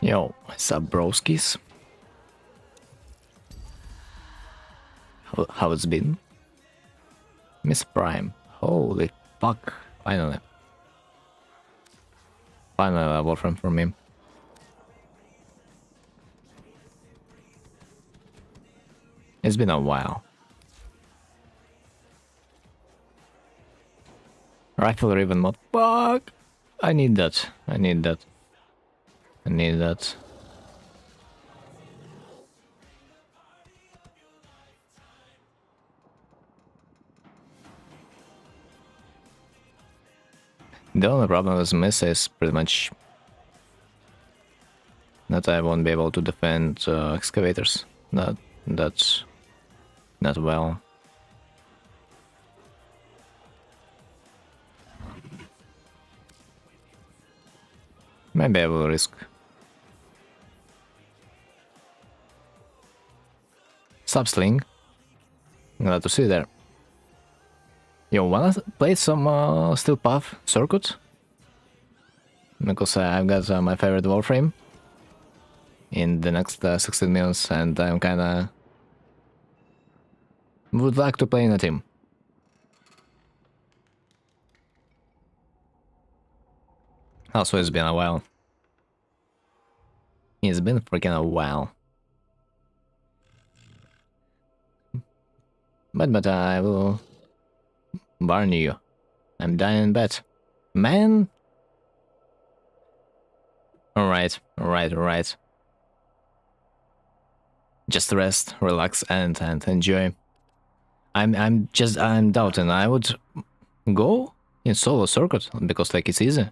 Yo, what's up, broskis? How it's been? Miss Prime. Holy fuck. Finally. Finally a warframe for me. It's been a while. Rifle Raven mod. Fuck! I need that. I need that. I need that. The only problem with Miss is pretty much that I won't be able to defend excavators. That's not well. Maybe I will risk. Subsling. Glad to see you there. Yo, wanna play some Steel Path Circuit? Because I've got my favorite warframe in the next 16 minutes, and I'm kinda would like to play in a team. Also, it's been a while. It's been freaking a while. But I will warn you. I'm dying in bed. Man! Alright. Just rest, relax, and enjoy. I'm doubting. I would go in solo circuit because like it's easy.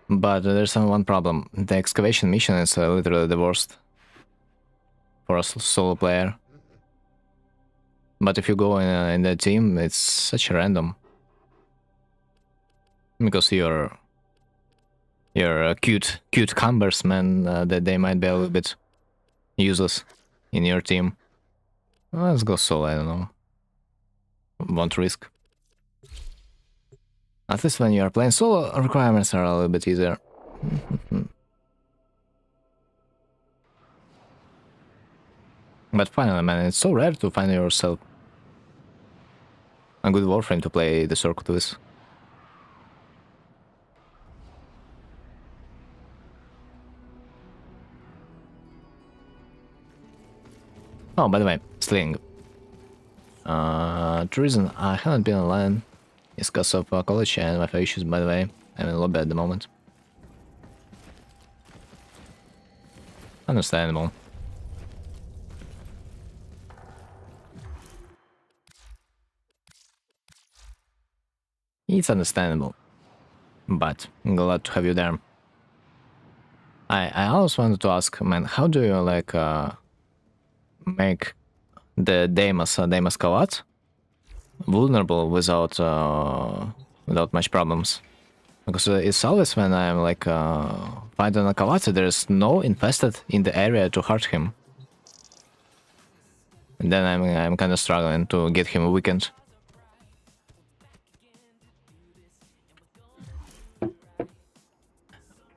But there's one problem. The excavation mission is literally the worst for a solo player. But if you go in the team, it's such a random. Because you're cute cumbers, man, that they might be a little bit useless in your team. Well, let's go solo, I don't know. Won't risk. At least when you are playing solo, requirements are a little bit easier. But finally, man, it's so rare to find yourself a good warframe to play the circuit with. Oh, by the way, Sling. The reason I haven't been online is because of college and my issues, by the way. I'm in lobby at the moment. Understandable. It's understandable. But I'm glad to have you there. I always wanted to ask, man, how do you like make the Deimos Kalat vulnerable without much problems? Because it's always when I'm like fighting a Kalat, there's no infested in the area to hurt him. And then I'm kind of struggling to get him weakened.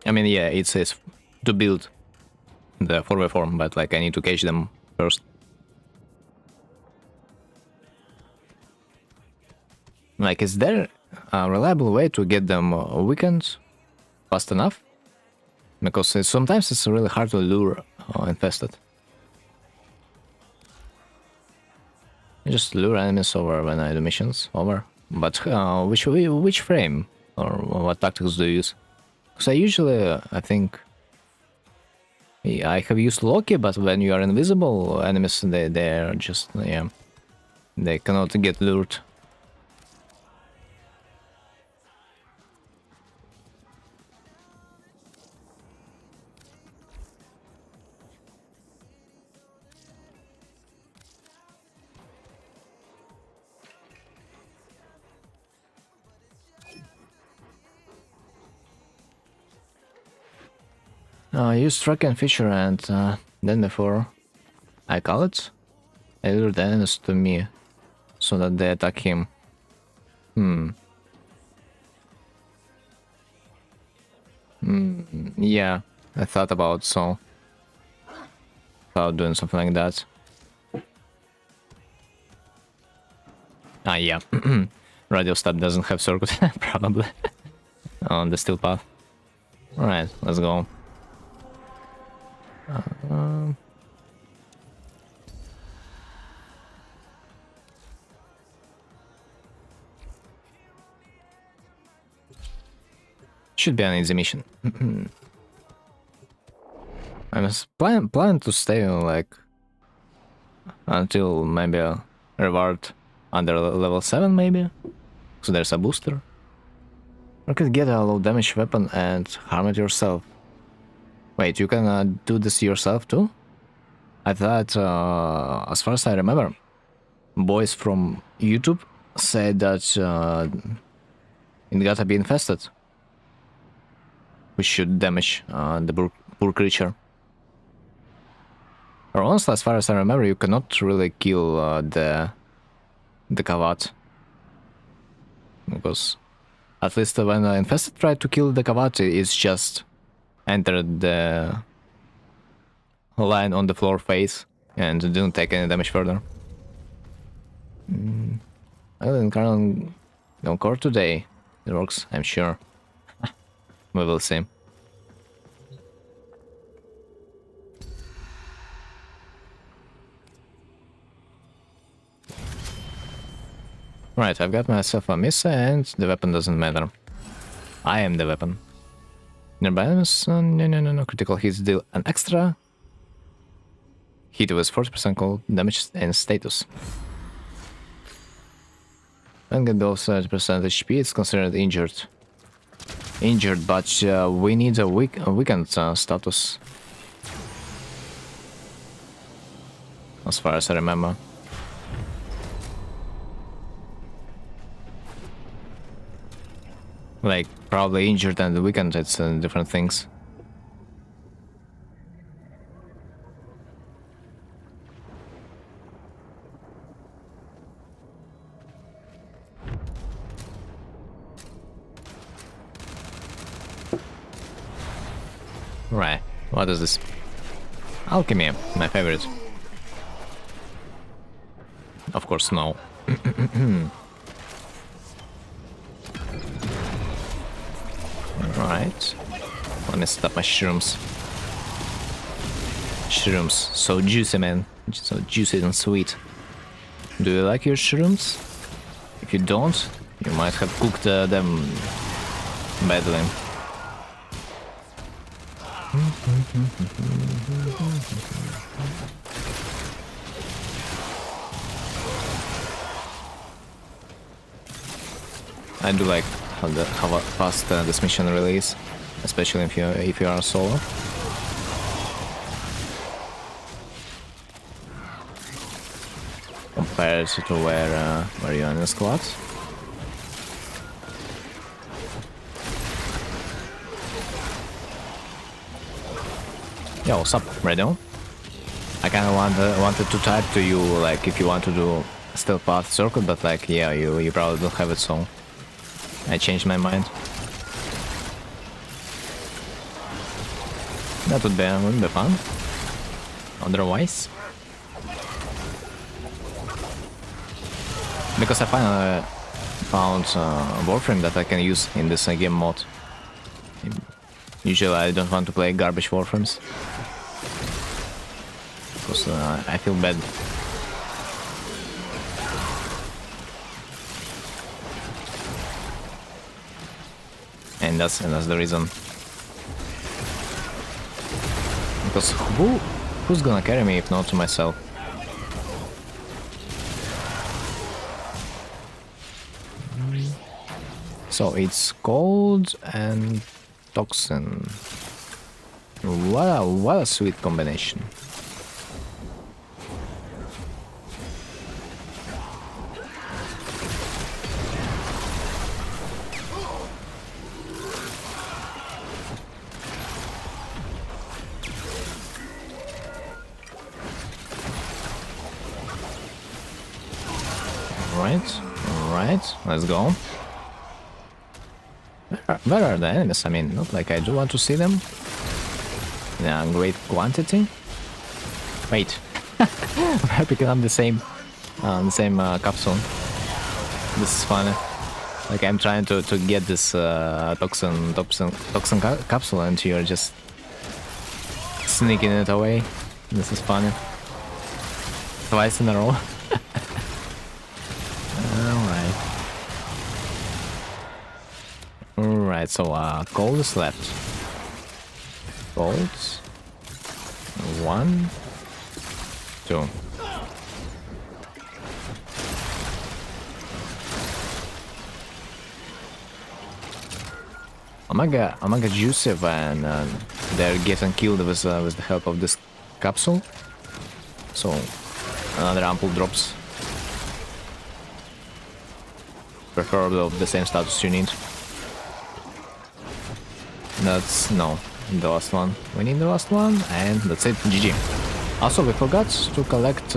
I mean, yeah, it says to build the 4x4, but like I need to catch them first. Like, is there a reliable way to get them weakened fast enough? Because sometimes it's really hard to lure infested. I just lure enemies over when I do missions, over. But which frame or what tactics do you use? Because I usually, I think, I have used Loki, but when you are invisible, enemies, they're just, yeah, they cannot get lured. Use tracking feature and then before I call it, I lure the enemies to me so that they attack him. Yeah. I thought about, so about doing something like that. Ah, yeah. Radio step doesn't have circuit, probably, on the steel path. Alright, let's go. Should be an easy mission. I was plan to stay like until maybe a reward under level 7 maybe. So there's a booster. Or could get a low damage weapon and harm it yourself. Wait, you can do this yourself too? I thought, as far as I remember, boys from YouTube said that it gotta be infested, which should damage the poor creature. Or honestly, as far as I remember, you cannot really kill the Kavat. Because at least when infested tried to kill the Kavat, it's just entered the line on the floor face and didn't take any damage further. I didn't count on core today. It works, I'm sure. We will see. Right, I've got myself a miss and the weapon doesn't matter. I am the weapon. Nearby enemies, no. Critical hits deal an extra hit with 40% cold damage and status. When get below 30% HP, it's considered injured. Injured, but we need a weakened status. As far as I remember. Like, probably injured and weakened, it's different things. Right, what is this? Alchemy, my favorite. Of course, no. Alright. Let me stop my shrooms. Shrooms, so juicy, man. So juicy and sweet. Do you like your shrooms? If you don't, you might have cooked them badly. I do like how fast this mission really is, especially if you are solo. Compared to where you're in a squad. Yo, what's up, Redo? I kind of wanted to type to you, like, if you want to do still path circle, but like, yeah, you probably don't have it, so I changed my mind. That would be fun. Otherwise, because I finally found a warframe that I can use in this game mode. Usually I don't want to play garbage warframes because I feel bad. And that's the reason. Because who's gonna carry me if not myself? So it's cold and toxin. What a sweet combination. Alright, let's go. Where are the enemies? I mean, not like I do want to see them. great quantity. Wait, we're picking up the same capsule. This is funny. Like I'm trying to get this toxin capsule, and you're just sneaking it away. This is funny. Twice in a row. Alright. Alright, so gold is left. Gold. 1, 2. Omega juicy when they're getting killed with the help of this capsule. So another ample drops. Preferably of the same status you need. That's no, the last one. We need the last one, and that's it. GG. Also, we forgot to collect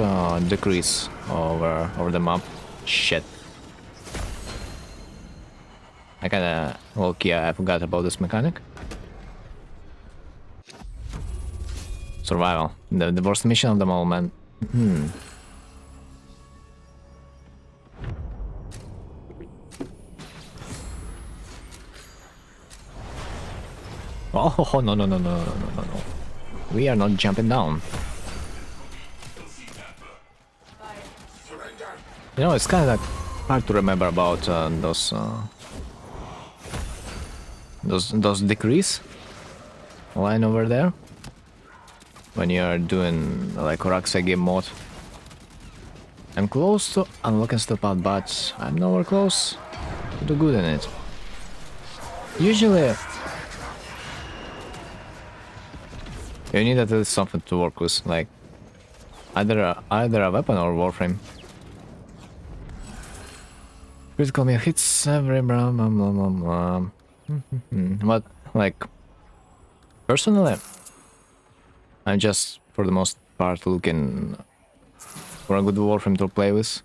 decrease over the map. Shit. I kinda I forgot about this mechanic. Survival. The worst mission of them all, man. Oh no. We are not jumping down. You know, it's kinda hard to remember about those decrease line over there when you're doing like rucksack game mode. I'm close to unlocking step out, but I'm nowhere close to do good in it. Usually you need at least something to work with, like either a weapon or warframe. Critical meal hits every blah. But like personally, I'm just for the most part looking for a good warframe to play with.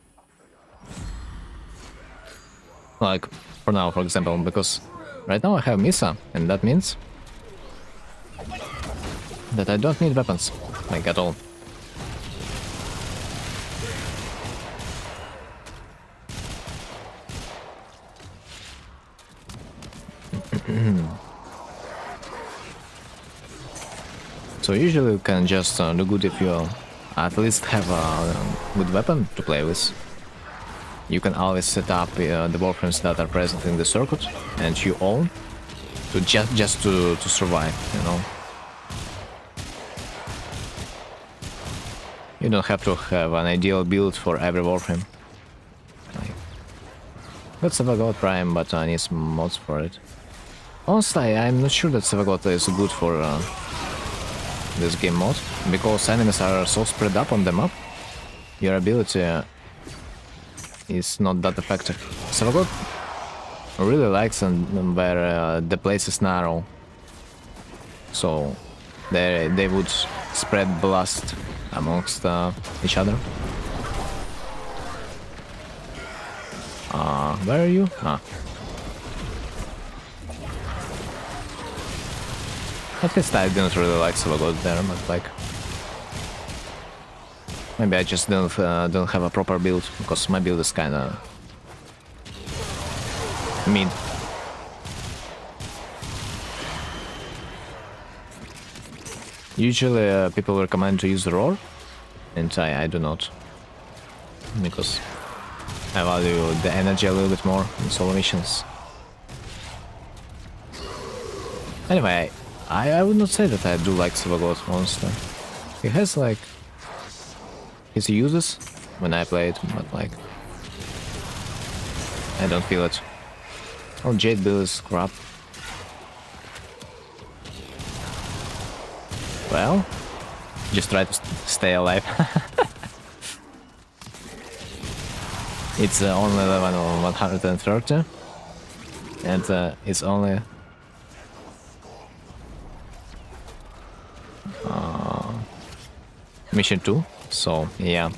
Like for now, for example, because right now I have Misa, and that means that I don't need weapons, like at all. So usually you can just do good if you at least have a good weapon to play with. You can always set up the warframes that are present in the circuit and you own to just to survive, you know. You don't have to have an ideal build for every warframe. Got Savagot Prime, but I need some mods for it. Honestly, I'm not sure that Savagot is good for this game mode, because enemies are so spread up on the map. Your ability is not that effective. Savagot really likes where the place is narrow, so they would spread blast amongst each other. Where are you? At least I didn't really like Savagot there, but like maybe I just don't have a proper build, because my build is kinda mid. Usually people recommend to use the roar, and I do not, because I value the energy a little bit more in solo missions. Anyway, I would not say that I do like Savagot, honestly. He has like his uses when I play it, but like I don't feel it. Oh, Jade Bill is crap. Well, just try to stay alive. It's only level 130, and it's only mission 2, so yeah,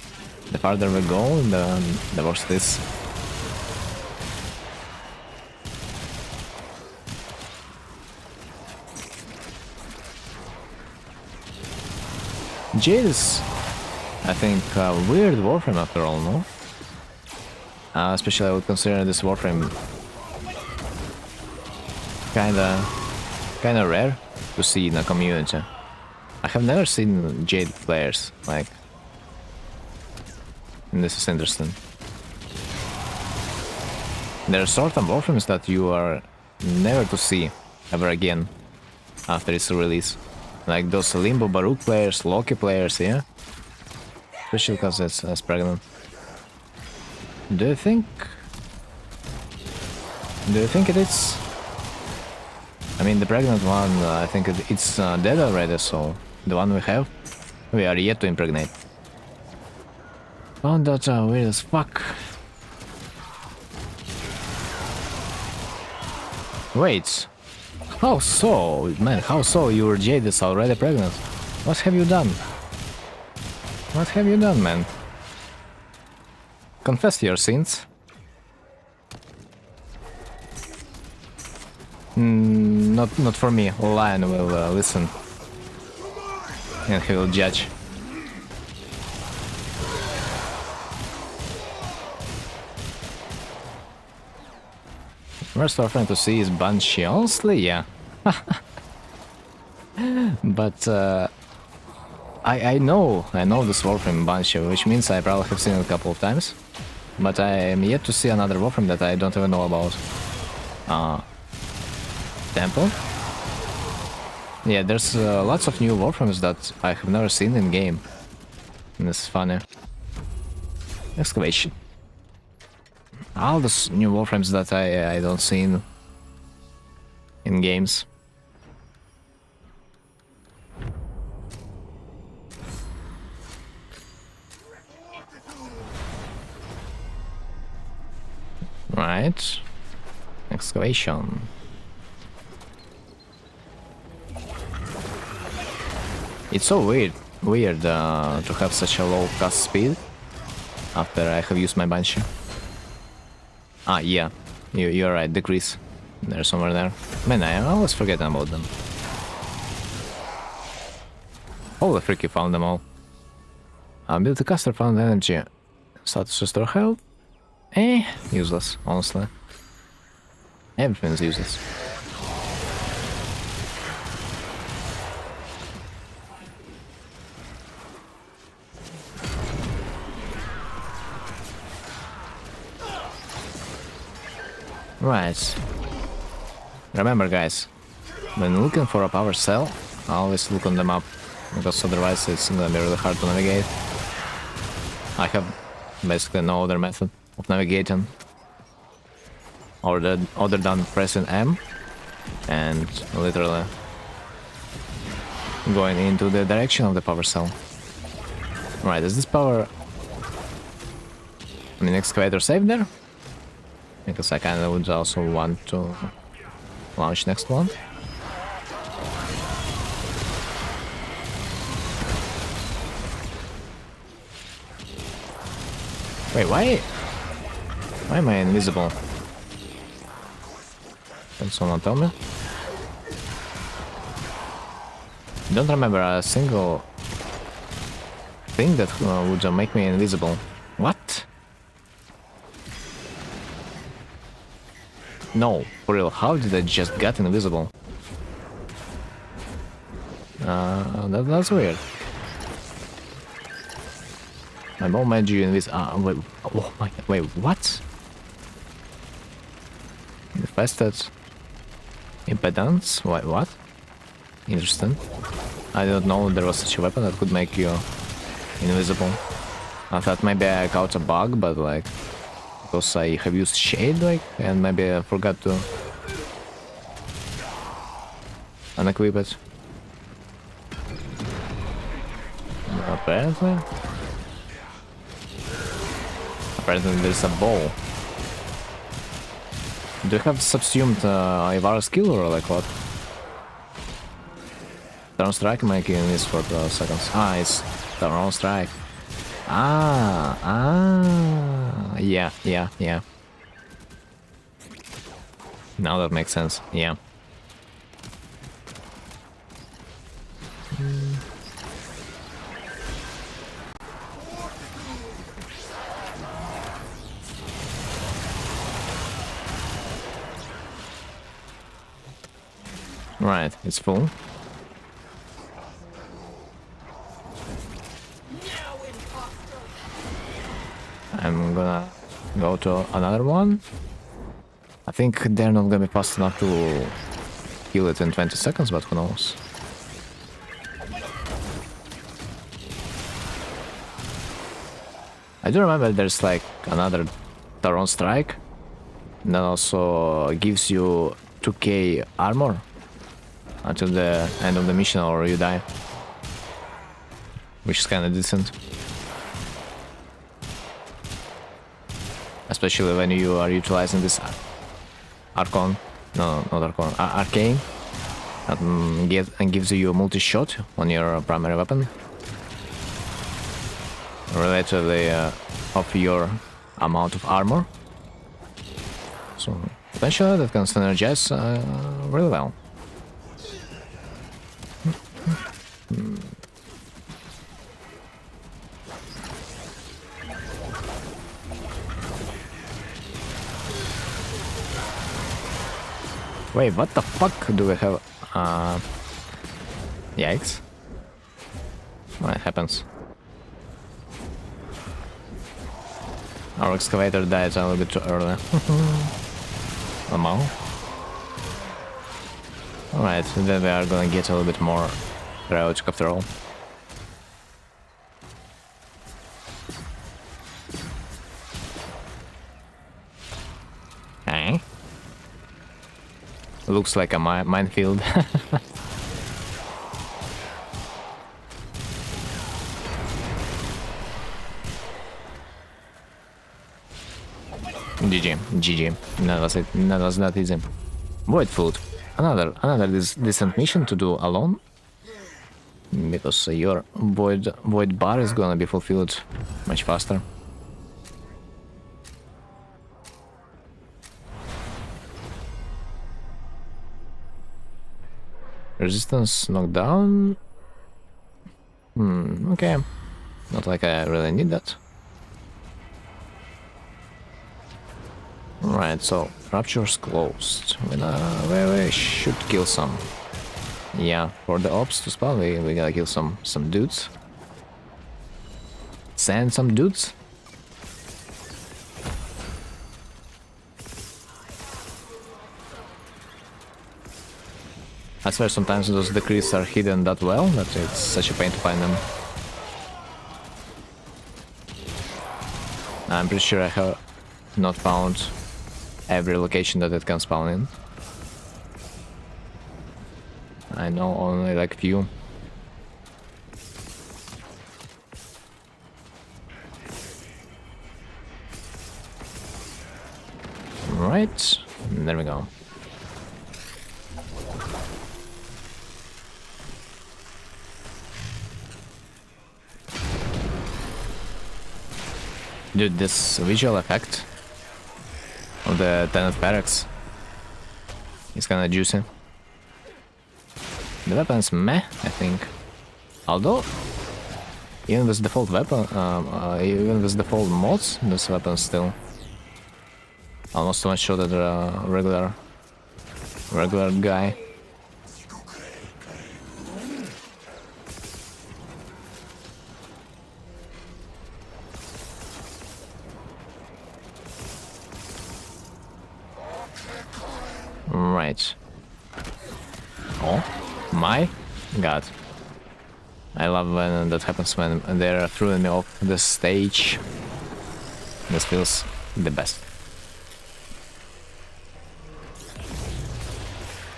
the farther we go, the worse it is. Jade is, I think, a weird warframe after all, no? Especially I would consider this warframe kinda rare to see in a community. I have never seen Jade players, like, and this is interesting. There are certain warframes that you are never to see ever again after its release. Like those Limbo Baruch players, Loki players, yeah? Especially because it's pregnant. Do you think it is? I mean, the pregnant one, I think it's dead already, so the one we are yet to impregnate. Found that weird as fuck. Wait. How so? Man, how so? Your Jade is already pregnant. What have you done? What have you done, man? Confess your sins. Not for me. Lion will listen. And he will judge. Worst warframe to see is Banshee. Honestly, yeah. But I know this warframe Banshee, which means I probably have seen it a couple of times. But I am yet to see another warframe that I don't even know about. Temple? Yeah, there's lots of new warframes that I have never seen in game. And this is funny. Excavation. All those new warframes that I don't see in games. Right. Excavation. It's so weird to have such a low cast speed after I have used my Banshee. Ah, yeah, you're right, decrease. They're somewhere there. Man, I always forget about them. Holy freak, you found them all. Ability caster found energy. Status restore health. Useless, honestly. Everything's useless. Right. Remember, guys, when looking for a power cell, always look on the map, because otherwise it's gonna be really hard to navigate. I have basically no other method of navigating other than pressing M and literally going into the direction of the power cell. Right, is this power... I mean, excavator safe there? Because I kinda would also want to launch next one. Wait, why am I invisible? Can someone tell me? Don't remember a single thing that would make me invisible. What? No, for real, how did I just get invisible? That's weird. My mom made you invisible. Wait, oh my, wait, what? Infested impedance? Wait, what? Interesting. I didn't know there was such a weapon that could make you invisible. I thought maybe I caught a bug, but like, because I have used shade, like, and maybe I forgot to unequip it. Apparently there's a bow. Do you have subsumed Ivara skill or like what? Turn strike making this for 12 seconds. Ah, it's turn strike. Yeah. Now that makes sense, yeah. Right, it's full. I'm gonna go to another one. I think they're not gonna be fast enough to kill it in 20 seconds, but who knows. I do remember there's like another Taron strike that also gives you 2k armor until the end of the mission or you die, which is kind of decent. Especially when you are utilizing this Archon, no, not Archon, Arcane, and gives you a multi-shot on your primary weapon, relatively of your amount of armor. So potentially that can synergize really well. Wait, what the fuck do we have? Yikes. What happens? Our excavator died a little bit too early. Alright, then we are gonna get a little bit more chaotic after all. Okay. Looks like a minefield. GG. That was not easy. Void food. Another decent mission to do alone. Because your void bar is gonna be fulfilled much faster. Resistance knockdown. Okay. Not like I really need that. Right, so rapture's closed. We should kill some. Yeah, for the ops to spawn, we gotta kill some dudes. Send some dudes. I swear sometimes those decrees are hidden that well that it's such a pain to find them. I'm pretty sure I have not found every location that it can spawn in. I know only like few. Right, there we go. Dude, this visual effect of the tenant barracks is kinda juicy. The weapon's meh, I think. Although, even with default weapon, even with default mods, this weapon's still almost one shot at a regular guy. Right. Oh my god. I love when that happens when they're throwing me off the stage. This feels the best.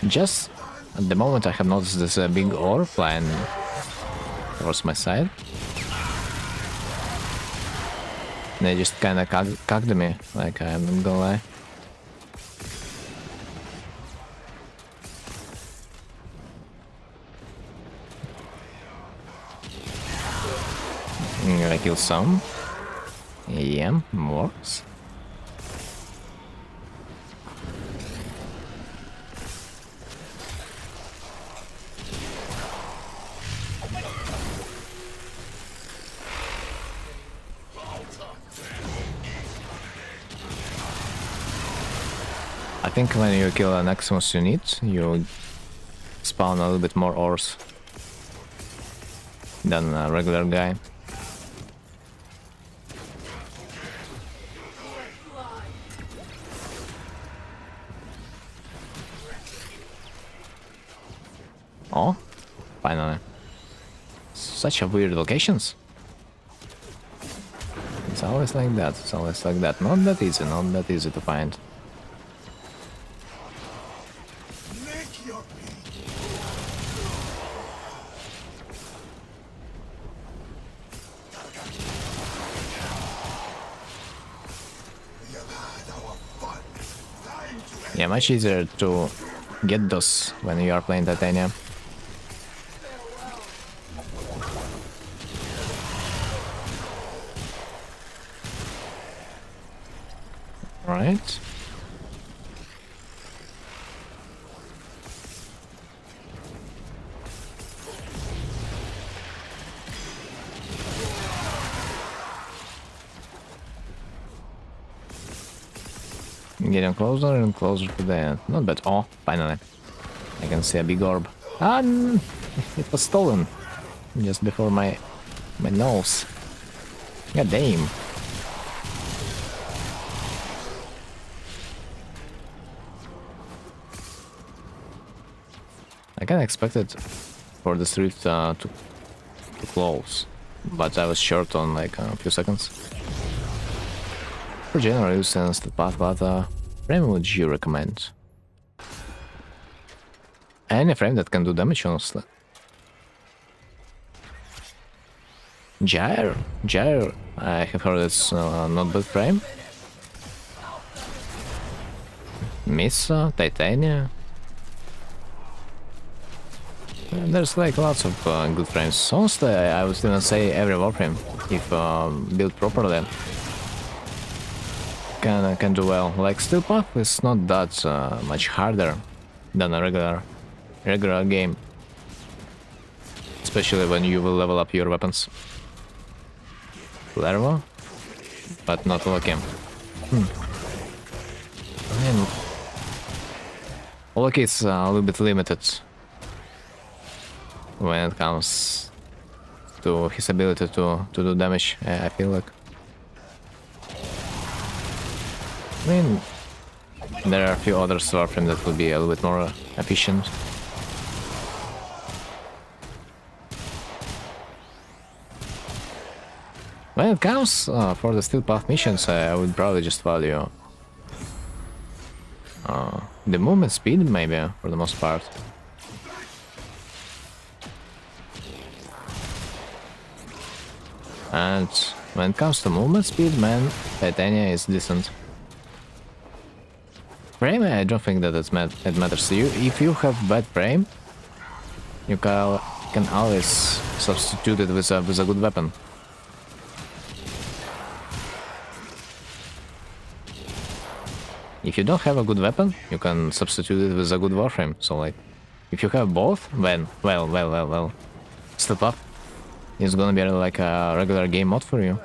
Just at the moment I have noticed this big orb flying towards my side. They just kinda cucked me, like I'm not gonna lie. I'm gonna kill some. Yeah, works. I think when you kill an Maximus unit, you spawn a little bit more ores than a regular guy. Oh, finally. Such a weird locations. It's always like that, it's always like that. Not that easy to find. Yeah, much easier to get those when you are playing Titania. Right. Getting closer and closer to the end. Not bad. Oh, finally. I can see a big orb. Ah, it was stolen. Just before my nose. God damn. I kinda expected for the street to close, but I was short on like a few seconds. For general use and the path, what frame would you recommend? Any frame that can do damage, honestly. Gyre, I have heard it's not bad frame. Misa, Titania. There's like lots of good frames. Honestly, I would even say every warframe, if built properly, can do well. Like Steel Path is not that much harder than a regular game, especially when you will level up your weapons. Lervo, but not lucky. And lucky is a little bit limited when it comes to his ability to do damage, I feel like. I mean, there are a few other warframes that would be a little bit more efficient. When it comes for the Steel Path missions, I would probably just value the movement speed, maybe, for the most part. And when it comes to movement speed, man, Titania is decent. Frame, I don't think that it matters to you. If you have bad frame, you can always substitute it with a good weapon. If you don't have a good weapon, you can substitute it with a good warframe. So like, if you have both, then well, Steel Path is gonna be like a regular game mode for you.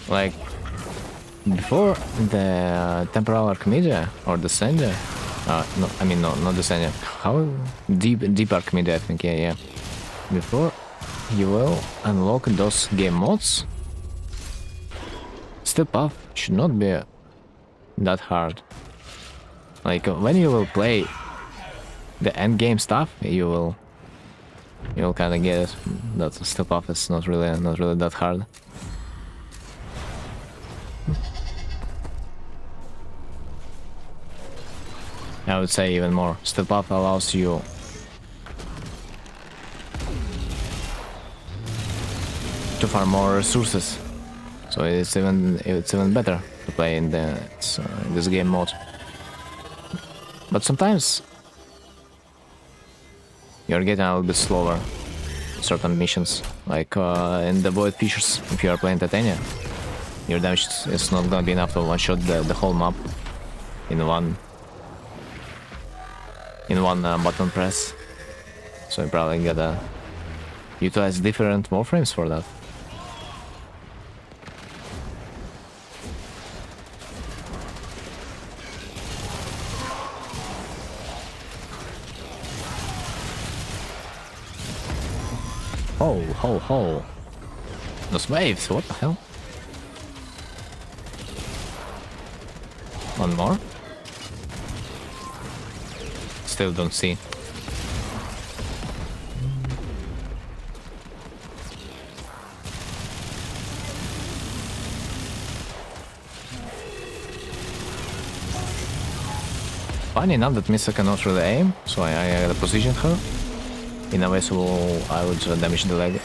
Like, before the Temporal Archimedia or Descender, no, I mean, no, not Descender, how? Deep Archimedia, I think, yeah. Before you will unlock those game modes, Steel Path should not be that hard. Like, when you will play the end game stuff, you'll kind of get it. That Steel Path is not really that hard. I would say even more. Steel Path allows you to farm more resources, so it's even better to play in this game mode. But sometimes you're getting a little bit slower in certain missions, like in the Void Fissures. If you are playing Titania, your damage is not gonna be enough to one-shot the whole map in one button press. So you probably gotta utilize different warframes for that. Ho. Those waves, what the hell? One more? Still don't see. Funny enough that Misa cannot really aim, so I gotta position her in a way so I would damage the leg.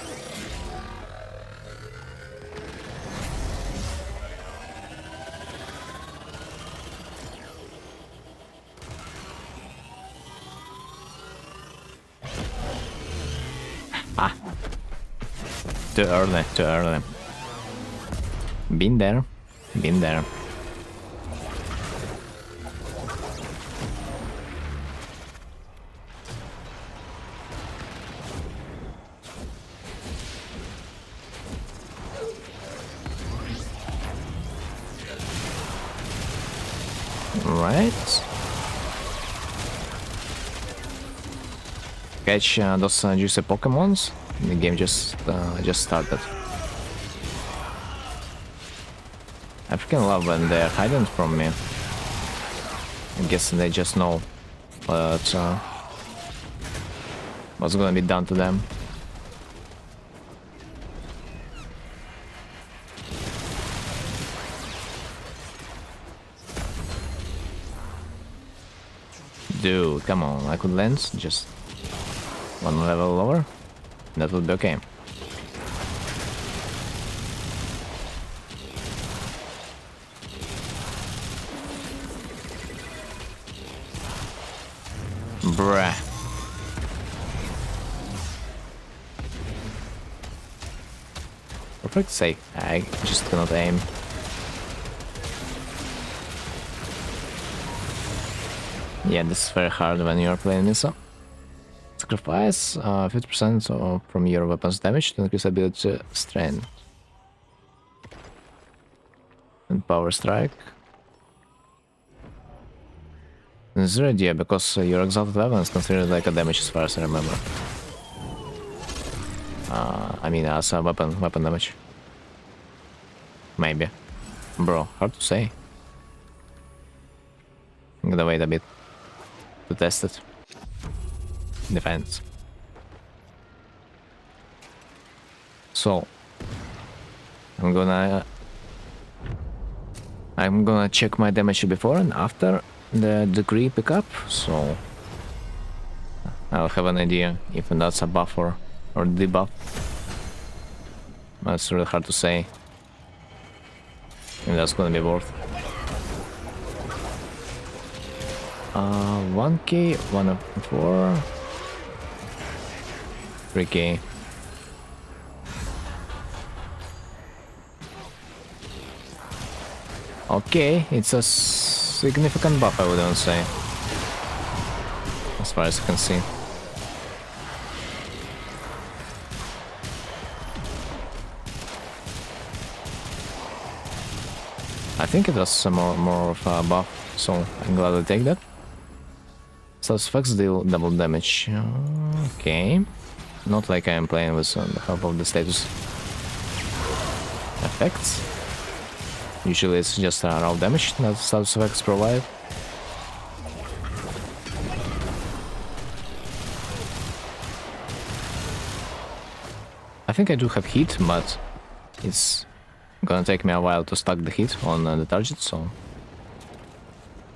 Too early. Been there. Right. Catch those juicy Pokemons. The game just started. I freaking love when they're hiding from me. I guess they just know what's gonna be done to them. Dude, come on, I could lens just one level lower. That would be okay. Bruh. Perfect sake, I just cannot aim. Yeah, this is very hard when you're playing Misa. Sacrifice 50% from your weapon's damage to increase ability strength. And power strike. Zero idea, because your exalted weapon is considered like a damage as far as I remember. I mean, as a weapon damage. Maybe. Bro, hard to say. I'm gonna wait a bit to test it. Defense. So I'm gonna check my damage before and after the degree pickup, so I'll have an idea if that's a buff or debuff. That's really hard to say. And that's gonna be worth. 1k, 104, 3k. Okay, it's a significant buff, I wouldn't say. As far as I can see. I think it was more of a buff, so I'm glad to take that. Status effects deal double damage. Okay. Not like I am playing with the help of the status effects. Usually it's just raw damage that status effects provide. I think I do have heat, but it's gonna take me a while to stack the heat on the target, so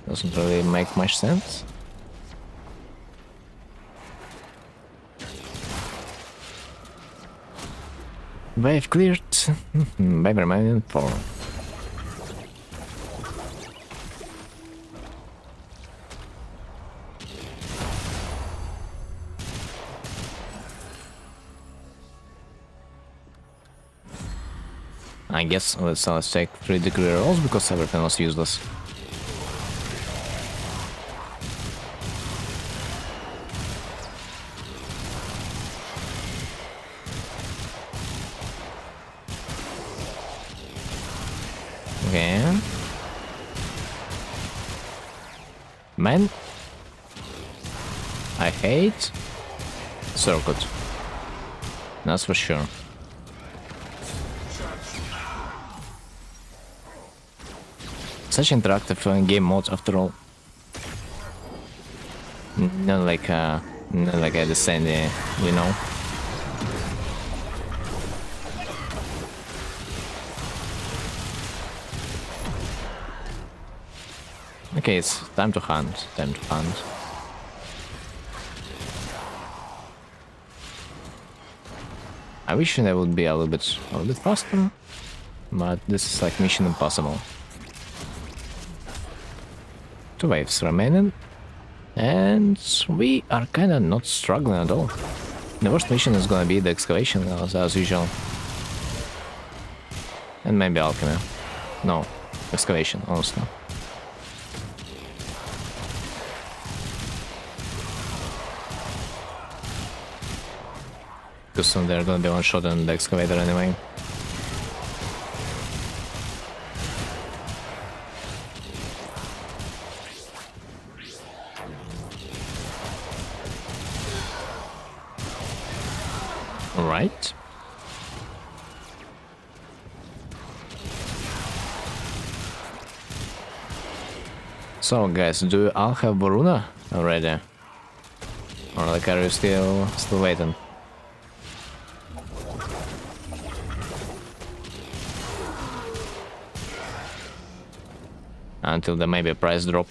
doesn't really make much sense. Wave cleared. Baby man 4. I guess let's take 3 degree rolls because everything was useless. Okay. Man, I hate circuit. That's for sure. Such interactive game modes after all. Not like a descent, you know. Okay, it's time to hunt. Time to hunt. I wish that would be a little bit faster, but this is like mission impossible. 2 waves remaining, and we are kind of not struggling at all. The worst mission is gonna be the excavation, as usual, and maybe alchemy. No, excavation also. Because soon they're gonna be one shot on the excavator anyway. Right. So guys, do you all have Varuna already? Or like are you still waiting? Until there may be a price drop.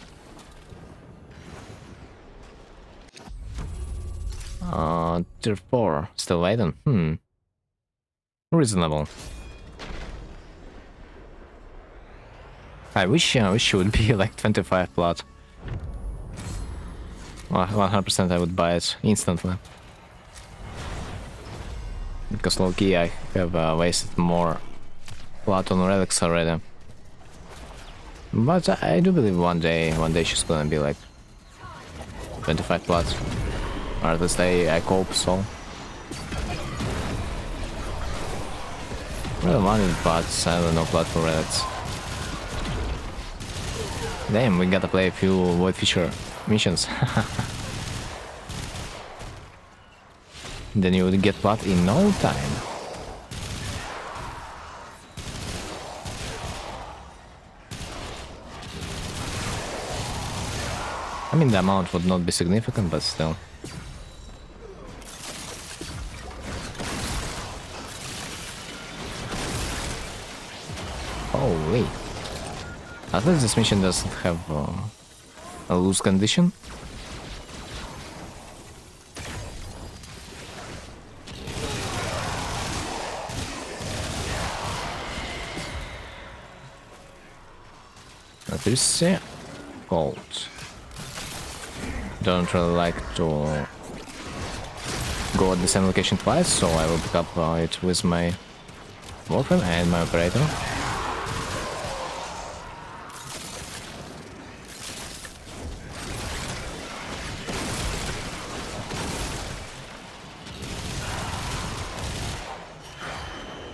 Tier 4, still waiting. Reasonable. I wish it would be like 25 plat. 100% I would buy it instantly. Because low-key I have wasted more plat on relics already. But I do believe one day she's gonna be like 25 plat. Or at least I hope so. Well, money, but I don't know plat for relics. Damn, we gotta play a few Void Feature missions. Then you would get plat in no time. I mean, the amount would not be significant, but still. Holy. At least this mission doesn't have a loose condition. Let us see. Gold. Don't really like to go at the same location twice, so I will pick up it with my warframe and my operator.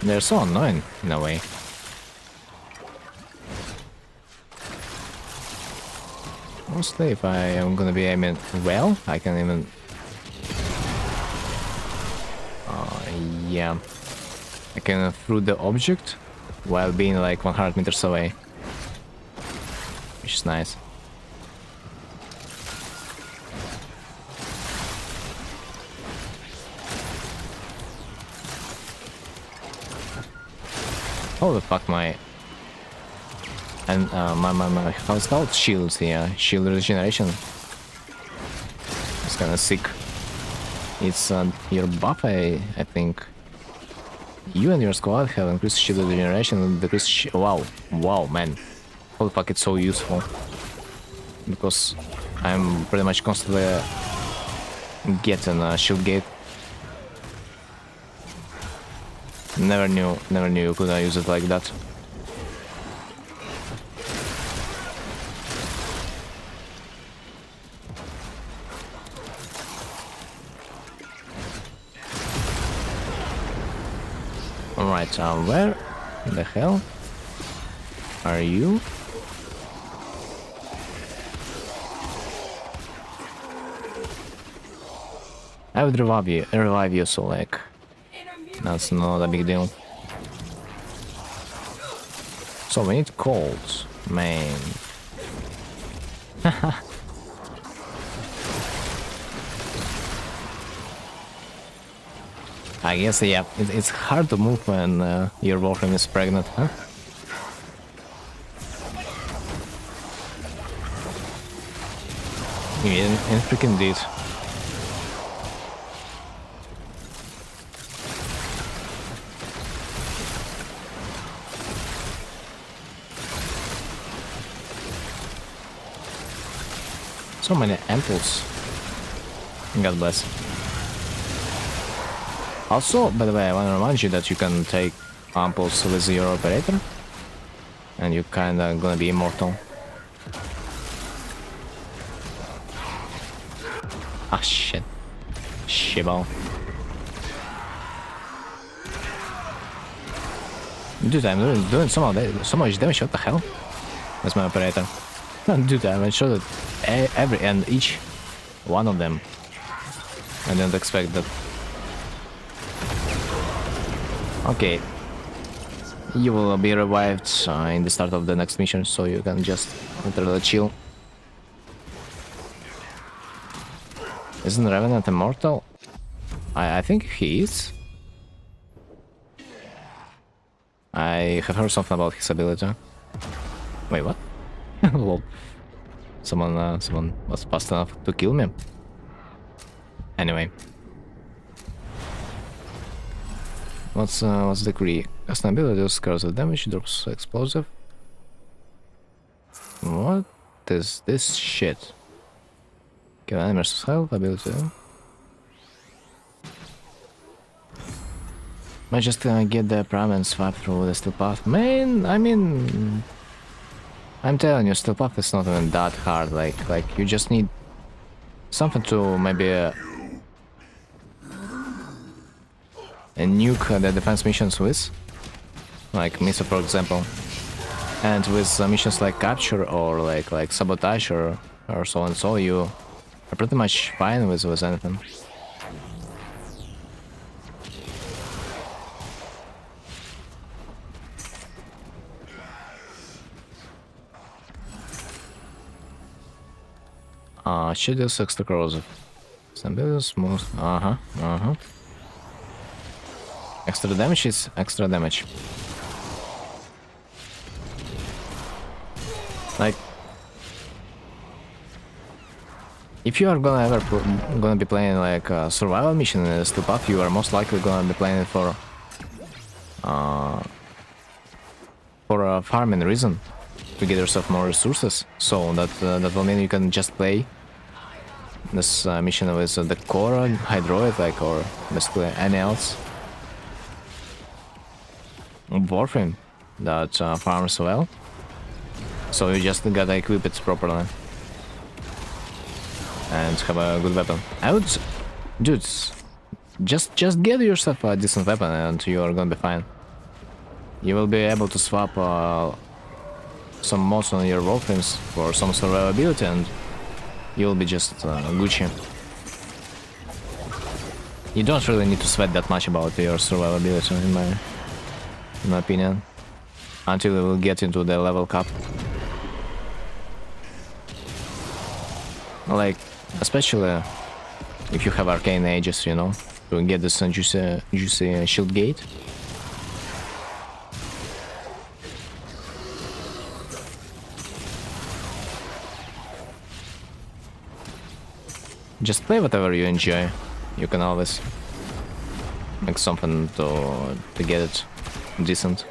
They're so annoying in a way. Mostly if I am gonna be aiming well, I can even... yeah. I can throw the object while being like 100 meters away. Which is nice. Holy fuck, my... And my how it's called? Shields, yeah. Shield regeneration. It's kinda sick. It's your buff, I think. You and your squad have increased shield regeneration and decreased wow. Wow, man. Holy fuck, it's so useful. Because I'm pretty much constantly getting a shield gate. Never knew you could use it like that. Alright, where the hell? Are you? I would revive you, so like, that's not a big deal. So we need colds, man. I guess, yeah, it's hard to move when your warframe is pregnant, huh? In freaking did. So many amples. God bless. Also, by the way, I want to remind you that you can take amples with your operator, and you're kinda gonna be immortal. Ah, shit. Shibble. Dude, I'm doing so much damage, what the hell? That's my operator. Dude, I shot at every and each one of them. I didn't expect that. Okay. You will be revived in the start of the next mission, so you can just literally chill. Isn't Revenant immortal? I think he is. I have heard something about his ability. Wait, what? Lol. Someone was fast enough to kill me. Anyway. What's the decree? Custom ability scars the damage, drops explosive. What is this shit? Give enemies health ability. I just get the prime and swap through the steel path. Man, I mean, I'm telling you, steel path is not even that hard. Like you just need something to maybe nuke the defense missions with, like Misa, for example, and with missions like capture or like sabotage or so and so, you are pretty much fine with anything. Shit is extra corrosive. Some buildings smooth. Extra damage is extra damage. Like, if you are gonna be playing like a survival mission in steel path, you are most likely gonna be playing it for a farming reason, to get yourself more resources. So that will mean you can just play this mission with the core hydroid, like, or basically any else warframe that farms well. So you just gotta equip it properly and have a good weapon. I would, dude, just get yourself a decent weapon and you are gonna be fine. You will be able to swap some mods on your warframes for some survivability, and you'll be just Gucci. You don't really need to sweat that much about your survivability, in my opinion, until you will get into the level cap. Like, especially if you have arcane ages, you know, to get this juicy shield gate. Just play whatever you enjoy. You can always make something to get it decent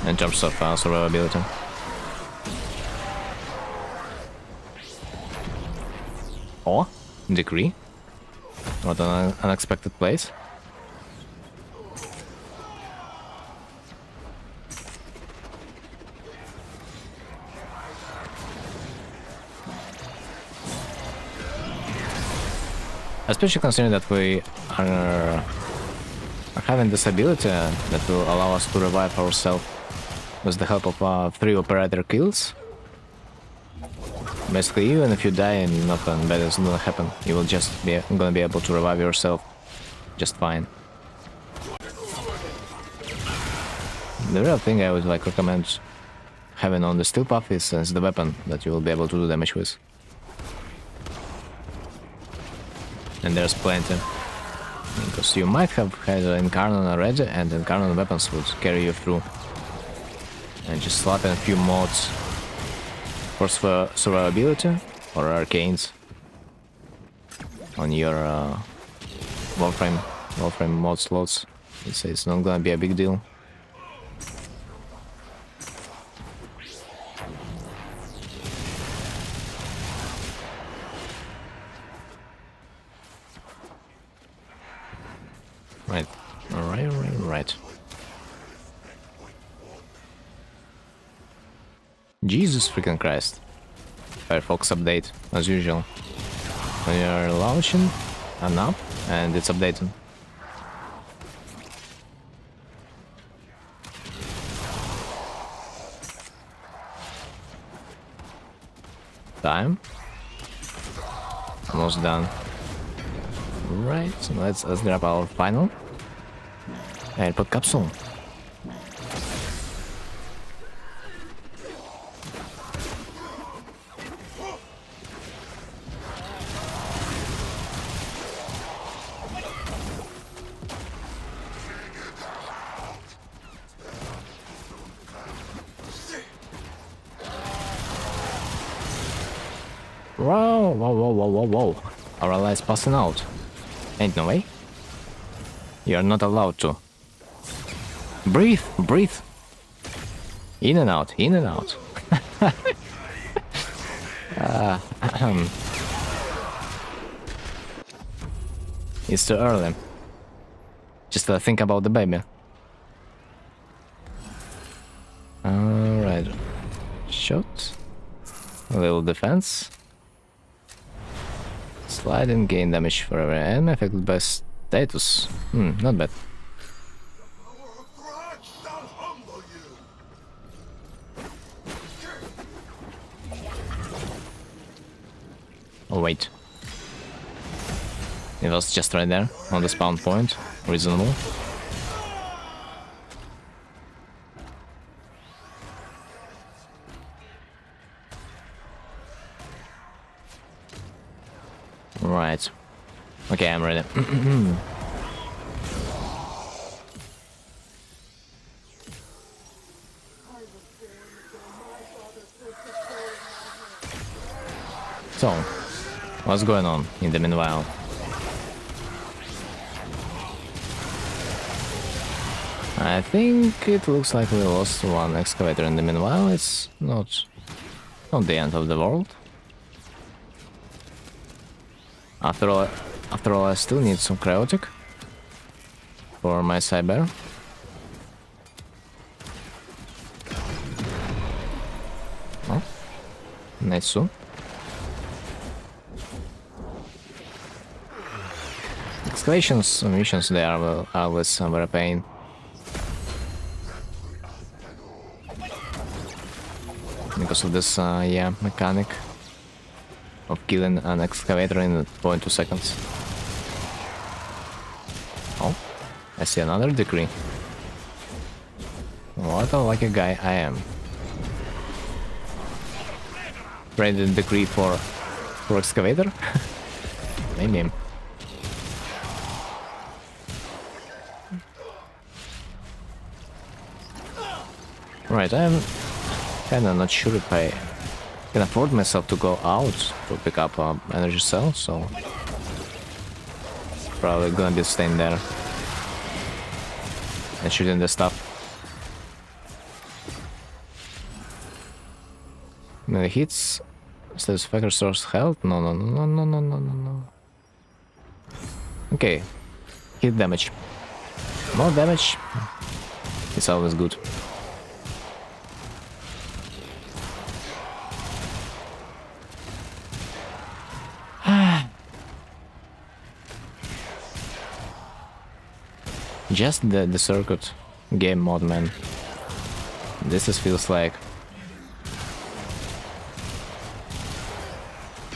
in terms of survivability. Oh, decree. What an unexpected place. Especially considering that we are having this ability that will allow us to revive ourselves with the help of 3 operator kills. Basically, even if you die and nothing bad is gonna happen, you will just be gonna be able to revive yourself just fine. The real thing I would like recommend having on the steel puff is the weapon that you will be able to do damage with. And there's plenty. Because you might have had an incarnate already, and incarnate weapons would carry you through. And just slap in a few mods for survivability or arcanes on your warframe mod slots. It's not gonna be a big deal. Right. Alright. Jesus freaking Christ. Firefox update, as usual. When you're launching an app and it's updating. Time. Almost done. Right, so let's grab our final airport capsule. Whoa. Our allies passing out. Ain't no way. You're not allowed to. Breathe. In and out. It's too early. Just think about the baby. Alright. Shot. A little defense. Slide and gain damage for every enemy affected by status. Not bad. Oh wait. It was just right there, on the spawn point. Reasonable. Right. Okay, I'm ready. So, what's going on in the meanwhile? I think it looks like we lost one excavator in the meanwhile. It's not the end of the world. After all, I still need some cryotic for my cyber. Oh, nice. Excavations missions, they are always a pain. Because of this, mechanic of killing an excavator in 0.2 seconds. Oh, I see another decree. What a lucky guy I am. Traded decree for excavator? Maybe. Right, I'm kinda not sure if I can afford myself to go out to pick up an energy cell, so probably gonna be staying there and shooting the stuff. Many hits, satisfactory source health. No. Okay, hit damage. More damage. It's always good. Just the circuit game mode, man. This feels like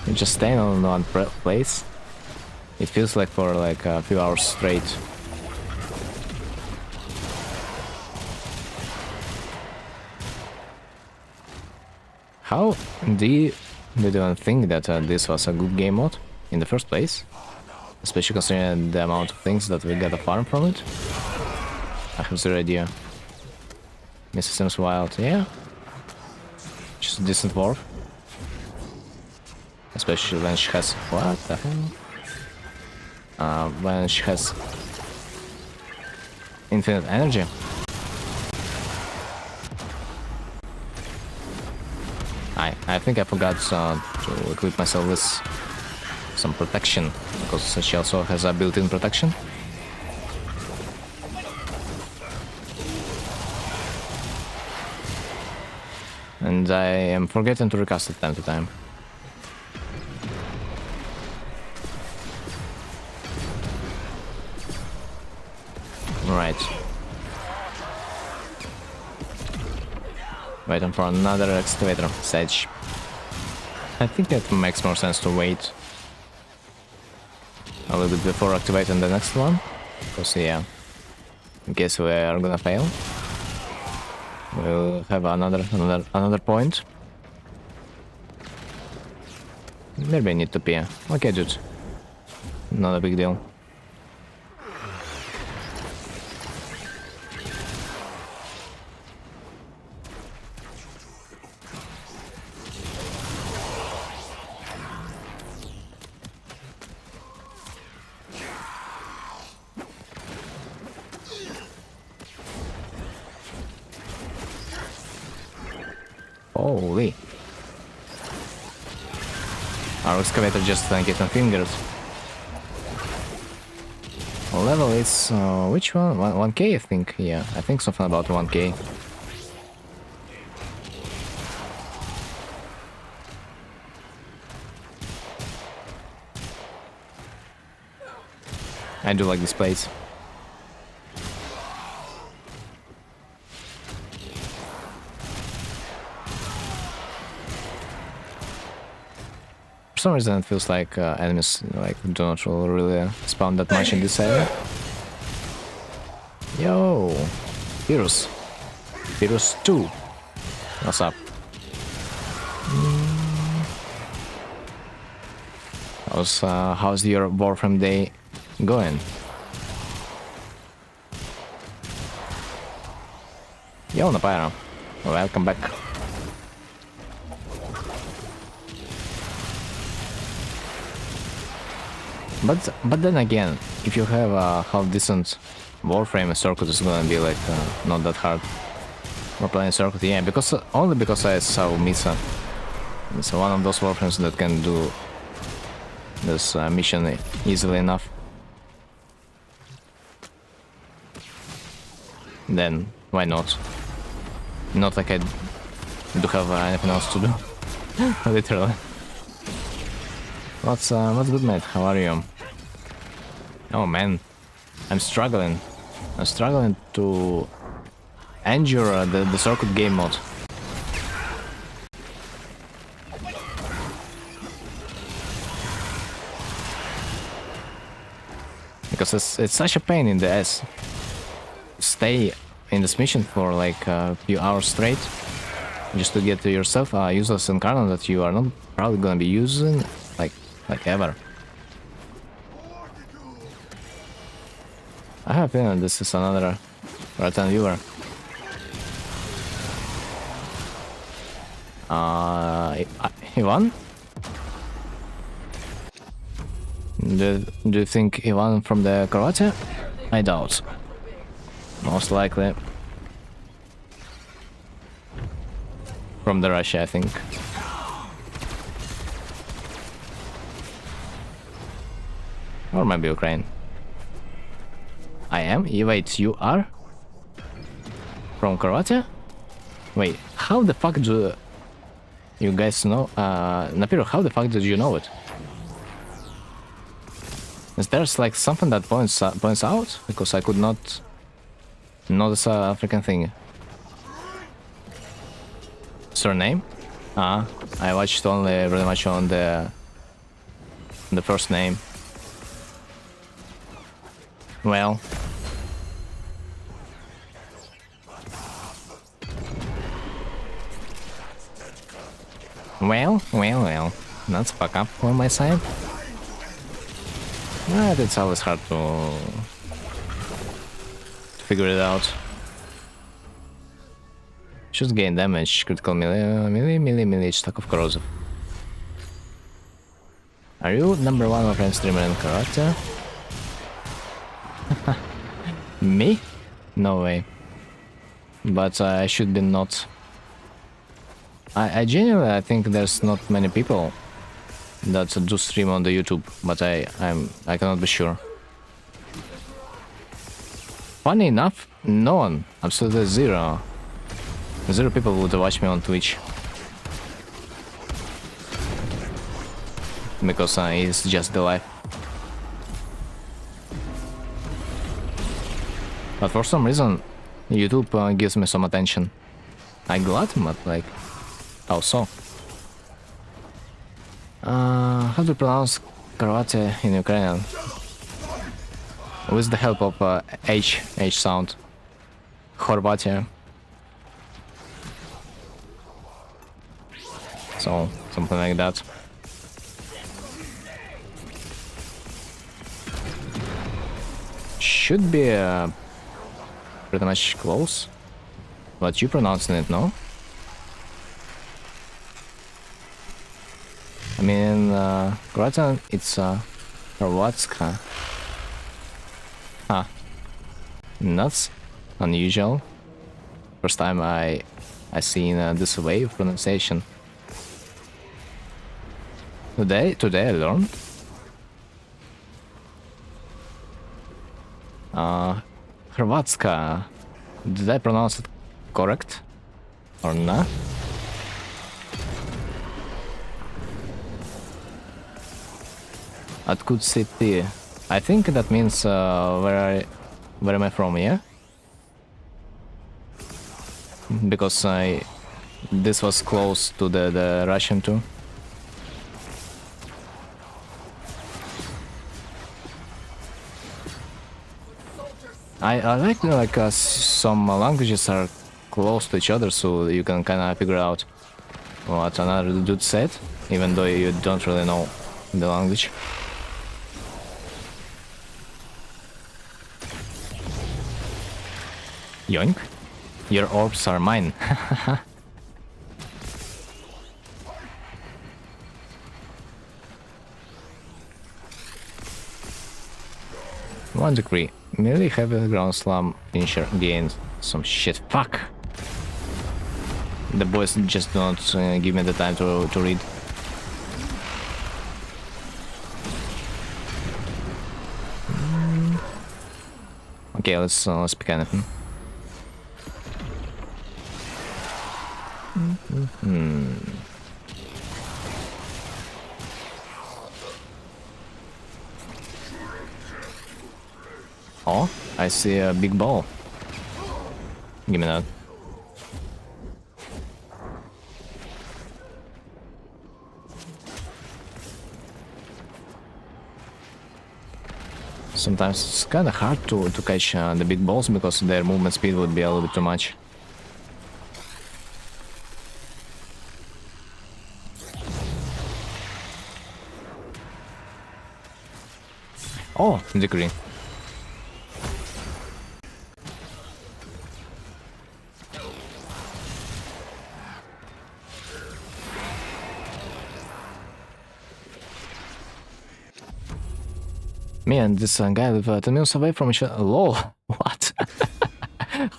you're just staying on one place. It feels like for like a few hours straight. How do you even think that this was a good game mode in the first place? Especially considering the amount of things that we gotta farm from it. I have zero idea. Mr. Sims Wild, yeah. Just a decent warp. Especially when she has... What the hell? When she has infinite energy. I think I forgot to equip myself with some protection, because she also has a built-in protection. And I am forgetting to recast it time to time. Right. Waiting for another excavator stage. I think it makes more sense to wait a little bit before activating the next one. Because yeah, in case we are gonna fail, we'll have another point. Maybe I need to pee. Okay, dude. Not a big deal. Holy. Our excavator just getting fingered. Level is... which one? 1k I think, yeah. I think something about 1k. I do like this place. For some reason it feels like enemies like do not really spawn that much in this area. Yo, Virus 2. What's up? How's your warframe day going? Yo, Napyro, welcome back. But then again, if you have a half decent warframe, a circuit is gonna be like not that hard. We're playing circuit, yeah, because only because I saw Misa. It's one of those warframes that can do this mission easily enough. Then why not? Not like I do have anything else to do. Literally. What's good, mate? How are you? Oh man, I'm struggling. I'm struggling to endure the circuit game mode. Because it's such a pain in the ass. Stay in this mission for like a few hours straight just to get to yourself a useless incarnate that you are not probably gonna be using like ever. I have a feeling this is another right-hand viewer. Ivan? Do you think Ivan from the Croatia? I doubt. Most likely from the Russia, I think. Or maybe Ukraine. I am? Wait, you are? From Croatia? Wait, how the fuck do you guys know? Napyro, how the fuck did you know it? Is there like something that points out? Because I could not notice a freaking thing. Surname? I watched only really much on the first name. Well. Well. That's fuck up on my side. But it's always hard to figure it out. Should gain damage, critical melee, stack of corrosive. Are you number one offense streamer in karate? Me? No way. But I should be not. I genuinely think there's not many people that do stream on the YouTube, but I cannot be sure. Funny enough, no one, absolutely zero people would watch me on Twitch. Because it's just the life. But for some reason, YouTube gives me some attention. I'm glad, but like, how so? How to pronounce karate in Ukrainian? With the help of H sound. Хорватия. So, something like that. Should be pretty much close. But you pronouncing it, no? I mean, Croatian, it's Hrvatska. Huh. That's unusual. First time I seen this way of pronunciation. Today I learned. Hrvatska. Did I pronounce it correct? Or not? Atkud city. I think that means where am I from, yeah? Because this was close to the Russian too. I like some languages are close to each other, so you can kind of figure out what another dude said, even though you don't really know the language. Yoink. Your orbs are mine. 1 degree. Merely heavy ground slam finisher gained some shit. Fuck! The boys just don't give me the time to read. Okay, let's pick anything. Oh, I see a big ball. Give me that. Sometimes it's kind of hard to catch the big balls because their movement speed would be a little bit too much. Oh, degree. Me and this guy live 10 minutes away from each other. LOL. What?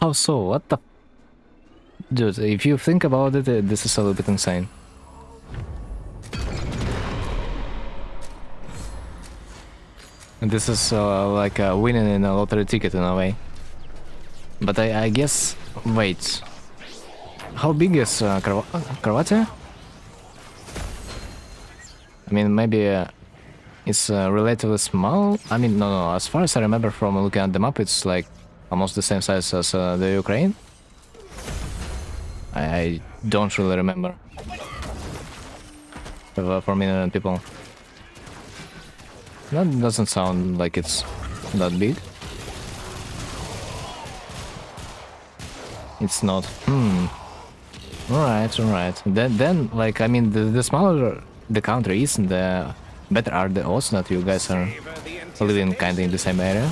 How so? What the? Dude, if you think about it, this is a little bit insane. And this is like winning in a lottery ticket in a way. But I guess... Wait. How big is Croatia? I mean, maybe... It's relatively small. I mean, no, as far as I remember from looking at the map, it's like almost the same size as the Ukraine. I don't really remember. 4 million people. That doesn't sound like it's that big. It's not. Alright. Then, like, I mean, the smaller the country is, the better are the odds that you guys are living kinda in the same area.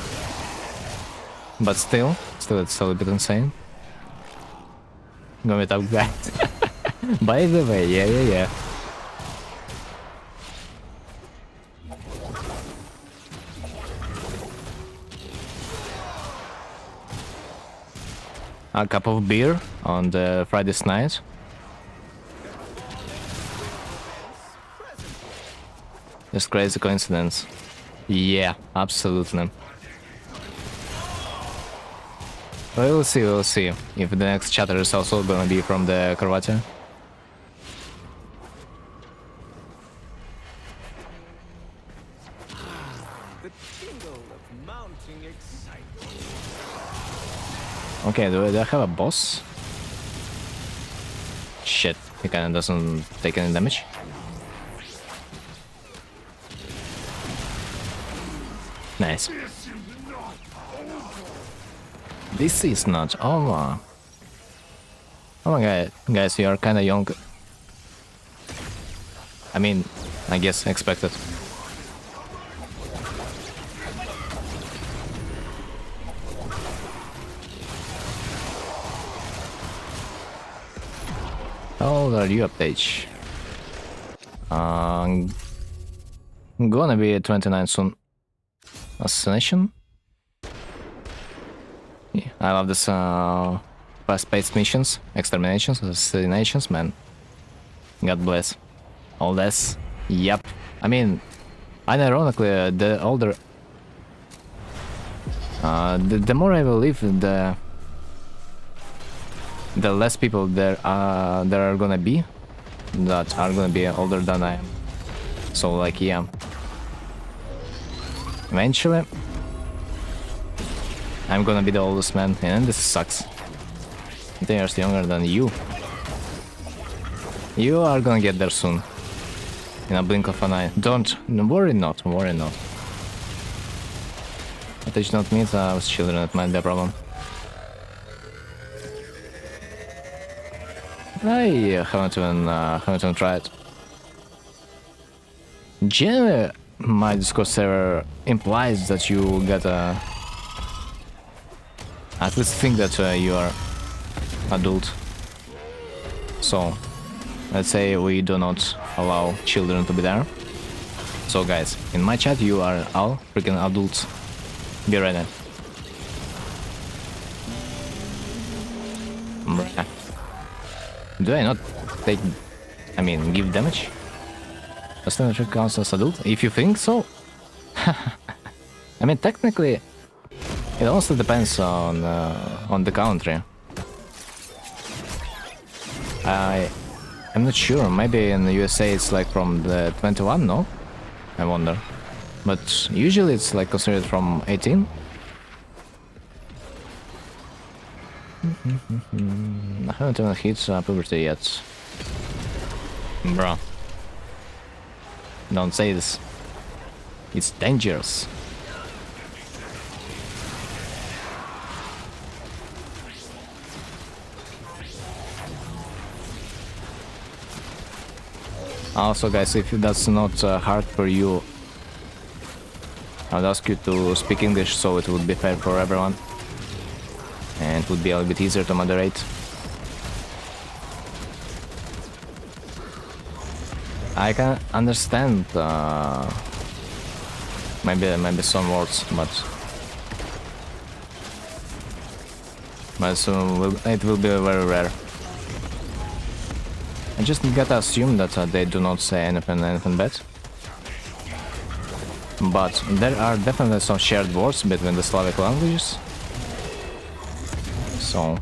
But still it's a little bit insane. Go meet up, guys. By the way, yeah. A cup of beer on the Friday's night. Just crazy coincidence. Yeah, absolutely. We'll see if the next chatter is also gonna be from the Croatia. Okay, do I have a boss? Shit, he kinda doesn't take any damage. Nice. This is not over. Oh my god, guys, you are kinda young. I mean, I guess expected. How old are you, update? Gonna be 29 soon. Assassination? Yeah, I love this fast-paced missions, exterminations, assassinations, man. God bless. All this. Yep. I mean, unironically, the older... the more I will live, the less people there are gonna be that are gonna be older than I am. So, like, yeah. Eventually, I'm gonna be the oldest man, and this sucks. 10 years younger than you. You are gonna get there soon. In a blink of an eye. Don't worry not. But it's not me, with children, it might be a problem. I haven't even tried. Generally, my Discord server implies that you gotta at least think that you are adult. So, let's say we do not allow children to be there. So guys, in my chat you are all freaking adults. Be ready. Bruh. Do I not take... I mean, give damage? Does that count as adult? If you think so? I mean, technically, it also depends on the country. I'm not sure. Maybe in the USA it's like from the 21, no? I wonder. But usually it's like considered from 18. I haven't even hit puberty yet. Bro. Don't say this. It's dangerous. Also, guys, if that's not hard for you, I'd ask you to speak English so it would be fair for everyone. And it would be a little bit easier to moderate. I can understand maybe some words, but it will be very rare. I just gotta assume that they do not say anything bad. But there are definitely some shared words between the Slavic languages. So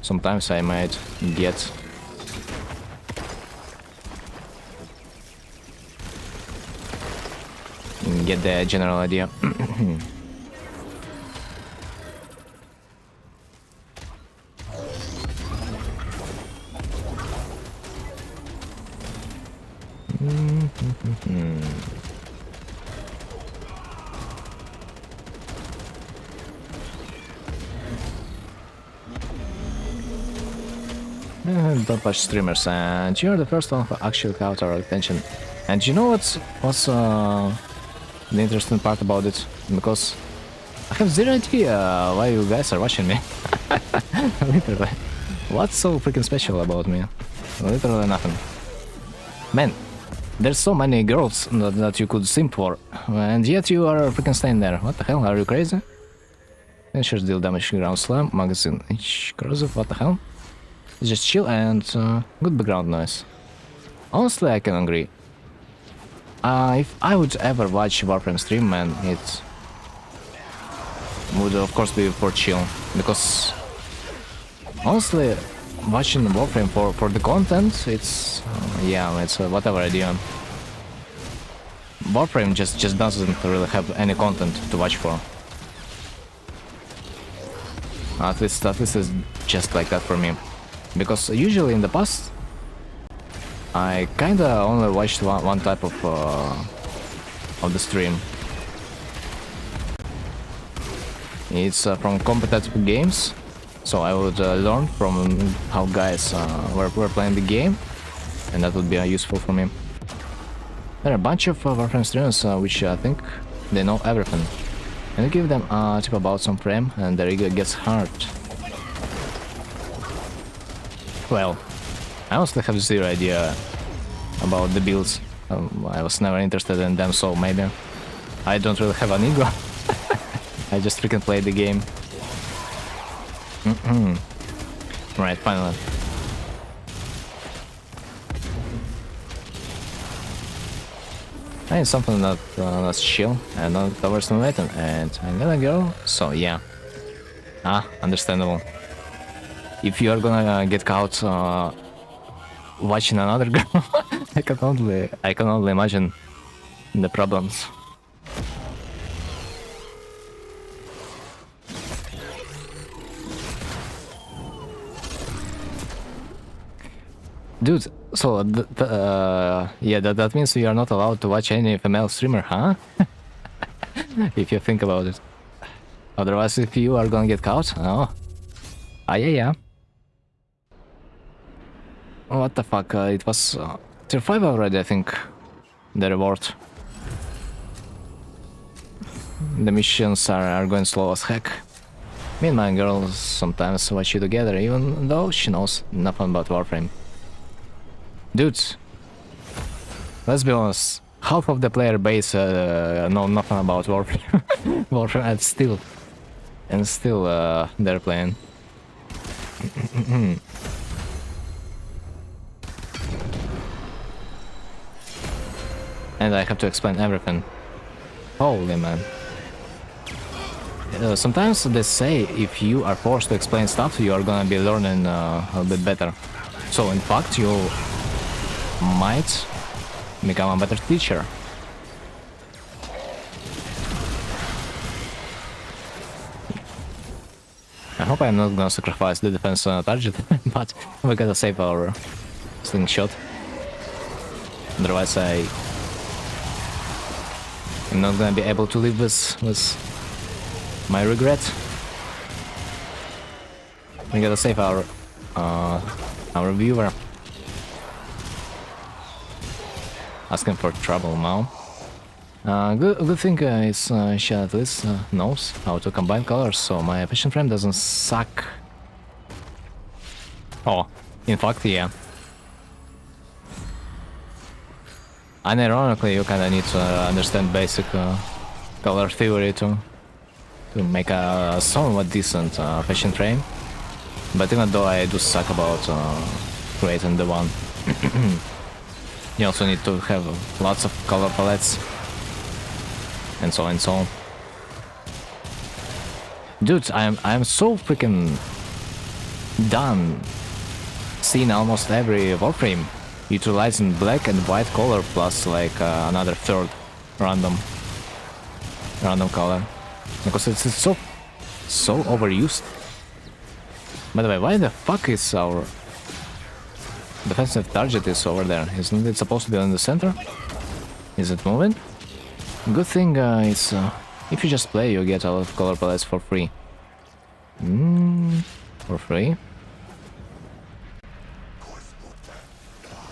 sometimes I might get get the general idea. Don't watch streamers, and you're the first one who actually caught our attention. And you know what's the interesting part about it? Because I have zero idea why you guys are watching me. Literally. What's so freaking special about me? Literally nothing. Man, there's so many girls that you could simp for, and yet you are freaking staying there. What the hell, are you crazy? Ensures deal damage, ground slam, magazine, each corrosive, what the hell? Just chill and good background noise. Honestly, I can agree. If I would ever watch Warframe stream, man, it would of course be for chill, because honestly, watching Warframe for the content, it's yeah, it's whatever idea. Warframe just doesn't really have any content to watch for. At least it's just like that for me. Because usually in the past, I kinda only watched one type of the stream. It's from competitive games, so I would learn from how guys were playing the game, and that would be useful for me. There are a bunch of Warframe streamers which I think they know everything, and you give them a tip about some frame, and their ego gets hurt. Well, I honestly have zero idea about the builds. I was never interested in them, so maybe I don't really have an ego. I just freaking play the game. Right, finally. I need something that's chill and not overstimulating, and I'm gonna go, so yeah. Understandable. If you are gonna get caught watching another girl, I can only imagine the problems. Dude, so yeah, that means you are not allowed to watch any female streamer, huh? If you think about it. Otherwise, if you are gonna get caught, yeah. What the fuck, it was tier 5 already, I think, the reward. The missions are going slow as heck. Me and my girl sometimes watch you together, even though she knows nothing about Warframe. Dudes, let's be honest, half of the player base know nothing about Warframe. Warframe, and still they're playing. And I have to explain everything. Holy man. Sometimes they say if you are forced to explain stuff, you are gonna be learning a bit better. So in fact, you might become a better teacher. I hope I'm not gonna sacrifice the defense target, but we gotta save our slingshot. Otherwise I'm not gonna be able to live with my regret. We gotta save our viewer. Asking for trouble now. Good thing is she at least knows how to combine colors, so my passion frame doesn't suck. Oh, in fact, yeah. Unironically, you kinda need to understand basic color theory to make a somewhat decent fashion frame. But even though I do suck about creating the one, you also need to have lots of color palettes, and so on and so on. Dude, I'm so freaking done seeing almost every Warframe utilizing black and white color plus like another third random. random color. Because it's so overused. By the way, why the fuck is our defensive target is over there? Isn't it supposed to be in the center? Is it moving? Good thing is if you just play, you get a lot of color palettes for free. For free?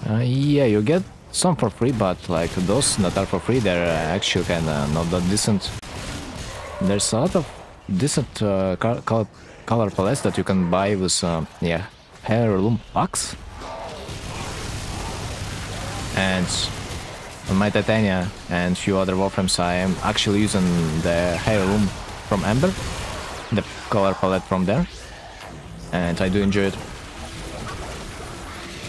Yeah, you get some for free, but like those that are for free, they're actually kinda not that decent. There's a lot of decent color palettes that you can buy with, yeah, heirloom packs. And on my Titania and few other warframes, I am actually using the heirloom from Ember, the color palette from there, and I do enjoy it.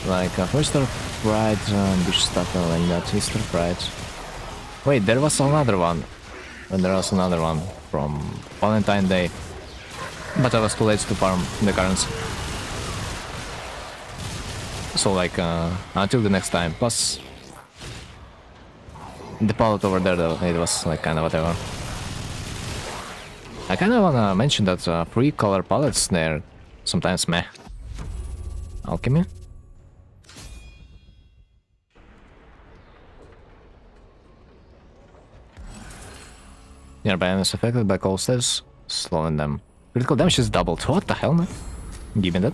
Like Oyster Pride, Beach stuff like that, Easter Pride. Wait, there was another one. And there was another one from Valentine's Day, but I was too late to farm the currency. So like, until the next time. Plus, the palette over there, though, it was like kind of whatever. I kind of wanna mention that free color palettes, they're sometimes meh. Alchemy? Nearby enemies affected by cold staves, slowing them. Critical damage is doubled. What the hell, man? Give me that.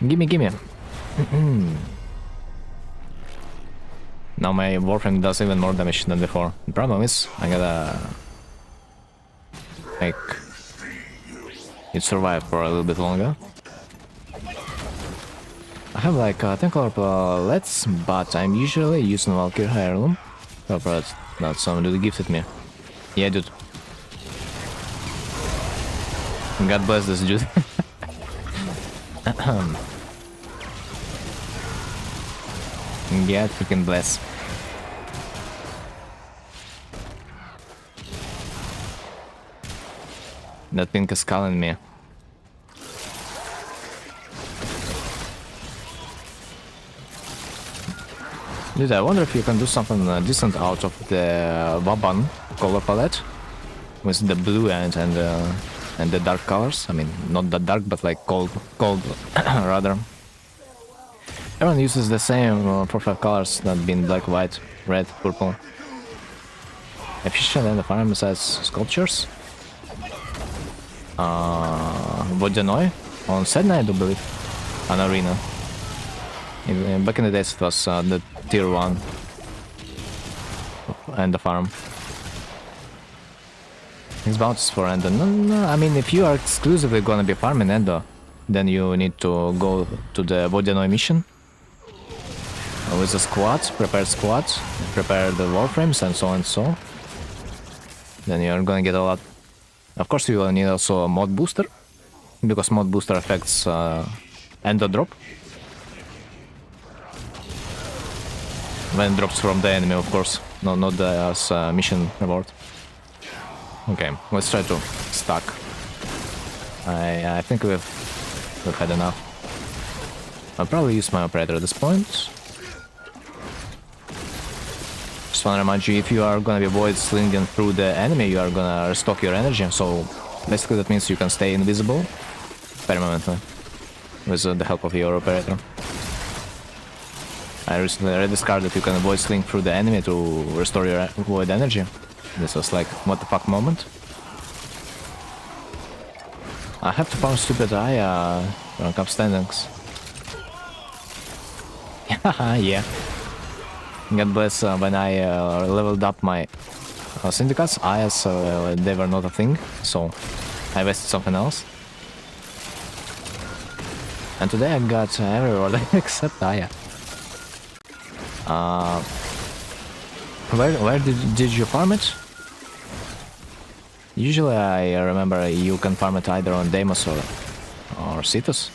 Gimme. Now my warframe does even more damage than before. The problem is, I gotta make it survive for a little bit longer. I have like 10 color palettes, but I'm usually using Valkyrie Heirloom. That some dude gifted me. Yeah, dude. God bless this dude. Yeah, freaking bless. That pink is calling me. Dude, I wonder if you can do something decent out of the Waban color palette with the blue and the dark colors. I mean, not that dark, but like cold rather. Everyone uses the same 4-5 colors that being black, white, red, purple. Efficient and the farm besides sculptures. Vodyanoi on Sedna, I do believe, an arena. Back in the days it was the tier 1 and the farm. These bounties for Endo. No, I mean, if you are exclusively gonna be farming Endo, then you need to go to the Vodyanoi mission with the squads, prepare the warframes and so on and so. Then you're gonna get a lot. Of course, you will need also a mod booster, because mod booster affects Endo drop. When it drops from the enemy, of course, not as mission reward. Okay, let's try to stack. I think we've had enough. I'll probably use my operator at this point. Just wanna remind you, if you are gonna be void slinging through the enemy, you are gonna restock your energy. So basically that means you can stay invisible permanently with the help of your operator. I recently read this card that you can void sling through the enemy to restore your void energy. This was like, what the fuck moment. I have to farm stupid Aya rank up standings. Yeah. God bless, when I leveled up my syndicates, Ayas, they were not a thing, so I vested something else. And today I got every reward except Aya. Where did you farm it? Usually I remember you can farm it either on Deimos or Cetus.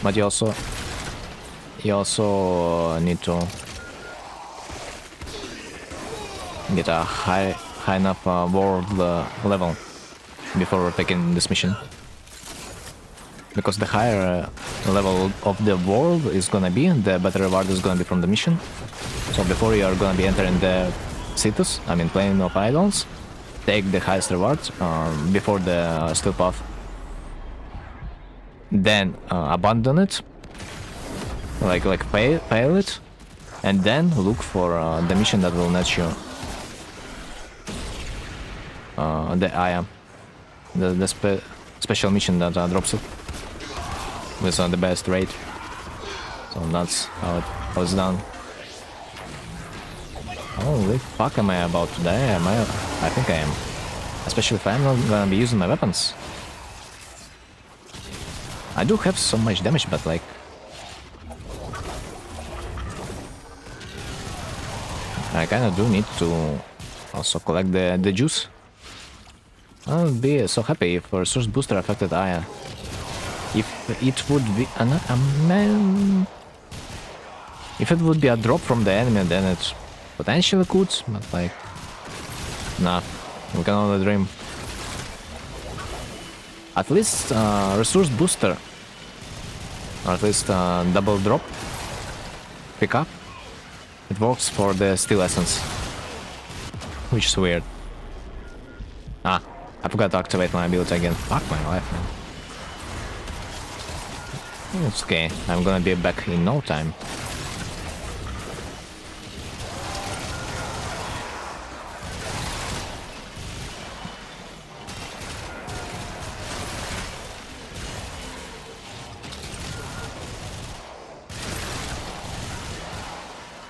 But you also need to get a high enough world level before taking this mission. Because the higher level of the world is gonna be, the better reward is gonna be from the mission. So before you are gonna be entering the Citus, I mean Plane of Idons, take the highest reward before the Steel Path. Then abandon it, like fail it, and then look for the mission that will net you the Aya, the special mission that drops it with the best rate. So that's how it's done. Holy fuck, am I about to die? I think I am. Especially if I'm not gonna be using my weapons. I do have so much damage, but like... I kinda do need to also collect the juice. I'll be so happy if a resource booster affected Aya. If it would be if it would be a drop from the enemy, then it potentially could, but like, nah, we can only dream. At least resource booster, or at least double drop pickup, it works for the steel essence, which is weird. Ah, I forgot to activate my ability again. Fuck my life, man. It's okay, I'm gonna be back in no time.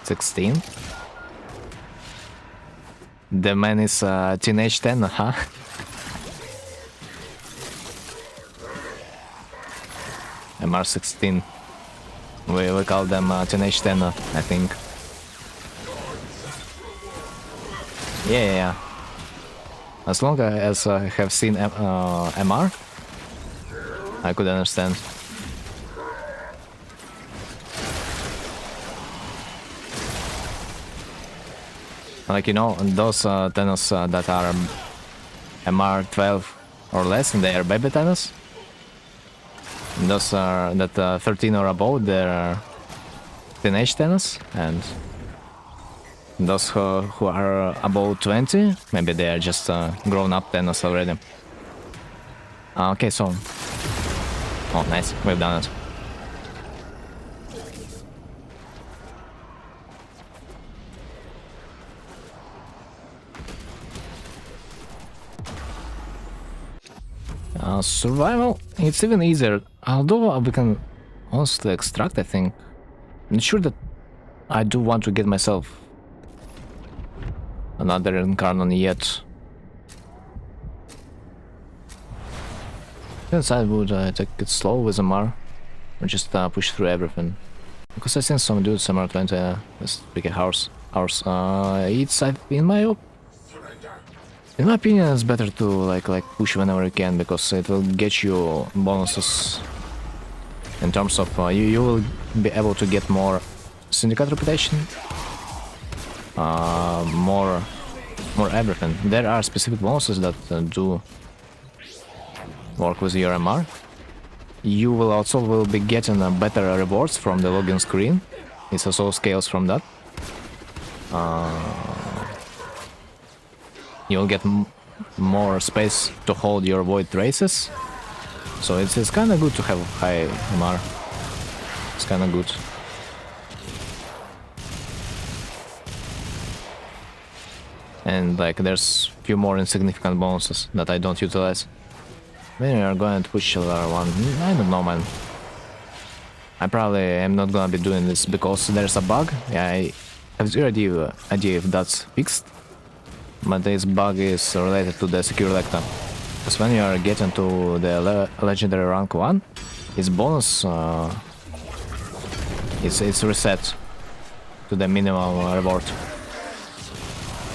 $16. The man is teenage 10, huh? MR16. We call them teenage 10, I think. Yeah. As long as I have seen MR, I could understand. Like, you know, those tennis that are MR12 or less, and they are baby tennis. Those are that 13 or above, they're teenage tennis, and those who are above 20, maybe they are just grown-up tennis already. Okay, so... Oh, nice, we've done it. Survival, it's even easier, although we can honestly extract, I think. I'm not sure that I do want to get myself another incarnate yet. Since I would take it slow with MR, or just push through everything. Because I seen some dudes MR20, let's pick a horse. It's, in my opinion, it's better to like push whenever you can, because it will get you bonuses in terms of you will be able to get more syndicate reputation, more everything. There are specific bonuses that do work with your MR. You will also be getting better rewards from the login screen. It also scales from that. You'll get more space to hold your void traces, so it's kind of good to have high MR. It's kind of good. And like there's few more insignificant bonuses that I don't utilize. When we are going to push LR1, I don't know, man. I probably am not gonna be doing this because there's a bug. Yeah, I have zero idea if that's fixed. But this bug is related to the secure lecta. Because when you are getting to the legendary rank 1, its bonus it's reset to the minimum reward.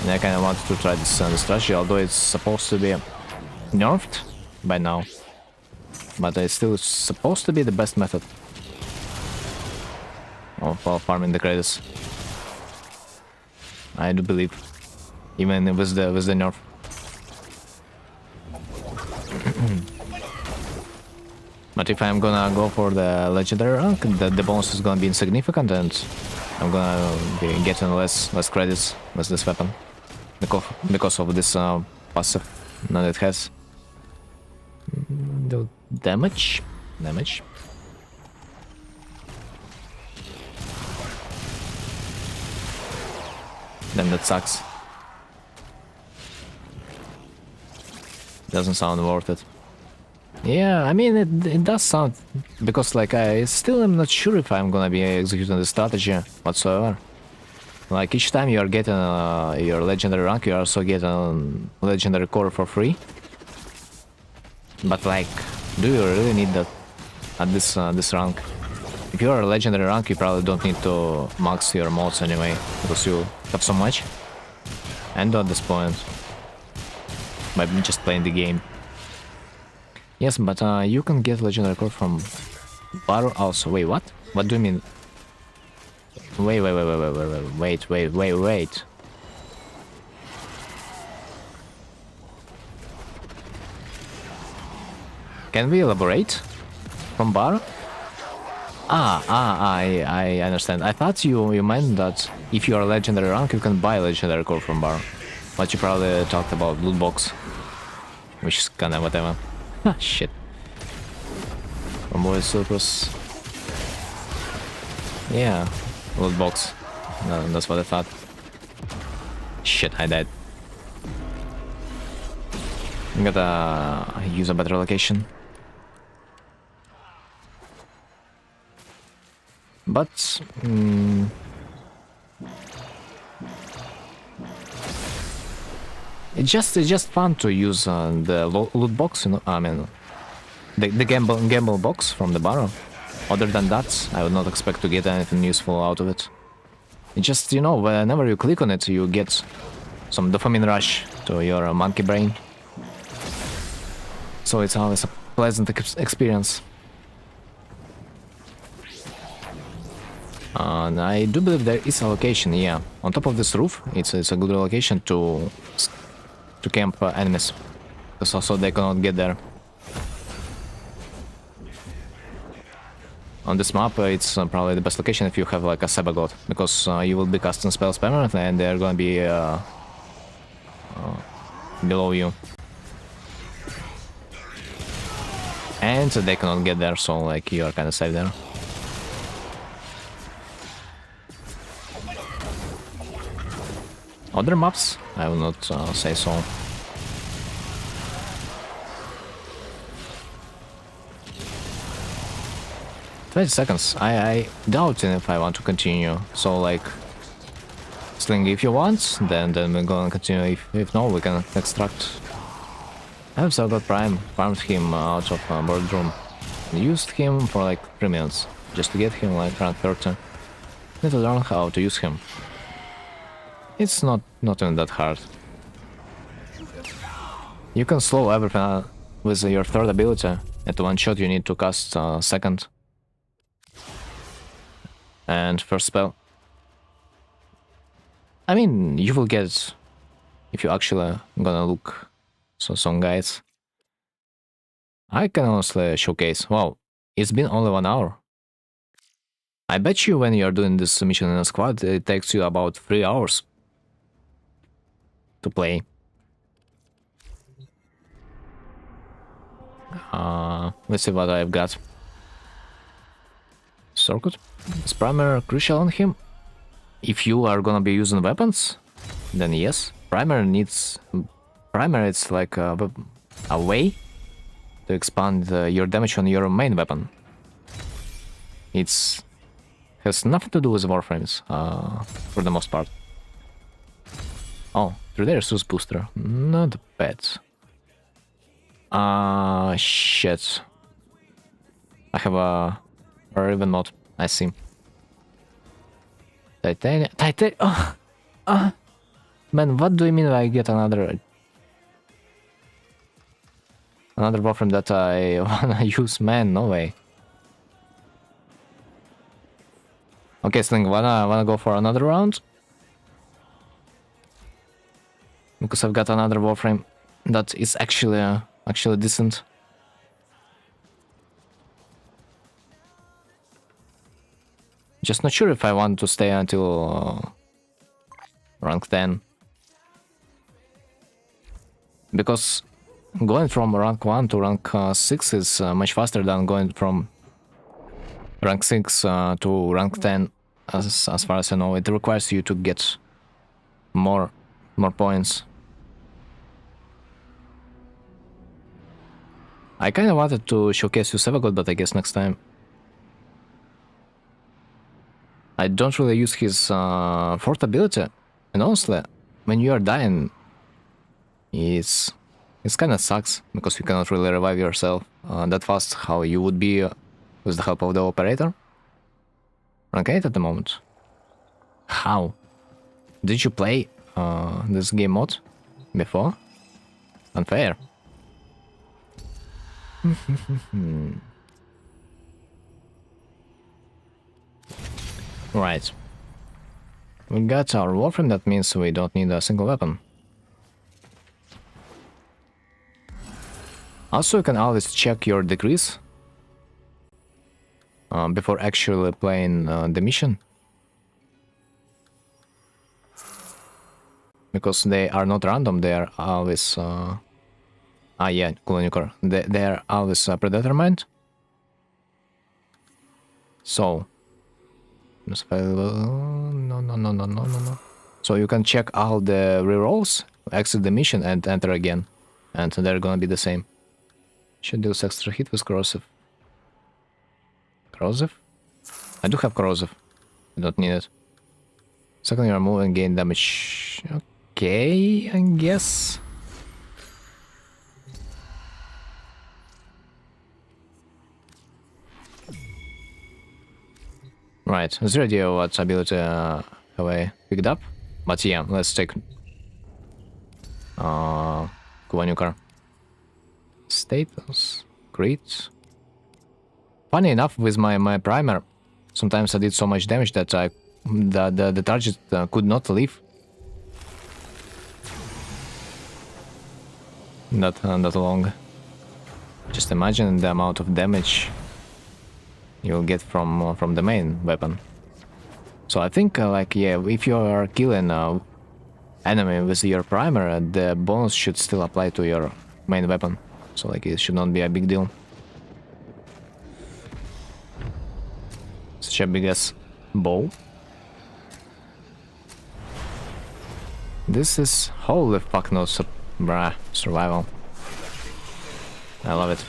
And I kinda wanted to try this strategy, although it's supposed to be nerfed by now. But it's still supposed to be the best method of farming the credits. I do believe. Even with the nerf. But if I'm gonna go for the legendary rank, the bonus is gonna be insignificant, and I'm gonna be getting less credits with this weapon because of this passive that it has. The damage. Then that sucks. Doesn't sound worth it. Yeah, I mean, it does sound... Because, like, I still am not sure if I'm gonna be executing the strategy whatsoever. Like, each time you are getting your legendary rank, you also get a legendary core for free. But, like, do you really need that at this rank? If you are a legendary rank, you probably don't need to max your mods anyway, because you have so much. And at this point, by just playing the game. Yes, but you can get legendary core from Bar also. Wait, what? What do you mean? Wait. Can we elaborate? From Bar? I understand. I thought you meant that if you are legendary rank, you can buy legendary core from Bar. But you probably talked about loot box, which is kinda whatever. Ah, shit. From surplus. Yeah, loot box. No, that's what I thought. Shit, I died. Gotta use a better location. But it's just fun to use the loot box, you know. I mean, the gamble box from the barrel. Other than that, I would not expect to get anything useful out of it. It just, you know, whenever you click on it, you get some dopamine rush to your monkey brain. So it's always a pleasant experience. And I do believe there is a location, yeah. On top of this roof, it's a good location to camp enemies. Because also they cannot get there. On this map, it's probably the best location if you have like a Sabagot, because you will be casting spells permanently and they're gonna be below you. And they cannot get there, so like you are kind of safe there. Other maps? I will not say so. $20. I doubt if I want to continue. So like, Sling, if you want, then we're gonna continue. If no, we can extract. I have Sabagot Prime, farmed him out of boardroom, and used him for like 3 minutes just to get him like rank 30. Need to learn how to use him. It's not even that hard. You can slow everything with your third ability. At one shot you need to cast second and first spell. I mean, you will get if you actually gonna look some guides. I can honestly showcase. Wow, it's been only 1 hour. I bet you when you're doing this mission in a squad, it takes you about 3 hours to play. Let's see what I've got. Circuit is primer crucial on him. If you are gonna be using weapons, then yes. Primer it's like a way to expand your damage on your main weapon. It's has nothing to do with warframes for the most part. Oh, 3D resource booster, not bad. Shit. I have a ribbon mod, I see. Titanium. Man, what do you mean I get another warframe that I wanna use? Man, no way. Okay, Sling, wanna go for another round? Because I've got another warframe that is actually decent. Just not sure if I want to stay until rank 10. Because going from rank 1 to rank 6 is much faster than going from rank 6 to rank 10. As far as I know, it requires you to get more points. I kind of wanted to showcase Yusevagot, but I guess next time. I don't really use his fourth ability, and honestly, when you are dying, it's kind of sucks because you cannot really revive yourself that fast how you would be with the help of the operator. Rank 8 at the moment. How? Did you play this game mode before? Unfair. Right. We got our warframe, that means we don't need a single weapon. Also, you can always check your decrease before actually playing the mission. Because they are not random, they are always... yeah, Kulanuker. They are always predetermined. So... No. So you can check all the rerolls, exit the mission and enter again. And they're gonna be the same. Should do extra hit with corrosive. Corrosive? I do have corrosive. I don't need it. Second, you are moving, gain damage. Okay, I guess. Right, zero idea what ability have I picked up. But yeah, let's take Kuwanuker. Status, crit. Funny enough, with my primer, sometimes I did so much damage that the target could not leave. Not long. Just imagine the amount of damage you'll get from the main weapon. So I think like yeah, if you are killing enemy with your primer, the bonus should still apply to your main weapon. So like it should not be a big deal. Such a big ass bow. This is holy fuck no, bruh, survival. I love it.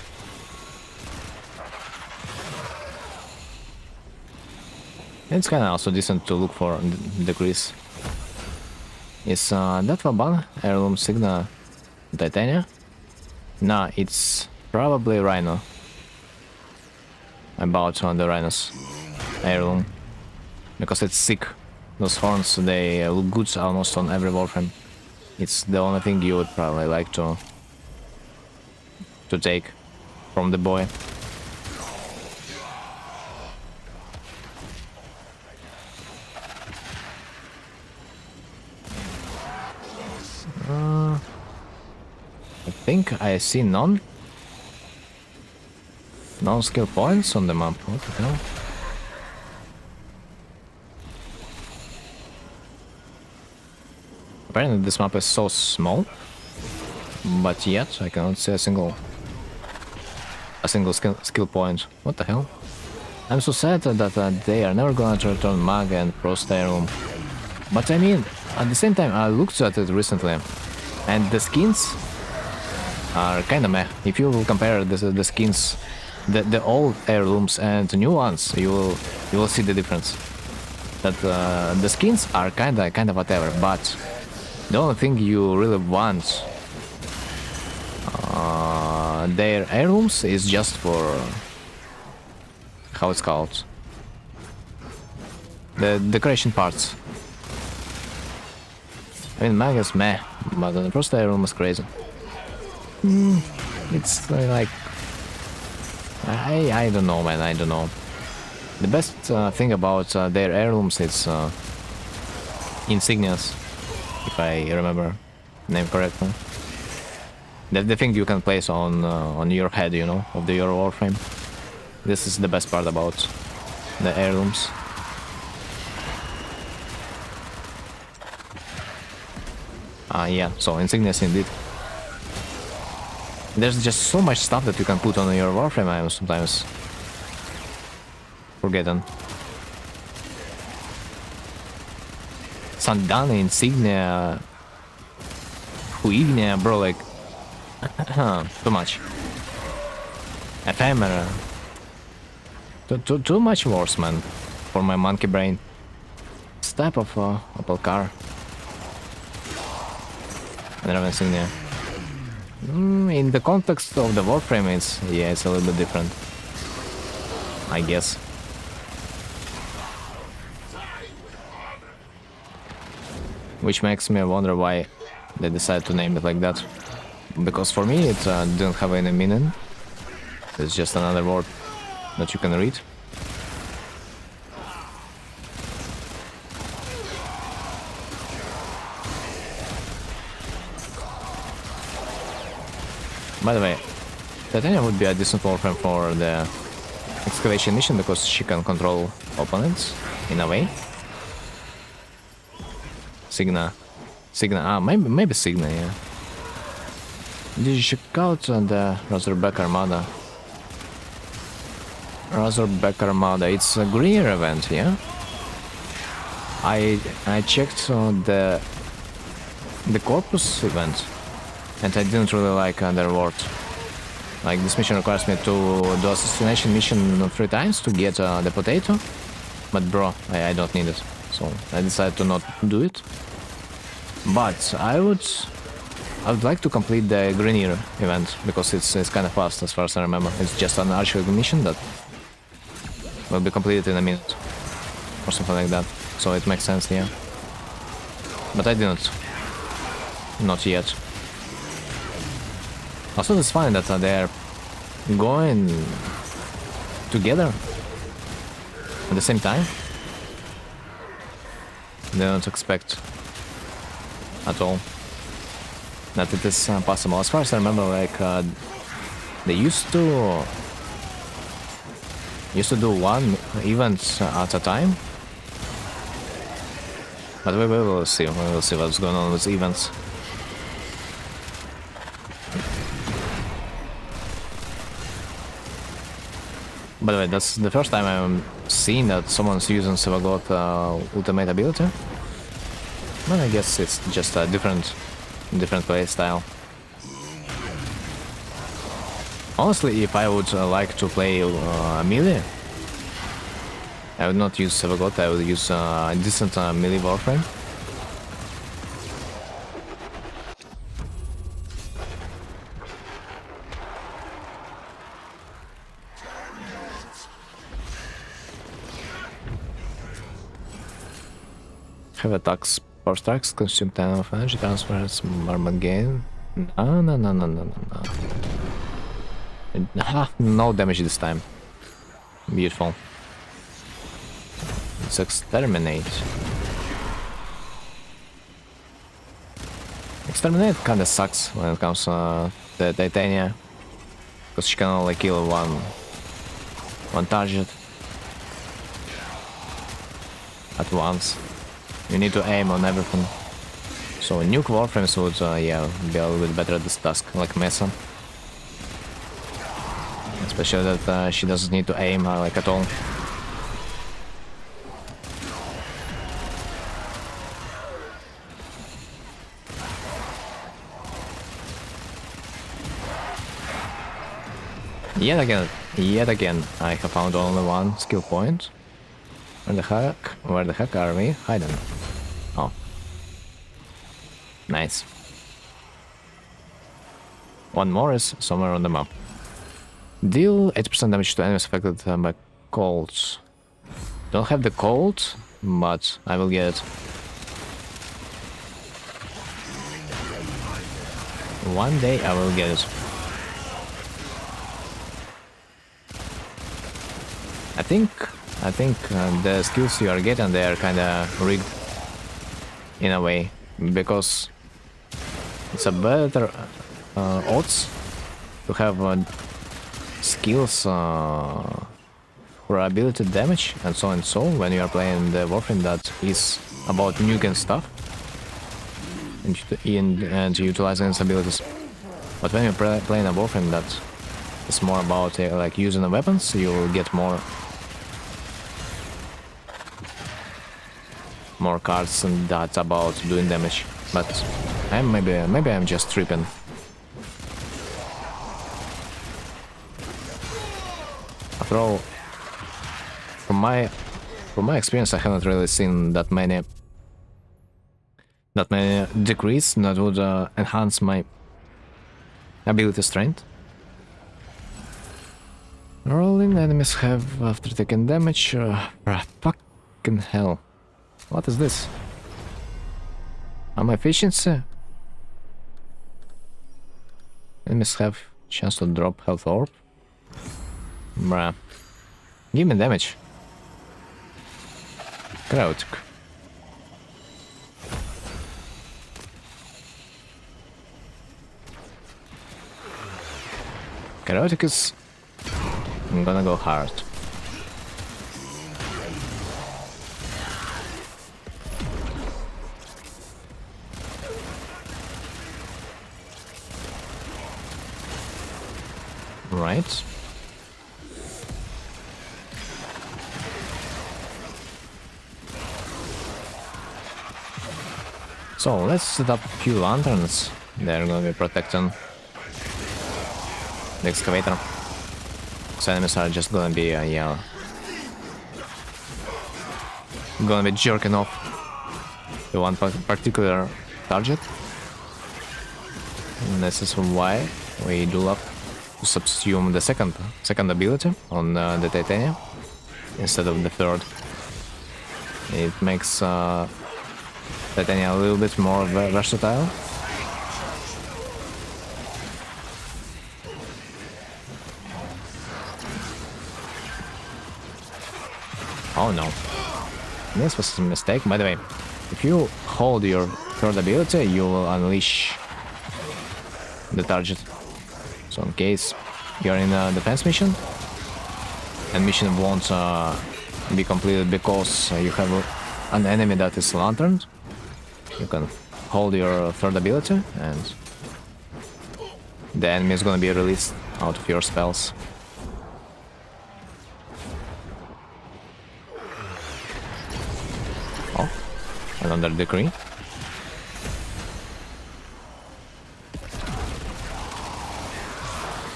It's kind of also decent to look for decrease. Is that Vaban? Heirloom Signa Titania? Nah, it's probably Rhino. About the Rhinos heirloom. Because it's sick. Those horns, they look good almost on every warframe. It's the only thing you would probably like to take from the boy. I think I see none skill points on the map. What the hell? Apparently this map is so small, but yet I cannot see a single skill point. What the hell? I'm so sad that they are never gonna return Mag and Prost Heirloom. But I mean, at the same time, I looked at it recently, and the skins are kinda meh. If you will compare the skins, the old heirlooms and the new ones, you will see the difference. That the skins are kinda whatever, but the only thing you really want their heirlooms is just for how it's called, the decoration parts. I mean, Mag is meh, but the first heirloom is crazy. It's like I don't know, man. I don't know. The best thing about their heirlooms is insignias, if I remember the name correctly. The thing you can place on your head, you know, of your warframe. This is the best part about the heirlooms. Yeah, so insignias indeed. There's just so much stuff that you can put on your warframe. I am sometimes forgetting. Sandana, insignia, Huignia, bro, like too much. Ephemera. Too much worse, man, for my monkey brain. This type of Opel car. Another insignia. In the context of the warframe, it's a little bit different, I guess. Which makes me wonder why they decided to name it like that. Because for me, it didn't have any meaning. It's just another word that you can read. By the way, Titania would be a decent warframe for the excavation mission because she can control opponents in a way. Signa, maybe Signa, yeah. Did you check out the Razorback Armada? Razorback Armada, it's a Green event, yeah. I checked the Corpus event, and I didn't really like the reward. Like, this mission requires me to do assassination mission 3 times to get the potato, but bro, I don't need it, so I decided to not do it. But I would like to complete the Grenier event because it's kind of fast as far as I remember. It's just an archery mission that will be completed in a minute or something like that. So it makes sense, yeah. But I didn't. Not yet. Also, it's funny that they're going together at the same time. They don't expect at all that it is possible. As far as I remember, like they used to do one event at a time, but we will see. We will see what's going on with events. By the way, that's the first time I'm seeing that someone's using Sevagot ultimate ability. But I guess it's just a different play style. Honestly, if I would like to play melee, I would not use Sevagot, I would use a decent melee warframe. Have attacks, power strikes, consume 10 of energy, transfers, armor gain. No. No damage this time. Beautiful. Let's exterminate. Exterminate kinda sucks when it comes to the Titania, because she can only kill one target at once. You need to aim on everything. So nuke warframes would be a little bit better at this task, like Mesa. Especially that she doesn't need to aim like at all. Yet again, I have found only one skill point. Where the heck are we hiding? Oh. Nice. One more is somewhere on the map. Deal 80% damage to enemies affected by colds. Don't have the cold, but I will get it. One day I will get it. I think the skills you are getting, they are kinda rigged in a way, because it's a better odds to have skills for ability damage and so when you are playing the warframe that is about nuking stuff. and utilizing its abilities. But when you're playing a warframe that is more about like using the weapons, you will get more cards, and that's about doing damage. But maybe I'm just tripping. After all, from my experience, I haven't really seen that many decrees that would enhance my ability strength. Rolling enemies have after taking damage. Fucking hell. What is this? Am efficiency? Enemies have chance to drop health orb. Bruh. Give me damage. Chaotic. Chaotic is... I'm gonna go hard. Right. So let's set up a few lanterns. They're gonna be protecting the excavator. So enemies are just gonna be gonna be jerking off to one particular target. And this is why we do love to subsume the second ability on the titanium instead of the third. It makes titanium a little bit more versatile. Oh no, this was a mistake. By the way, if you hold your third ability, you will unleash the target. So in case you're in a defense mission, and mission won't be completed because you have an enemy that is lanterned, you can hold your third ability and the enemy is gonna be released out of your spells. Oh, another decree.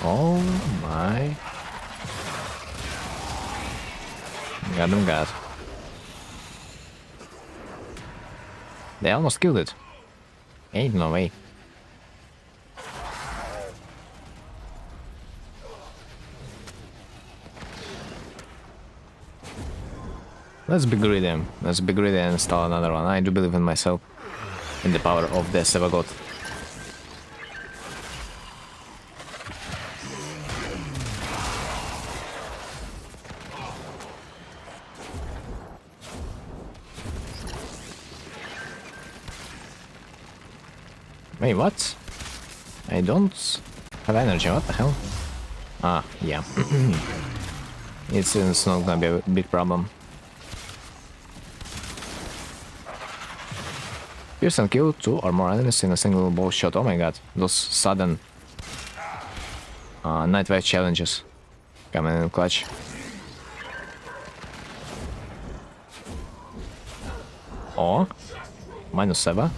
Oh my. Got them, guys. They almost killed it. Ain't no way. Let's be greedy. Let's be greedy and install another one. I do believe in myself. In the power of the Seva-God. Wait, what? I don't have energy, what the hell? Ah, yeah. It's not gonna be a big problem. Pierce and kill 2 or more enemies in a single bow shot. Oh my god, those sudden night wave challenges coming in clutch. Oh, -7.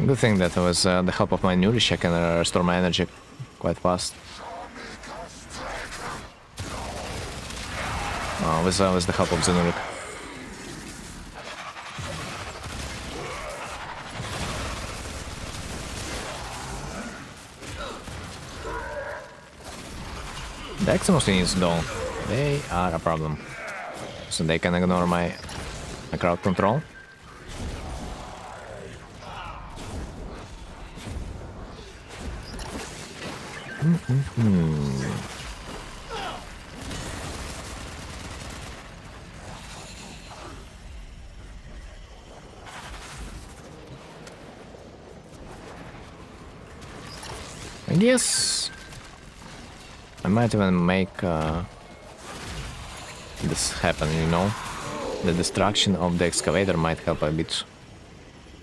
Good thing that was the help of my nourish. I can restore my energy quite fast. With the help of Zenuric. The Exynos units though, they are a problem. So they can ignore my crowd control. I guess I might even make this happen, you know? The destruction of the excavator might help a bit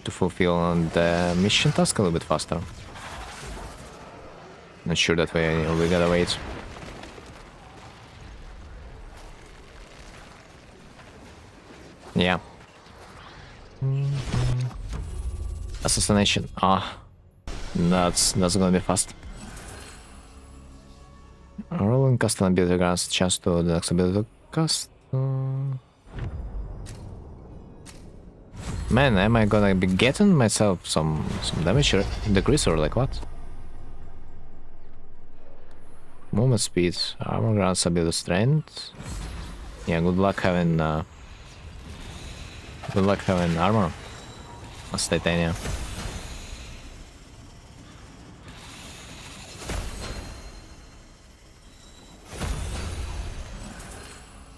to fulfill the mission task a little bit faster. Not sure that we gotta wait. Yeah. Assassination. Ah, that's gonna be fast. Rolling custom ability grants chance to the next ability cast. Man, am I gonna be getting myself some damage decrease or like what? Movement speed, armor grants ability strength. Yeah, good luck having armor as titanium.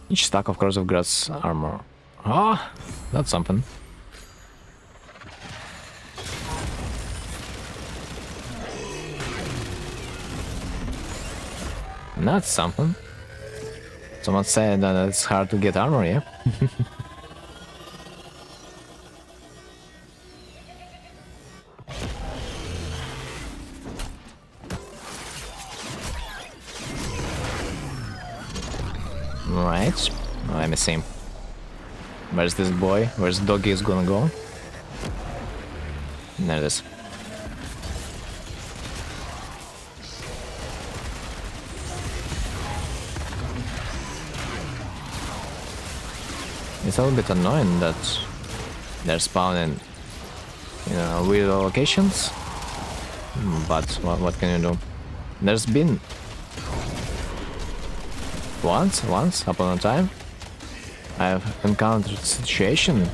Each stack of course of grants armor. Ah, that's something. That's something. Someone said that it's hard to get armor, yeah? Right. Let me see. Where's this boy? Where's doggy is gonna go? There it is. It's a little bit annoying that they're spawning in weird locations, but what can you do? There's been once upon a time I've encountered a situation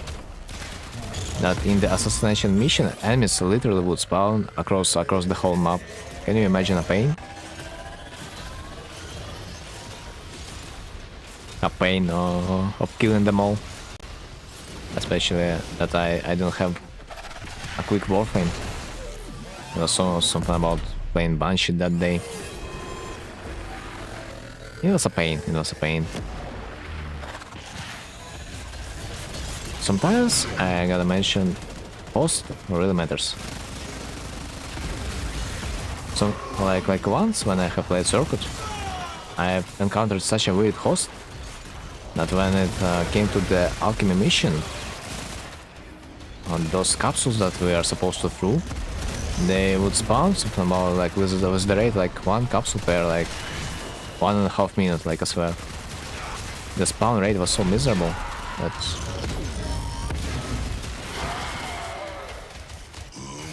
that in the assassination mission enemies literally would spawn across the whole map. Can you imagine a pain? A pain of killing them all. Especially that I don't have a quick warframe. There was something about playing Banshee that day. It was a pain, Sometimes I gotta mention host really matters. So like once when I have played Circuit, I've encountered such a weird host that when it came to the alchemy mission, on those capsules that we are supposed to through, they would spawn something about like with the rate like one capsule per like 1.5 minutes, like I swear. The spawn rate was so miserable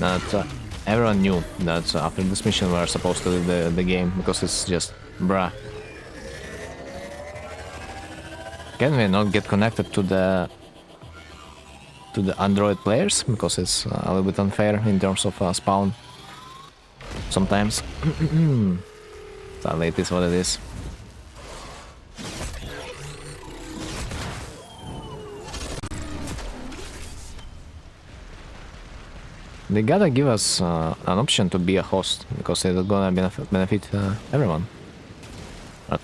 that everyone knew that after this mission we are supposed to leave the game because it's just bruh. Can we not get connected to the Android players because it's a little bit unfair in terms of spawn sometimes. Sadly, it is what it is. They gotta give us an option to be a host because it's gonna benefit everyone. But,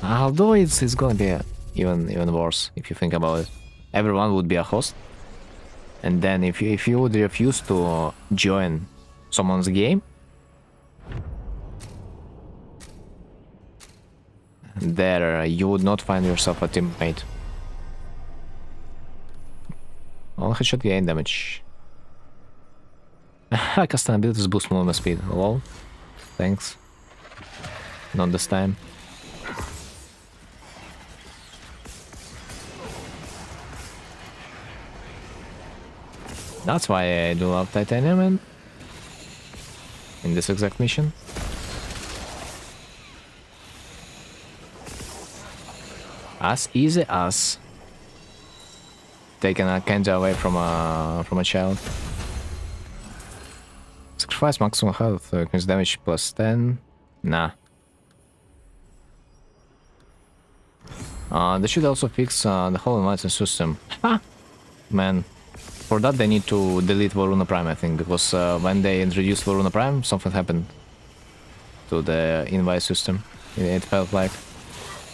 although it's gonna be even worse if you think about it. Everyone would be a host, and then if you would refuse to join someone's game, there you would not find yourself a teammate. All headshot gain damage. Custom abilities boost movement speed. Lol. Thanks. Not this time. That's why I do love titanium in this exact mission. As easy as taking a candy away from a child. Sacrifice maximum health, increase damage plus 10. Nah. They should also fix the whole inviting system. Ha! Man. For that they need to delete Varuna Prime, I think, because when they introduced Varuna Prime, something happened to the invite system. It felt like.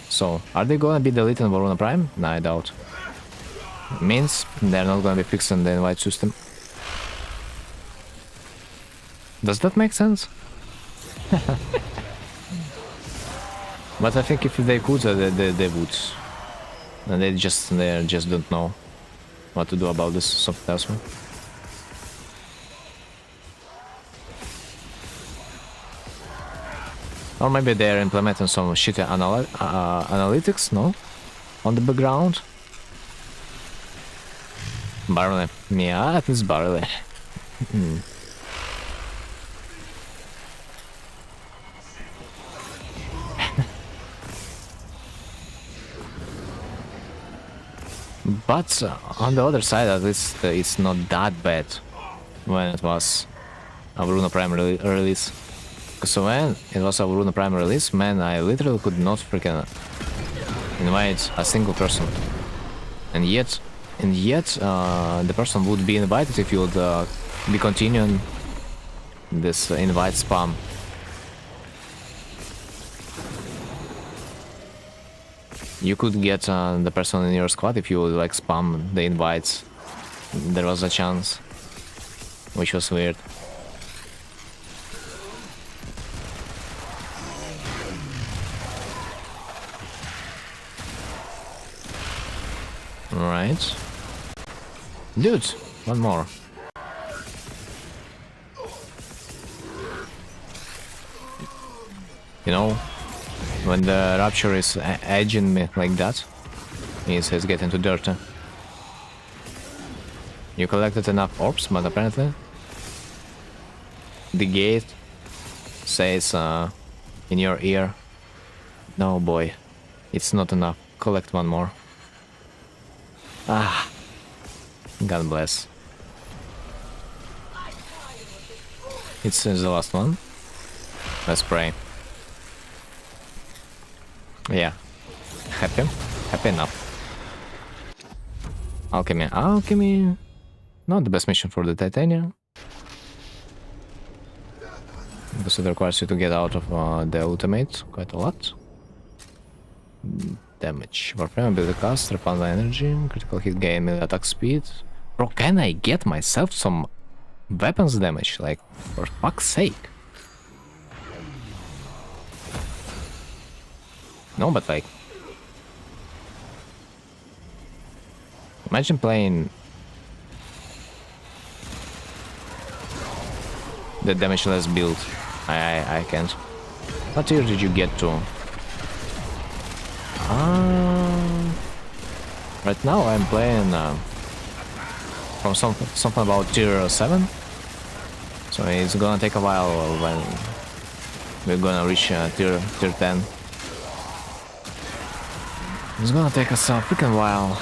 So, are they gonna be deleted in Varuna Prime? Nah, I doubt. Means they're not gonna be fixed in the invite system. Does that make sense? But I think if they could, they would. And they just don't know what to do about this soft tasman. Or maybe they're implementing some shitty analytics, no? On the background. Barley. Yeah, it is barley. But on the other side, at least it's not that bad when it was a Bruno Prime release. So when it was a Bruno Prime release, man, I literally could not freaking invite a single person. And yet, the person would be invited if you would be continuing this invite spam. You could get the person in your squad if you would like spam the invites. There was a chance, which was weird. Right. Dude, one more. You know, when the Rapture is edging me like that, means he's getting too dirty. You collected enough orbs, but apparently the gate says in your ear, no boy, it's not enough, collect one more. Ah, God bless. It's the last one. Let's pray. Yeah. Happy enough. Alchemy. Not the best mission for the Titanium. Because it requires you to get out of the ultimate quite a lot. Damage. Warframe, ability cast, refund my energy, critical hit gain, melee attack speed. Bro, can I get myself some weapons damage? Like, for fuck's sake. No, but like... Imagine playing... the damageless build. I can't. What tier did you get to? Right now I'm playing from something about tier 7. So it's gonna take a while when we're gonna reach tier 10. It's gonna take us a freaking while.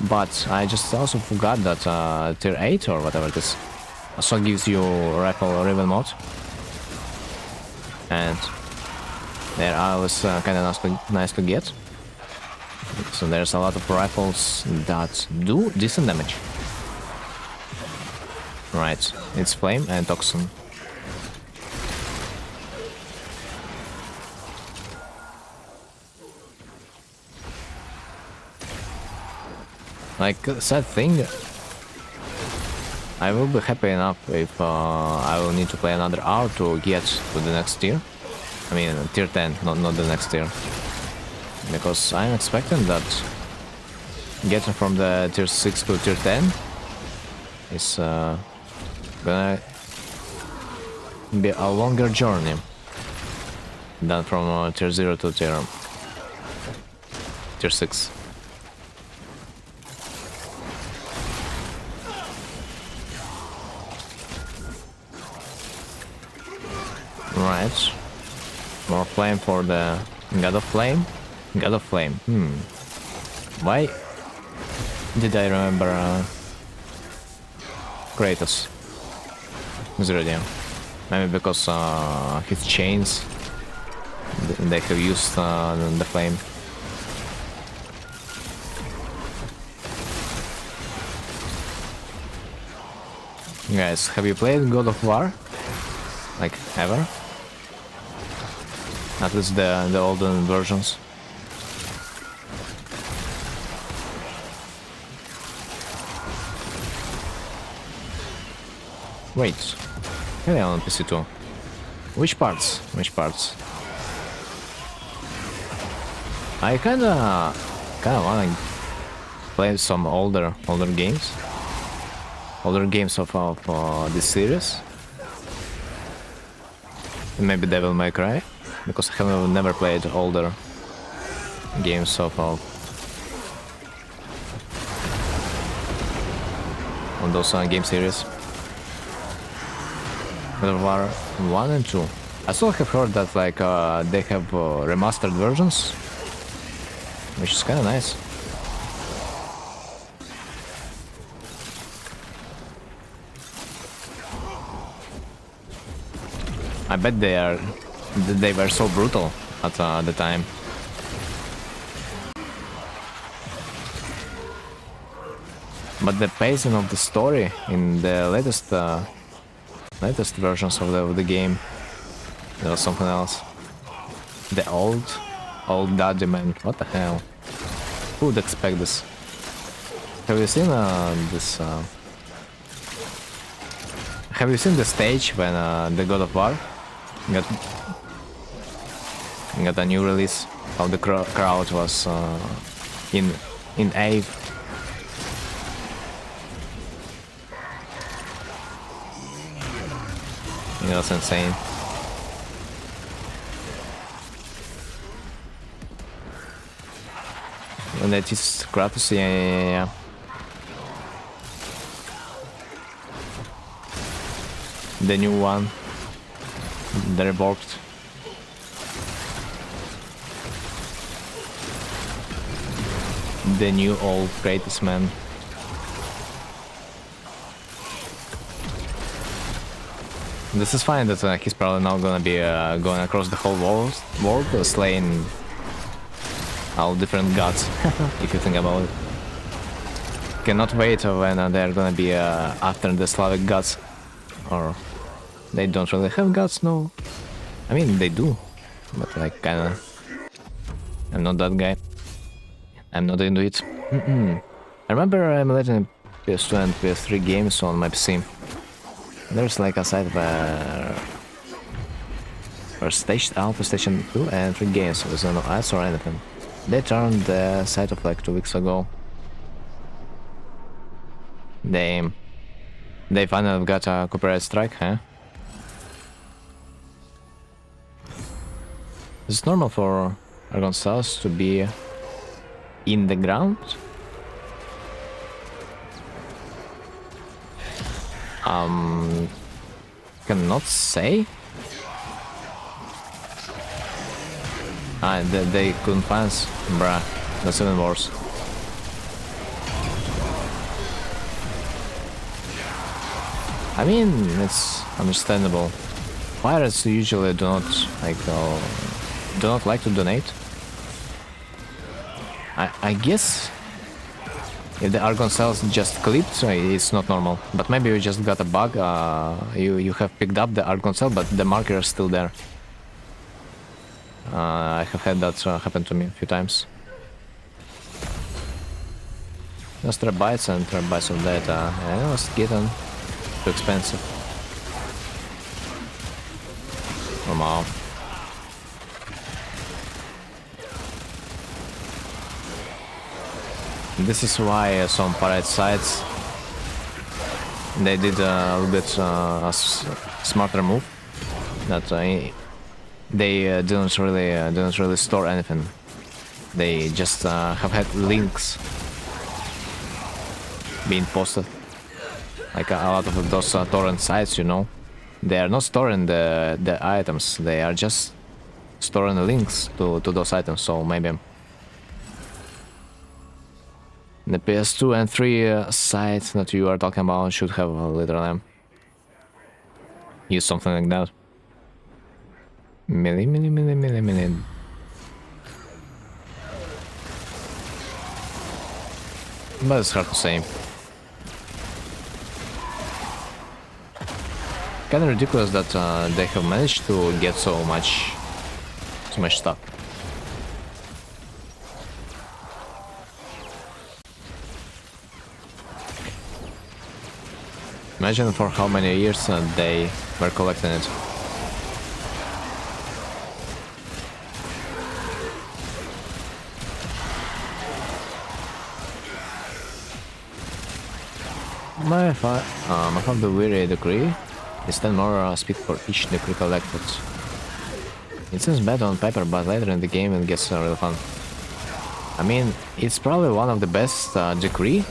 But I just also forgot that tier 8 or whatever it is also gives you rifle ribbon mod. And they're always kind of nice to get. So there's a lot of rifles that do decent damage. Right, it's Flame and Toxin. Like, sad thing, I will be happy enough if I will need to play another hour to get to the next tier. I mean, tier 10, not the next tier. Because I'm expecting that getting from the tier 6 to tier 10 is gonna be a longer journey than from tier 0 to tier 6. Right. More flame for the God of Flame. God of Flame. Why did I remember Kratos? Zero. Maybe because his chains, they have used the flame. Guys, have you played God of War? Like, ever? At least the older versions. Wait, can I on PC too? Which parts? Which parts? I kinda wanna play some older games. Older games of this series. Maybe Devil May Cry, because I have never played older games of on those game series. There were 1 and 2. I still have heard that like they have remastered versions, which is kind of nice. I bet they were so brutal at the time. But the pacing of the story in the latest versions of the game, there was something else. The old daddy man. What the hell? Who would expect this? Have you seen this? Have you seen the stage when the God of War got a new release? How the crowd was in awe. It was insane. And that is Kratos, yeah. The new one, the Reborked. The new old Kratos man. This is fine that he's probably now gonna be going across the whole world slaying all different gods, if you think about it. Cannot wait when they're gonna be after the Slavic gods. Or they don't really have gods, no. I mean, they do, but like kinda. I'm not that guy. I'm not into it. I remember emulating PS2 and PS3 games on my PC. There's like a site where staged out PlayStation 2 and 3 games with no ads or anything. They turned the site off like 2 weeks ago. They finally got a copyright strike, huh? Is it normal for argon cells to be in the ground? Cannot say. They couldn't pass. Bruh, that's even worse. I mean, it's understandable. Pirates usually do not like to donate. I guess if the argon cells just clipped, it's not normal. But maybe you just got a bug. You have picked up the argon cell, but the marker is still there. I have had that happen to me a few times. Just terabytes and terabytes of data. And it was getting too expensive. Oh wow. This is why some pirate sites they did a little bit a smarter move. That they didn't really store anything. They just have had links being posted. Like a lot of those torrent sites, you know, they are not storing the items. They are just storing the links to those items. So maybe the PS2 and 3 sites that you are talking about should have literally use something like that. Milli. But it's hard to say. Kinda ridiculous that they have managed to get so much Too much stuff. Imagine for how many years they were collecting it. My from the weary decree is 10 more speed for each decree collected. It seems bad on paper, but later in the game it gets really fun. I mean, it's probably one of the best decree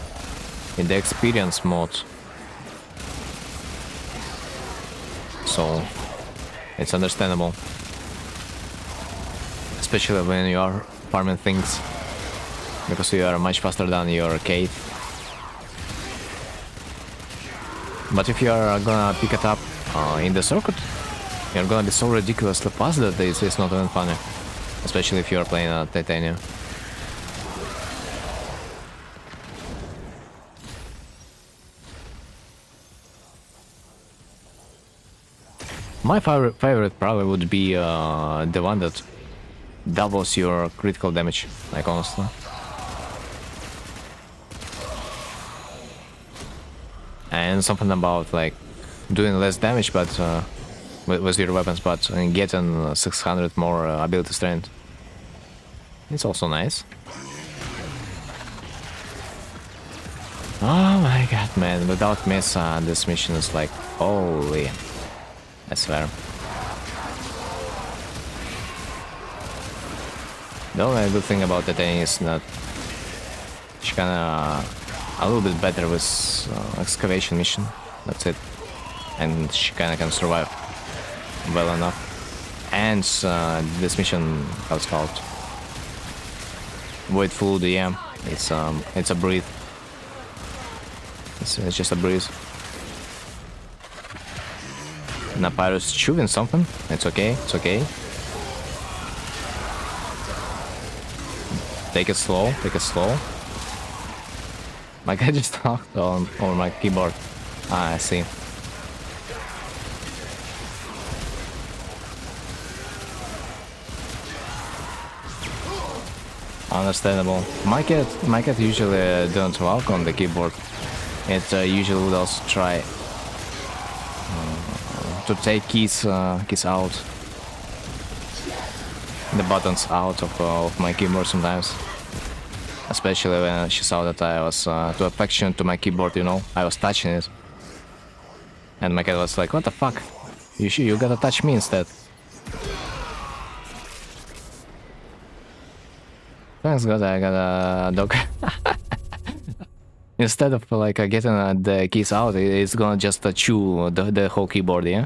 in the experience mode. So it's understandable, especially when you are farming things, because you are much faster than your arcade. But if you are gonna pick it up in the circuit, you're gonna be so ridiculously fast that it's not even funny, especially if you are playing Titania. My favorite probably would be the one that doubles your critical damage, like honestly. And something about like doing less damage, but with your weapons, but getting 600 more ability strength. It's also nice. Oh my god, man! Without miss, this mission is like holy. I swear. The only good thing about the thing is that she kinda a little bit better with excavation mission. That's it, and she kinda can survive well enough. And this mission, how it's called, Void Food. Yeah, it's a breeze. It's just a breeze. Napyrus chewing something. It's okay. It's okay. Take it slow. Take it slow. My guy just knocked on over my keyboard. Ah, I see. Understandable. My cat usually don't walk on the keyboard. It usually would also try to take keys out, the buttons out of my keyboard sometimes, especially when she saw that I was too affectionate to my keyboard, you know, I was touching it, and my cat was like, "What the fuck? You gotta touch me instead." Thanks God I got a dog. Instead of like getting the keys out, it's gonna just chew the whole keyboard, yeah?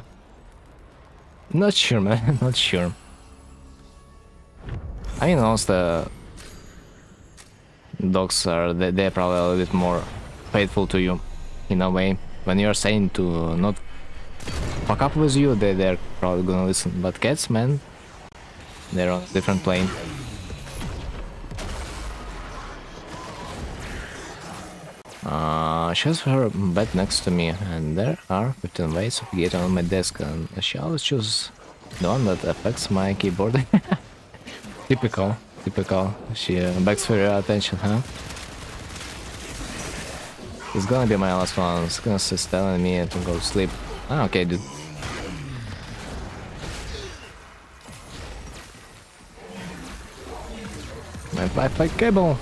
Not sure, man. Not sure. I mean, also, dogs are they're probably a little bit more faithful to you, in a way. When you're saying to not fuck up with you, they're probably gonna listen. But cats, man, they're on a different plane. She has her bed next to me, and there are 15 ways of getting on my desk, and she always chooses the one that affects my keyboard. Typical, typical. She begs for your attention, huh? It's gonna be my last one. It's gonna start telling me to go to sleep. Ah, okay, dude. My Wi-Fi cable.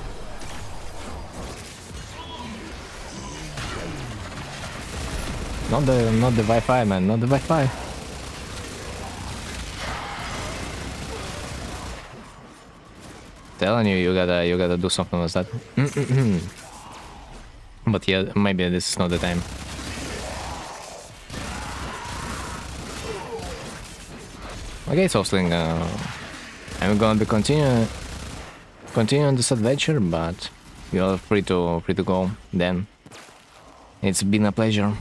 Not the Wi-Fi, man. Not the Wi-Fi. Telling you, you gotta do something with that. But yeah, maybe this is not the time. Okay, so Sling, I'm gonna be continuing this adventure, but you're free to go. Then it's been a pleasure.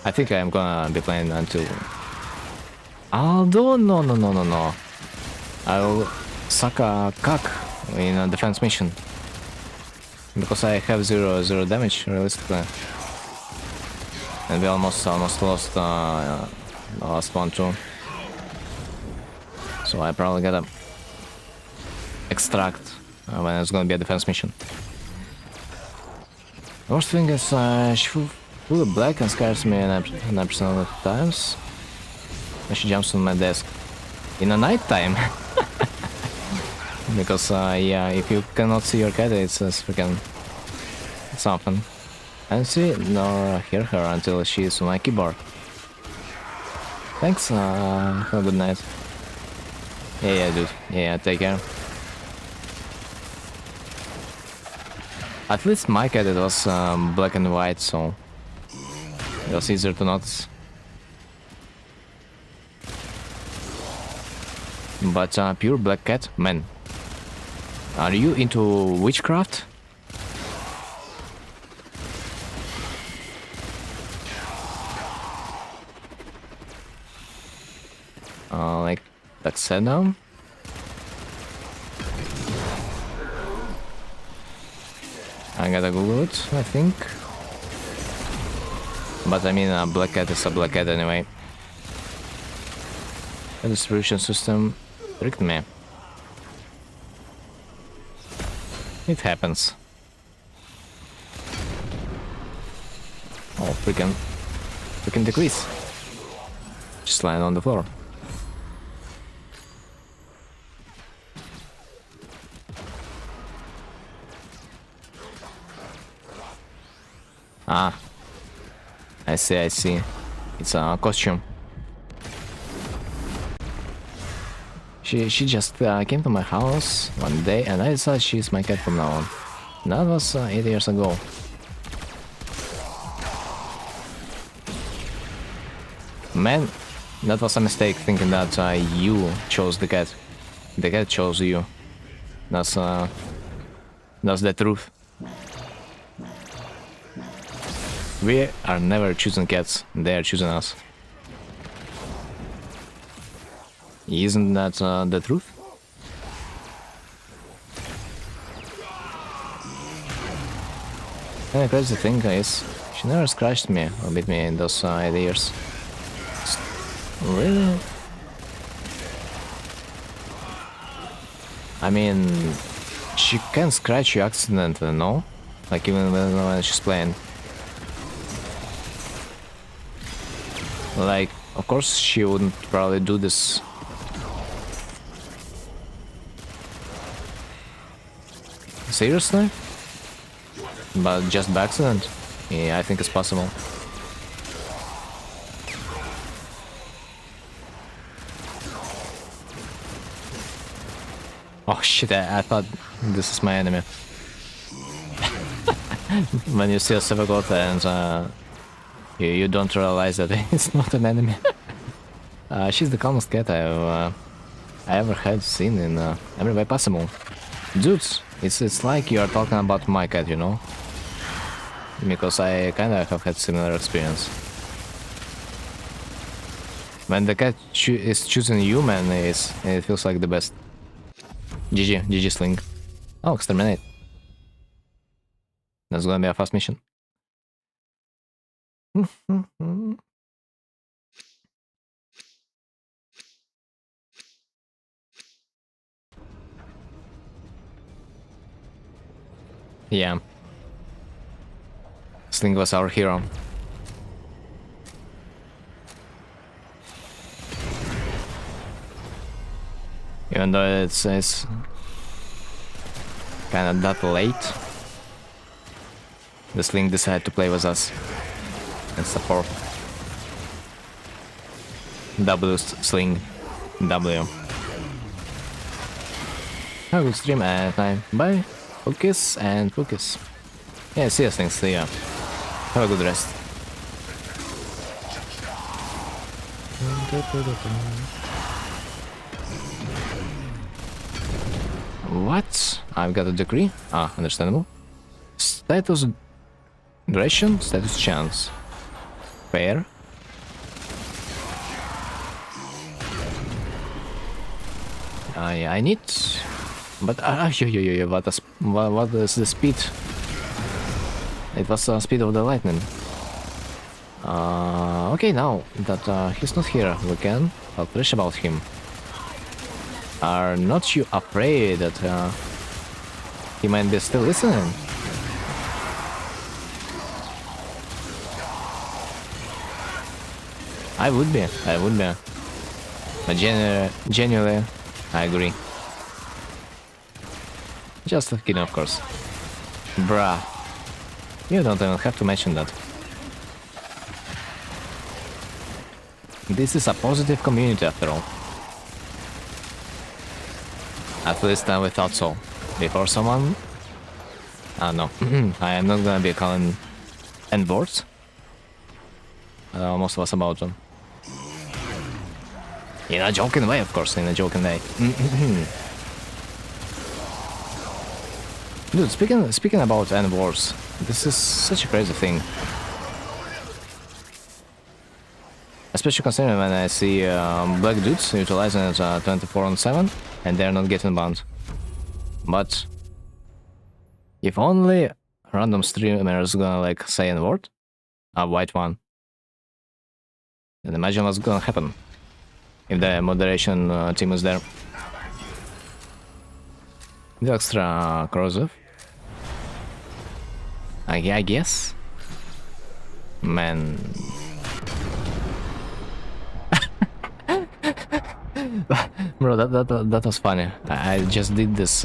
I think I'm gonna be playing until. Although no. I'll suck a cock in a defense mission because I have zero damage realistically, and we almost lost The last one too. So I probably gotta extract when it's gonna be a defense mission. The worst thing is she fully black and scares me 9% of the times. And she jumps on my desk in the night time. Because yeah, if you cannot see your cat, it's freaking something. And see nor hear her until she is on my keyboard. Thanks, have a good night. Yeah, dude. Yeah, take care. At least my cat, it was black and white, so it was easier to notice. But pure black cat, man. Are you into witchcraft? Like Tuxedo? I gotta Google it, I think. But I mean, a black cat is a black cat anyway. The distribution system tricked me. It happens. Oh, freaking decrease. Just lying on the floor. Ah, I see. It's a costume. She just came to my house one day and I decided she's my cat from now on. That was 8 years ago. Man, that was a mistake thinking that you chose the cat. The cat chose you. That's the truth. We are never choosing cats, they are choosing us. Isn't that the truth? And the crazy thing is, she never scratched me or bit me in those 8 years. Really? I mean, she can scratch you accidentally, no? Like even when she's playing. Like, of course she wouldn't probably do this. Seriously? But just by accident? Yeah, I think it's possible. Oh shit, I thought this is my enemy. When you see a Sevagota and you don't realize that it's not an enemy. She's the calmest cat I ever had seen in every way possible. Dudes, it's like you are talking about my cat, you know? Because I kinda have had similar experience. When the cat is choosing you, man, it feels like the best. GG Sling. Oh, exterminate. That's gonna be a fast mission. Yeah. Sling was our hero. Even though it's kinda that late, the Sling decided to play with us and support. W Sling. W. Have a good stream and time. Bye. Focus and focus. Yeah, see you, Sling. See ya. Have a good rest. What? I've got a decree? Ah, understandable. Status duration, status chance. Fair. I need... But what is the speed? It was the speed of the lightning. Okay, now that he's not here, we can talk fresh about him. Are not you afraid that he might be still listening? I would be. But genuinely, I agree. Just kidding, of course. Bruh. You don't even have to mention that. This is a positive community after all. At least we thought so. Before someone... no. I am not gonna be calling N-words. Most of us about them. In a joking way, of course, in a joking way. Dude, speaking about N-words, this is such a crazy thing. Especially considering when I see black dudes utilizing it 24/7 and they're not getting banned. But if only random streamers gonna like say a word, a white one, then imagine what's gonna happen if the moderation team is there. The extra corrosive, I guess. Man. Bro, that was funny. I just did this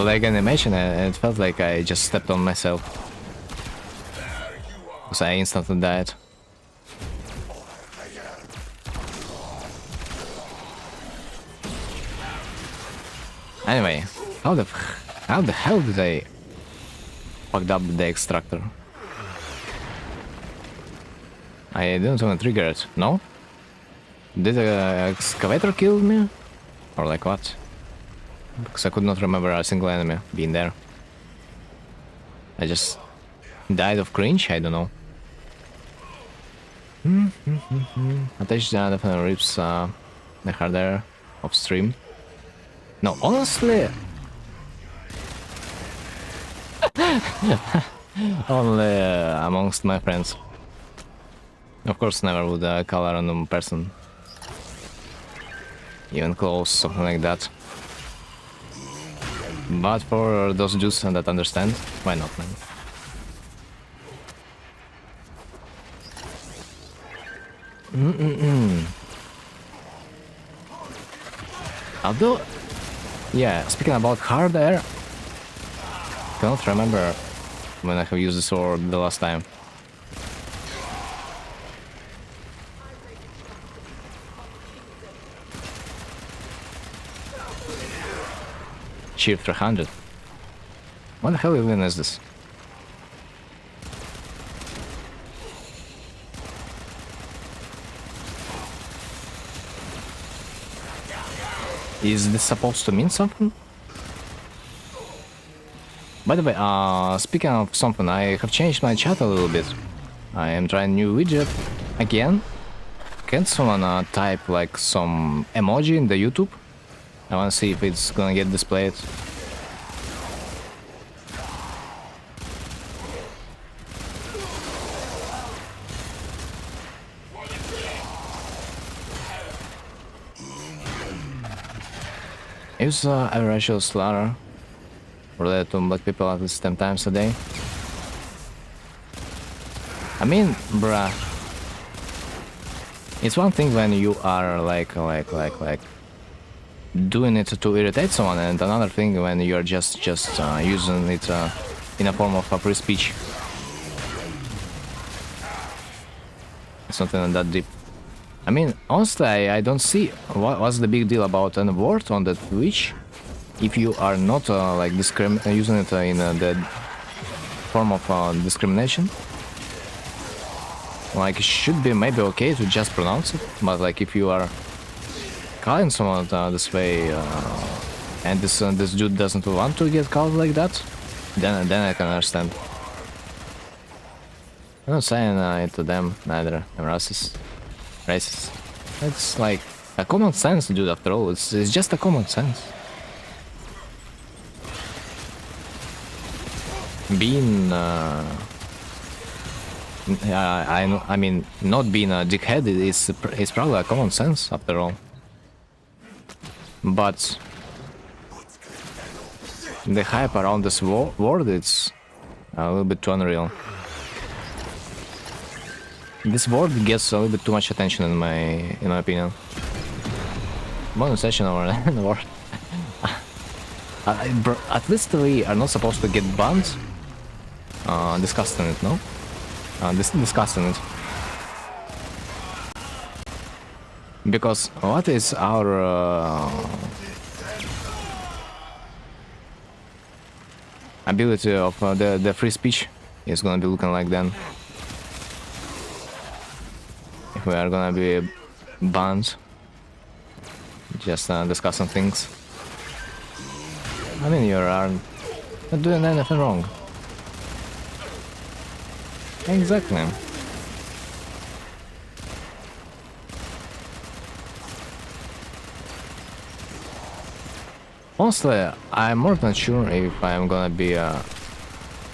like animation and it felt like I just stepped on myself. Because I instantly died. Anyway, how the hell did I fucked up the extractor? I didn't even trigger it, no? Did the excavator kill me? Or like what? Because I could not remember a single enemy being there. I just died of cringe, I don't know. Attached definitely rips the hardware of stream. No, honestly... only amongst my friends. Of course, never would call a random person. Even close, something like that. But for those dudes that understand, why not, man? Although, yeah, speaking about hardware, I cannot remember when I have used the sword the last time. Cheer 300. What the hell even is this? Is this supposed to mean something? By the way, speaking of something, I have changed my chat a little bit. I am trying new widget again. Can someone type like some emoji in the YouTube? I want to see if it's gonna get displayed. Is average slaughter related to black people at least 10 times a day? I mean, bruh, it's one thing when you are like doing it to irritate someone, and another thing when you're just using it in a form of free speech. It's not even that deep. I mean, honestly, I don't see what's the big deal about an word on the Twitch if you are not like using it in the form of discrimination. Like, it should be maybe okay to just pronounce it, but like if you are calling someone this way and this dude doesn't want to get called like that, then I can understand. I'm not saying it to them, neither. I'm racist. It's like a common sense, dude, after all. It's just a common sense. being I mean, not being a dickhead is probably a common sense after all. But the hype around this world, it's a little bit too unreal. This world gets a little bit too much attention in my opinion. Bonus session over the world. At least we are not supposed to get banned. Discussing it, no? Discussing it. Because what is our ability of the free speech is gonna be looking like then? If we are gonna be banned, just discussing things. I mean, you are not doing anything wrong. Exactly. Honestly, I'm more than sure if I'm gonna be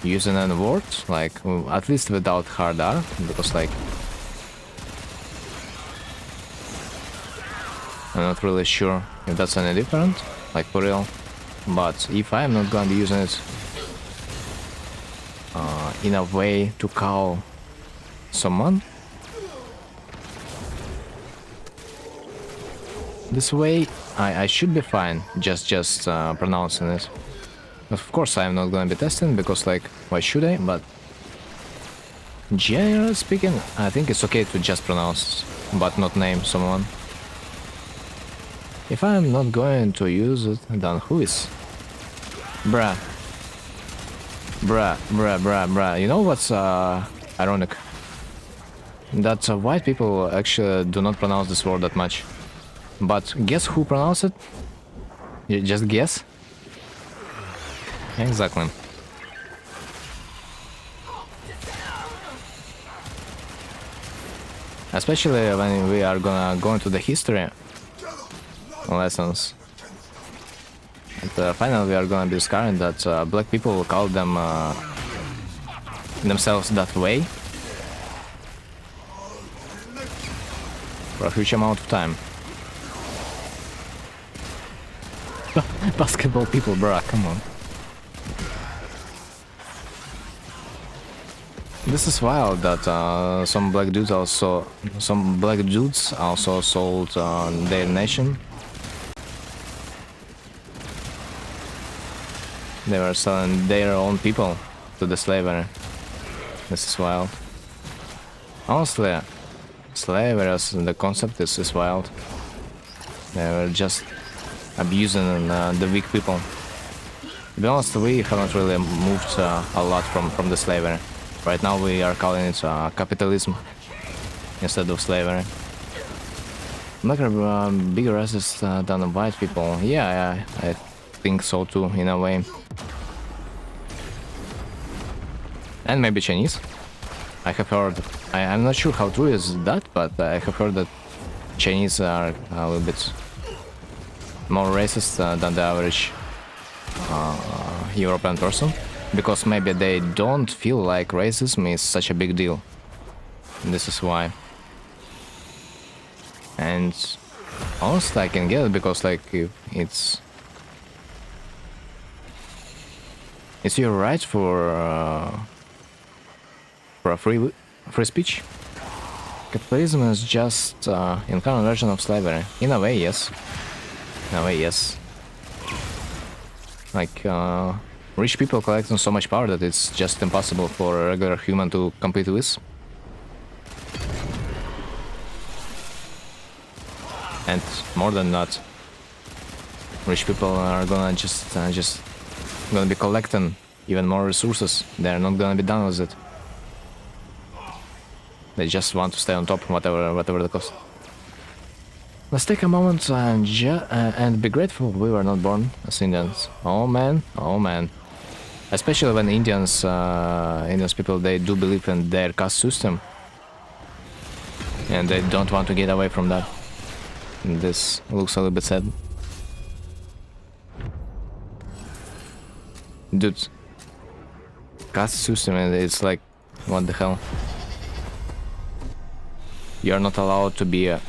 using any words, like at least without hard R, because like I'm not really sure if that's any different, like for real. But if I'm not gonna be using it in a way to call someone, this way I should be fine just pronouncing it. Of course I'm not gonna be testing, because like why should I? But generally speaking, I think it's okay to just pronounce but not name someone. If I'm not going to use it, then who is? Bruh. You know what's ironic? That white people actually do not pronounce this word that much. But guess who pronounced it? You just guess? Exactly. Especially when we are gonna go into the history lessons. And finally we are gonna be discovering that black people call them themselves that way for a huge amount of time. Basketball people, bruh, come on. This is wild that some black dudes also sold their nation. They were selling their own people to the slavery. This is wild. Honestly, slavery as the concept is wild. They were just abusing the weak people. To be honest, we haven't really moved a lot from the slavery. Right now we are calling it capitalism instead of slavery. Black are bigger racists than the white people. Yeah, I think so too, in a way. And maybe Chinese. I have heard, I'm not sure how true is that, but I have heard that Chinese are a little bit more racist than the average European person, because maybe they don't feel like racism is such a big deal. This is why. And honestly, I can get it, because like it's your right for a free speech. Capitalism is just incarnate version of slavery. In a way, yes. In a way, yes. Like rich people collecting so much power that it's just impossible for a regular human to compete with. And more than that, rich people are gonna just gonna be collecting even more resources. They're not gonna be done with it. They just want to stay on top, whatever the cost. Let's take a moment and be grateful we were not born as Indians. Oh man, oh man. Especially when Indians people, they do believe in their caste system. And they don't want to get away from that. This looks a little bit sad. Dude, caste system, and it's like, what the hell? You're not allowed to be a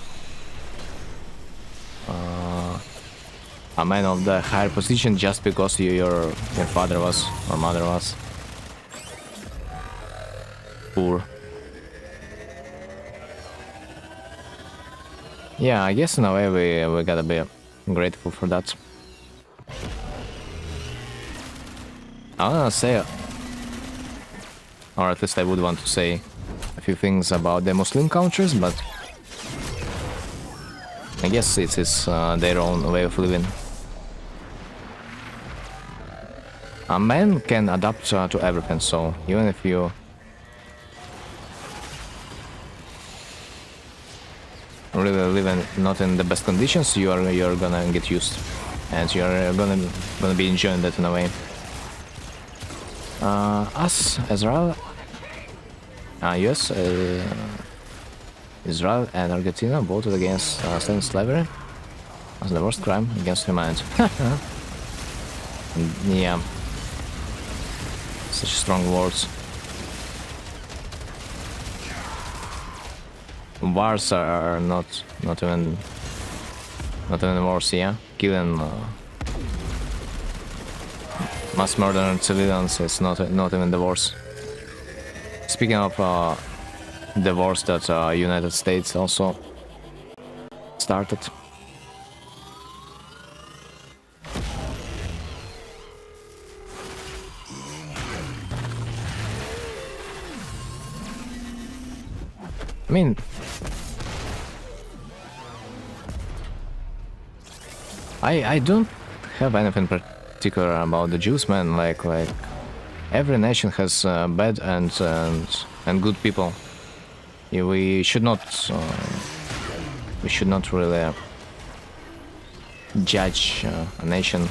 man of the higher position just because your father was or mother was poor. Yeah, I guess in a way we gotta be grateful for that. I wanna say, or at least I would want to say a few things about the Muslim countries, but I guess it is their own way of living. A man can adapt to everything, so even if you really live not in the best conditions, you're gonna get used, and you're gonna be enjoying that in a way. Us, Israel, US, Israel and Argentina voted against slave slavery as the worst crime against humanity. Yeah, such strong words. Wars are not even wars, yeah. Killing mass murder of civilians is not even the wars. Speaking of the wars that United States also started. I mean, I don't have anything particular about the Jews, man. Like every nation has bad and good people. Yeah, we should not really judge a nation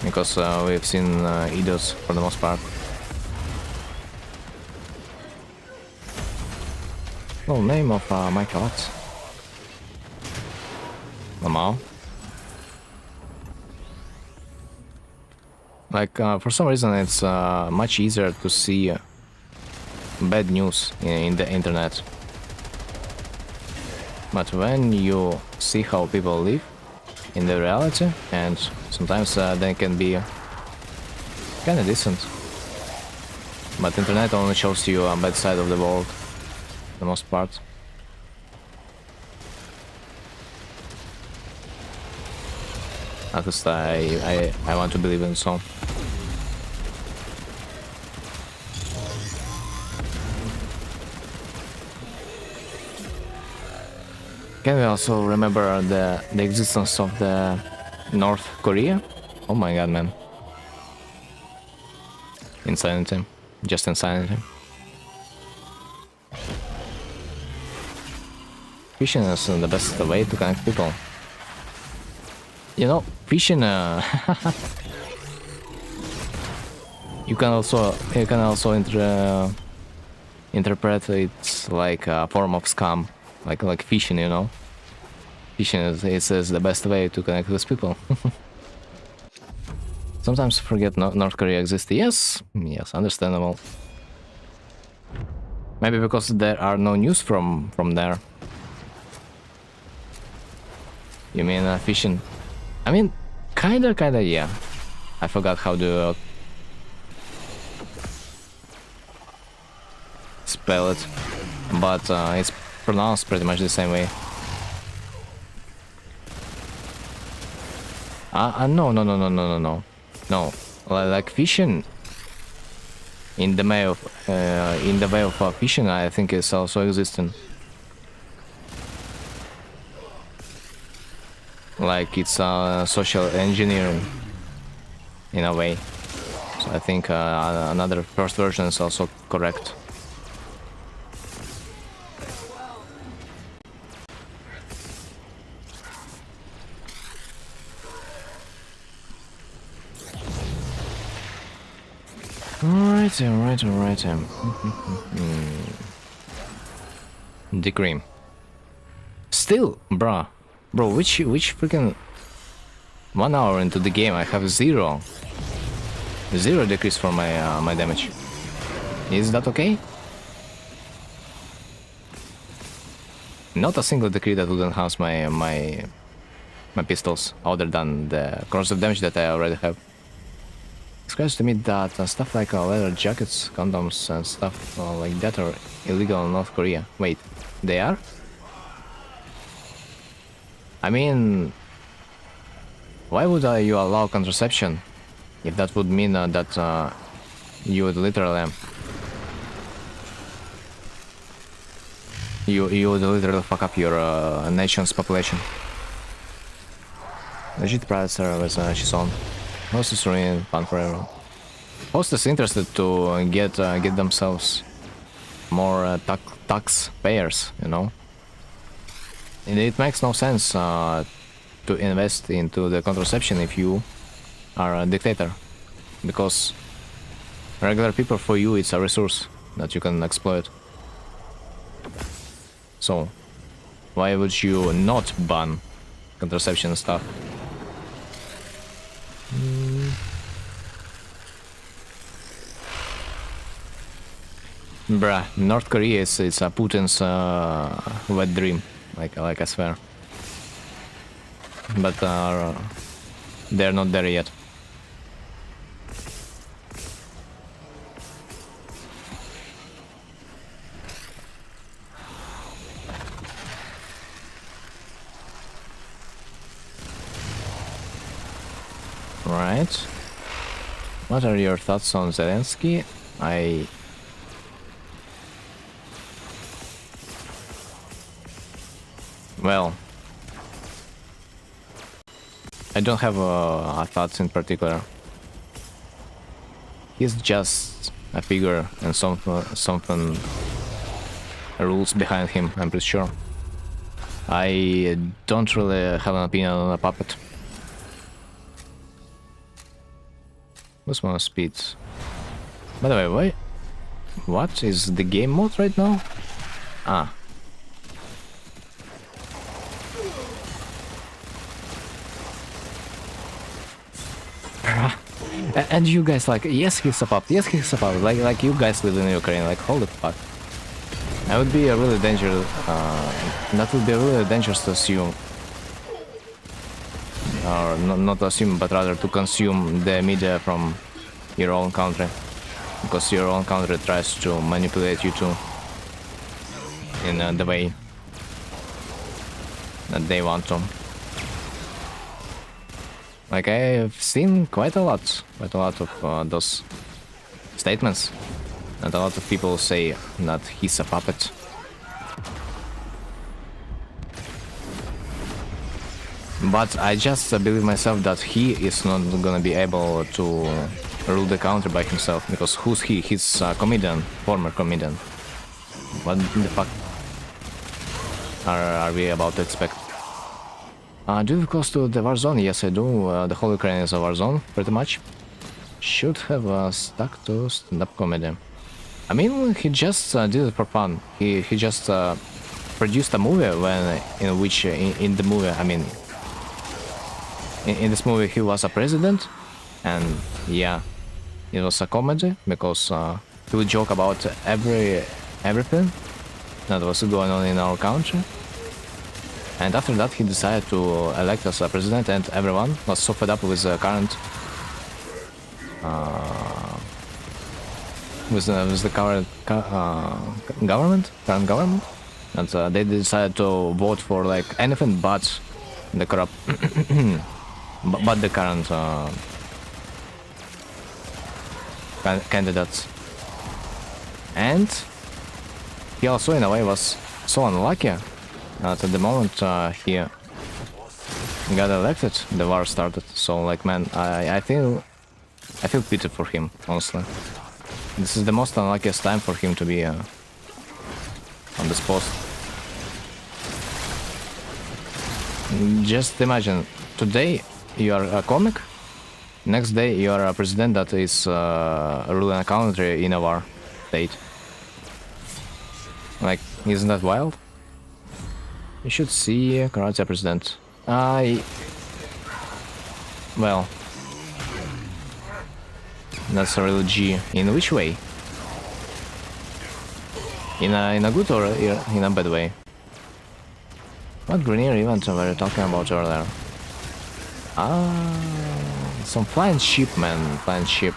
because we've seen idiots for the most part. Well, name of my cat. Lamau. Like for some reason it's much easier to see bad news in the internet. But when you see how people live in the reality, and sometimes they can be kind of decent. But internet only shows you a bad side of the world, for the most part. At least I want to believe in so. Can we also remember the existence of the North Korea? Oh my god, man. Insanity. Just insanity. Fishing is the best way to connect people. You know, fishing you can also interpret it like a form of scam. Like fishing, you know. Fishing is the best way to connect with people. Sometimes forget North Korea exists. Yes, understandable. Maybe because there are no news from there. You mean fishing? I mean, kinda, yeah. I forgot how to spell it, but it's pronounced pretty much the same way. No. Like fishing in the way of fishing, I think is also existing. Like it's social engineering in a way. So I think another first version is also correct. Alright. Decree. Still, bro, which freaking 1 hour into the game I have 0. 0 decrease for my my damage. Is that okay? Not a single decree that would enhance my pistols, other than the corrosive damage that I already have. It's crazy to me that stuff like leather jackets, condoms, and stuff like that are illegal in North Korea. Wait, they are? I mean, why would you allow contraception if that would mean that you would literally you would literally fuck up your nation's population? Legit private server with Shison. Host is ruined, fun forever. Host is interested to get themselves more tax payers, you know. And it makes no sense to invest into the contraception if you are a dictator, because regular people, for you, it's a resource that you can exploit. So why would you not ban contraception stuff? Bruh, North Korea is Putin's wet dream, like I swear. But they're not there yet. Right. What are your thoughts on Zelensky? Well, I don't have a thoughts in particular. He's just a figure, and something rules behind him, I'm pretty sure. I don't really have an opinion on a puppet. What's my speed? By the way, what is the game mode right now? Ah. And you guys like, yes, he's a puppet, yes, he's a puppet, like you guys live in Ukraine, like, holy fuck. That would be a really dangerous, to assume. Or not to assume, but rather to consume the media from your own country. Because your own country tries to manipulate you too. In the way that they want to. Like, I've seen quite a lot of those statements, and a lot of people say that he's a puppet. But I just believe myself that he is not gonna be able to rule the country by himself, because who's he? He's a comedian, former comedian. What the fuck are we about to expect? Do you live close to the war zone? Yes, I do. The whole Ukraine is a war zone, pretty much. Should have stuck to stand-up comedy. I mean, he just did it for fun. He just produced a movie in the movie, I mean, in this movie he was a president, and yeah, it was a comedy because he would joke about everything that was going on in our country. And after that, he decided to elect us a president, and everyone was so fed up with the current current government, and they decided to vote for like anything but the corrupt, but the current candidates. And he also, in a way, was so unlucky. At the moment he got elected, the war started. So, like, man, I feel pity for him, honestly. This is the most unluckiest time for him to be on this post. Just imagine, today you are a comic, next day you are a president that is ruling a country in a war state. Like, isn't that wild? You should see Karate president. Well, That's a real G. In which way? In a good or in a bad way? What Grenier event were you talking about earlier? Ah, some flying ship, man. Flying ship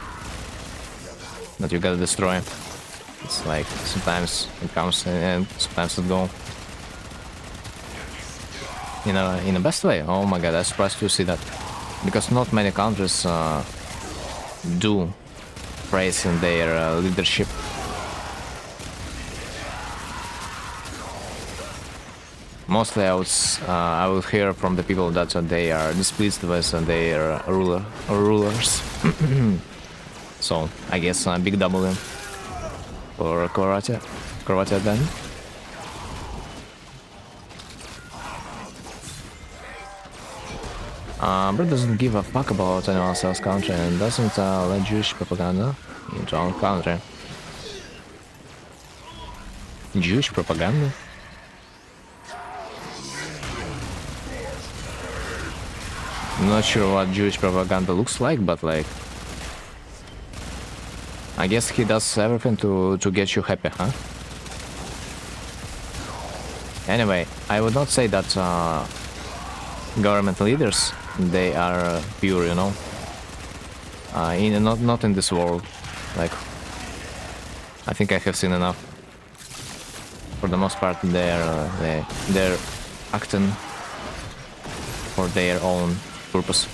that you gotta destroy. It's like sometimes it comes and sometimes it go. In a best way. Oh my god, I'm surprised to see that. Because not many countries do praise in their leadership. Mostly I would hear from the people that they are displeased with their rulers. So I guess a big W for Croatia then. But doesn't give a fuck about anyone else's country and doesn't let Jewish propaganda into our country. Jewish propaganda? I'm not sure what Jewish propaganda looks like, but like... I guess he does everything to get you happy, huh? Anyway, I would not say that government leaders, they are pure, you know? Not in this world. Like, I think I have seen enough. For the most part, they're acting for their own purpose.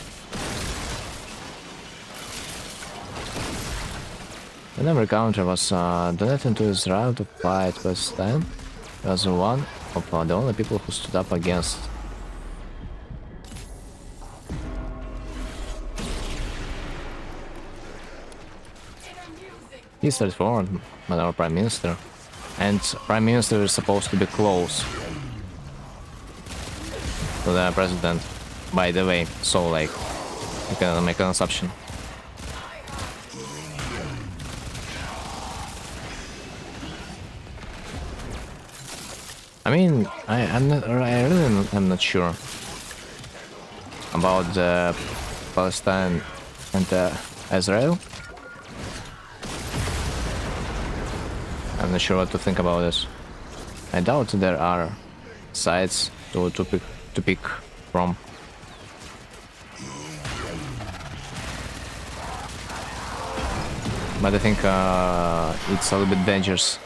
When every country was donating to Israel to fight Palestine, he was one of the only people who stood up against. He's straightforward, but our Prime Minister. And Prime Minister is supposed to be close to the President, by the way, so like, you can make an assumption. I mean, I really am not sure about Palestine and Israel. I'm not sure what to think about this. I doubt there are sides to pick from. But I think it's a little bit dangerous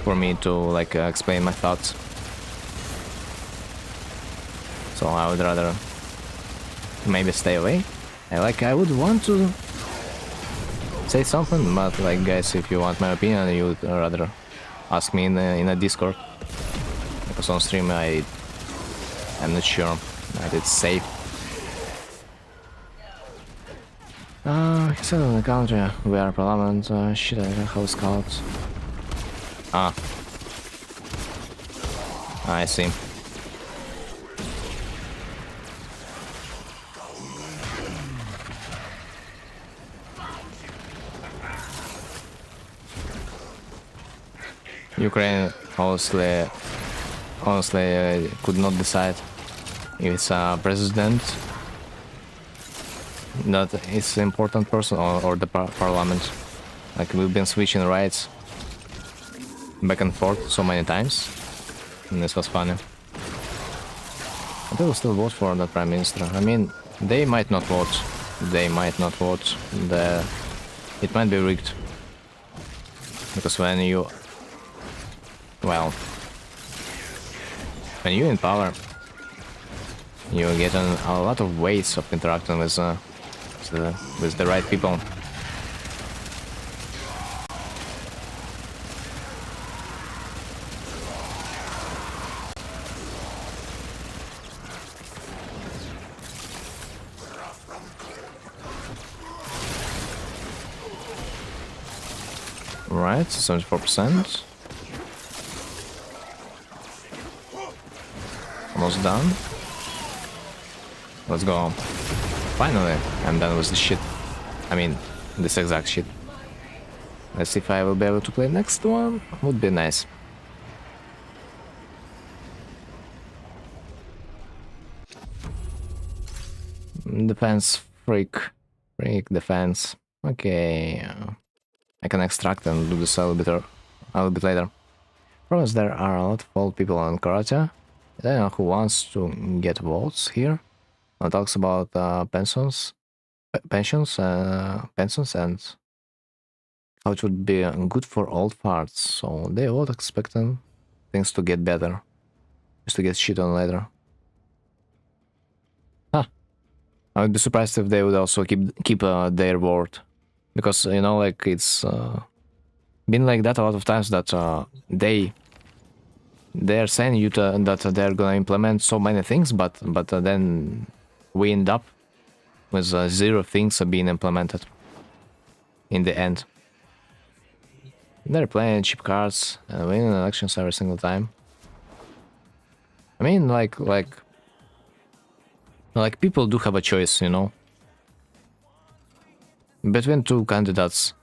for me to like explain my thoughts. So I would rather maybe stay away. I would want to say something, but like guys, if you want my opinion, you would rather ask me in a Discord. Because on stream I'm not sure that it's safe. He said in the country we are parliament, shit, I don't know scouts. Ah. I see. Ukraine honestly could not decide if it's a president that is an important person or the parliament. Like we've been switching rights back and forth so many times, and this was funny. But they will still vote for the Prime Minister. I mean, they might not vote. They might not vote. It might be rigged. Because when you're in power, you get a lot of ways of interacting with the right people. Right, 74%. Almost done. Let's go. Finally, I'm done with this shit. I mean, this exact shit. Let's see if I will be able to play next one. Would be nice. Depends, freak. Break defense. Okay. I can extract and do this a little bit later. Promise there are a lot of old people on karate. I don't know who wants to get votes here. Talks about pensions, and how it would be good for old farts. So they all expecting things to get better, just to get shit on later. Huh. I would be surprised if they would also keep their word, because you know, like it's been like that a lot of times that they're saying you that they're gonna implement so many things, but then we end up with zero things being implemented in the end. They're playing cheap cards and winning elections every single time. I mean, like people do have a choice, you know, between two candidates.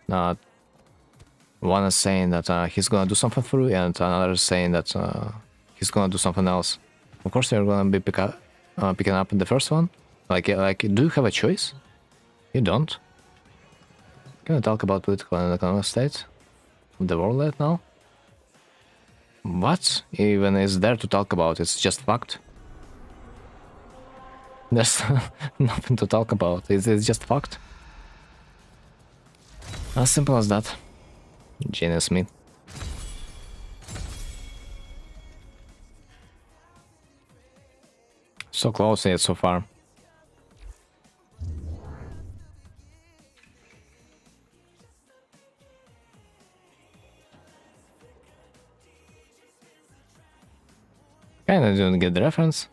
One is saying that he's gonna do something for you, and another is saying that he's gonna do something else. Of course, you're gonna be picking up the first one. Like, do you have a choice? You don't. Can we talk about political and economic state of the world right now? What even is there to talk about? It's just fact. There's nothing to talk about. It's just fact. As simple as that. Genius me. So close yet so far. Kinda didn't get the reference.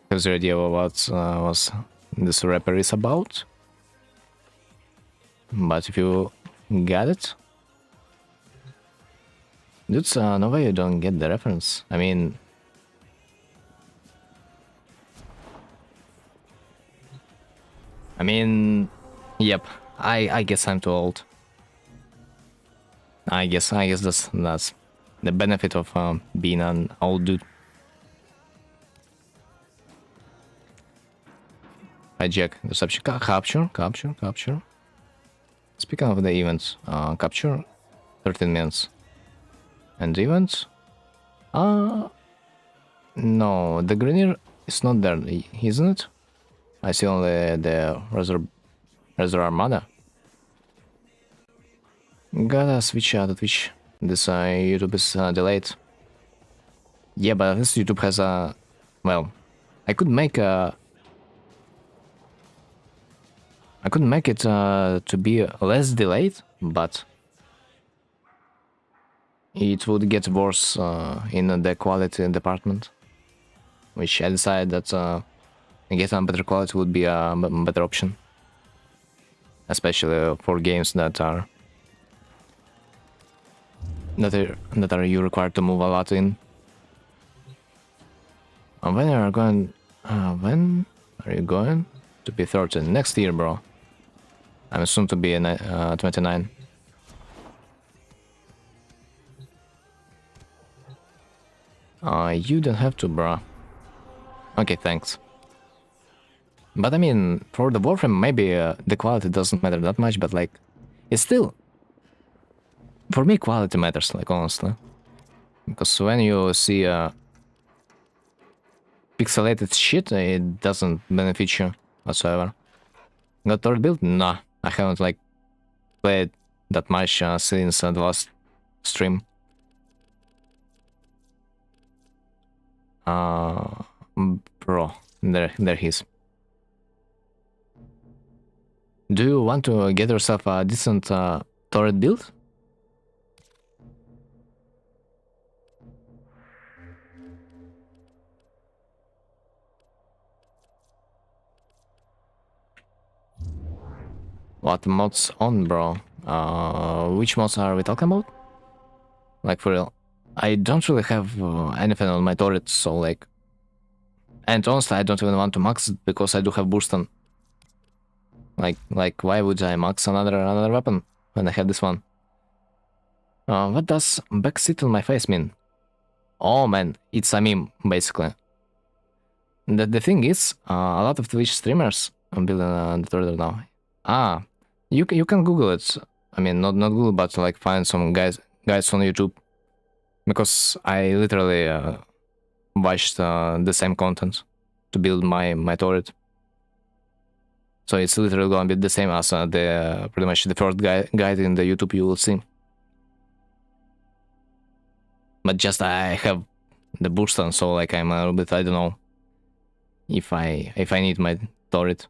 Have the idea of what was this rapper is about. But if you got it, dudes, no way you don't get the reference. I mean, yep. I guess I'm too old. I guess that's the benefit of being an old dude. Hijack, deception, capture. Speaking of the events, capture 13 minutes. And events? No, the Grenier is not there, isn't it? I see only the Razor Armada. Gotta switch to Twitch. This YouTube is delayed. Yeah, but at least YouTube has a... Well, I could make a... I could make it to be less delayed, but it would get worse in the quality department, which I decided that getting better quality would be a better option, especially for games that are you required to move a lot in. When are you going to be 30? Next year, bro. I'm soon to be 29. You don't have to, bro. Okay, thanks. But I mean, for the warframe, maybe the quality doesn't matter that much, but like, it's still... For me, quality matters, like, honestly. Because when you see pixelated shit, it doesn't benefit you whatsoever. Got third build? Nah, I haven't, like, played that much since the last stream. Bro, there he is. Do you want to get yourself a decent turret build? What mods on, bro? Which mods are we talking about? Like, for real, I don't really have anything on my turret, so like... And honestly, I don't even want to max it, because I do have boost on. Like, why would I max another weapon when I have this one? What does backseat on my face mean? Oh man, it's a meme, basically. The thing is, a lot of Twitch streamers I'm building the third now. Ah, you can Google it. I mean, not Google, but like find some guys on YouTube, because I literally watched the same content to build my turret. So it's literally gonna be the same as the pretty much the first guide in the YouTube you will see. But just I have the boost on, so like I'm a little bit, I don't know if I need my turret.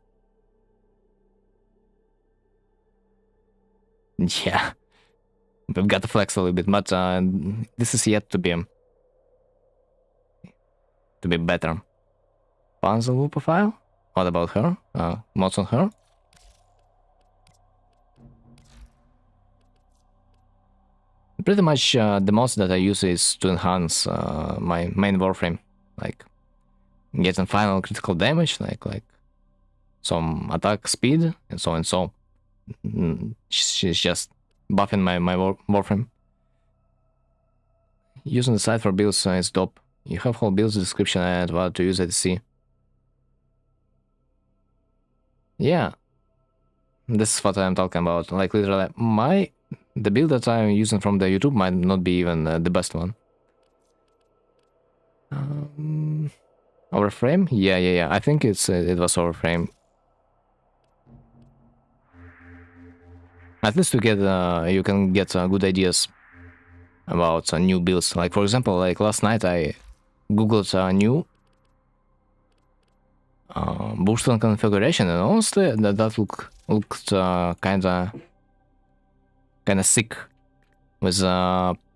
Yeah, we've got to flex a little bit, but this is yet to be better. Puzzle profile. What about her? Mods on her? Pretty much the mods that I use is to enhance my main warframe, like getting final critical damage, like some attack speed, and so and so. She's just buffing my warframe. Using the site for builds is dope. You have whole builds description and what to use etc. Yeah, this is what I'm talking about. Like literally, the build that I'm using from the YouTube might not be even the best one. Overframe? Yeah. I think it was overframe. At least you can get good ideas about new builds. Like for example, like last night I googled a new boost on configuration, and honestly, that looked kinda sick with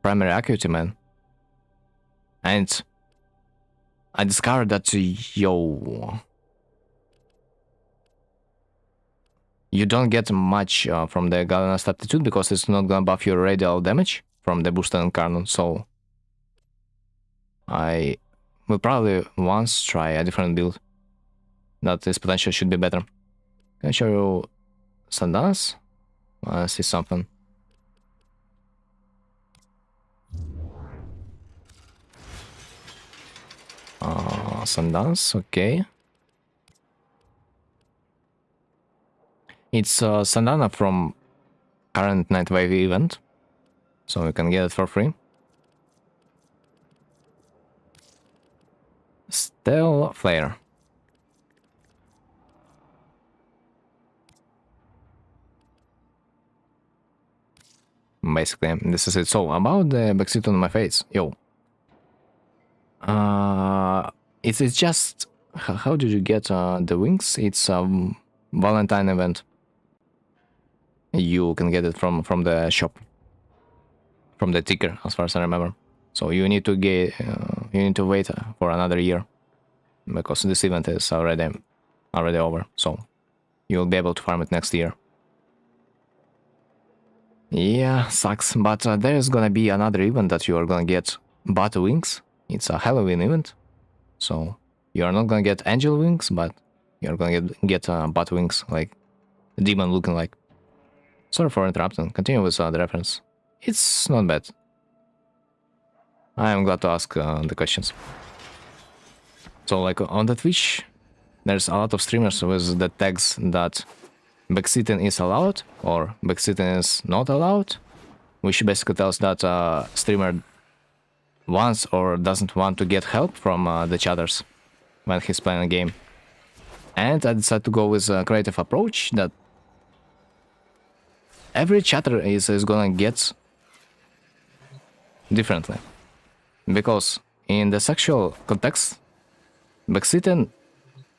primary accuracy, man. And I discovered that you don't get much from the Gallinast aptitude because it's not gonna buff your radial damage from the booster and cannon. So I will probably once try a different build that this potential should be better. Can I show you Sandanas? I see something. Sandanas, okay. It's Sandana from current Night Wave event, so you can get it for free. Steel Flare. Basically, this is it. So, about the backseat on my face, yo. It's just... How did you get the wings? It's a Valentine event. You can get it from the shop. From the ticker, as far as I remember. So you need to wait for another year. Because this event is already over. So you'll be able to farm it next year. Yeah, sucks, but there's gonna be another event that you are gonna get bat wings. It's a Halloween event, so you are not gonna get angel wings, but you're gonna get bat wings, like a demon looking like. Sorry for interrupting. Continue with the reference. It's not bad. I am glad to ask the questions. So, like on the Twitch, there's a lot of streamers with the tags that backseating is allowed or backseating is not allowed, which basically tells that streamer wants or doesn't want to get help from the chatters when he's playing a game. And I decided to go with a creative approach that every chatter is gonna get differently. Because in the sexual context, backseating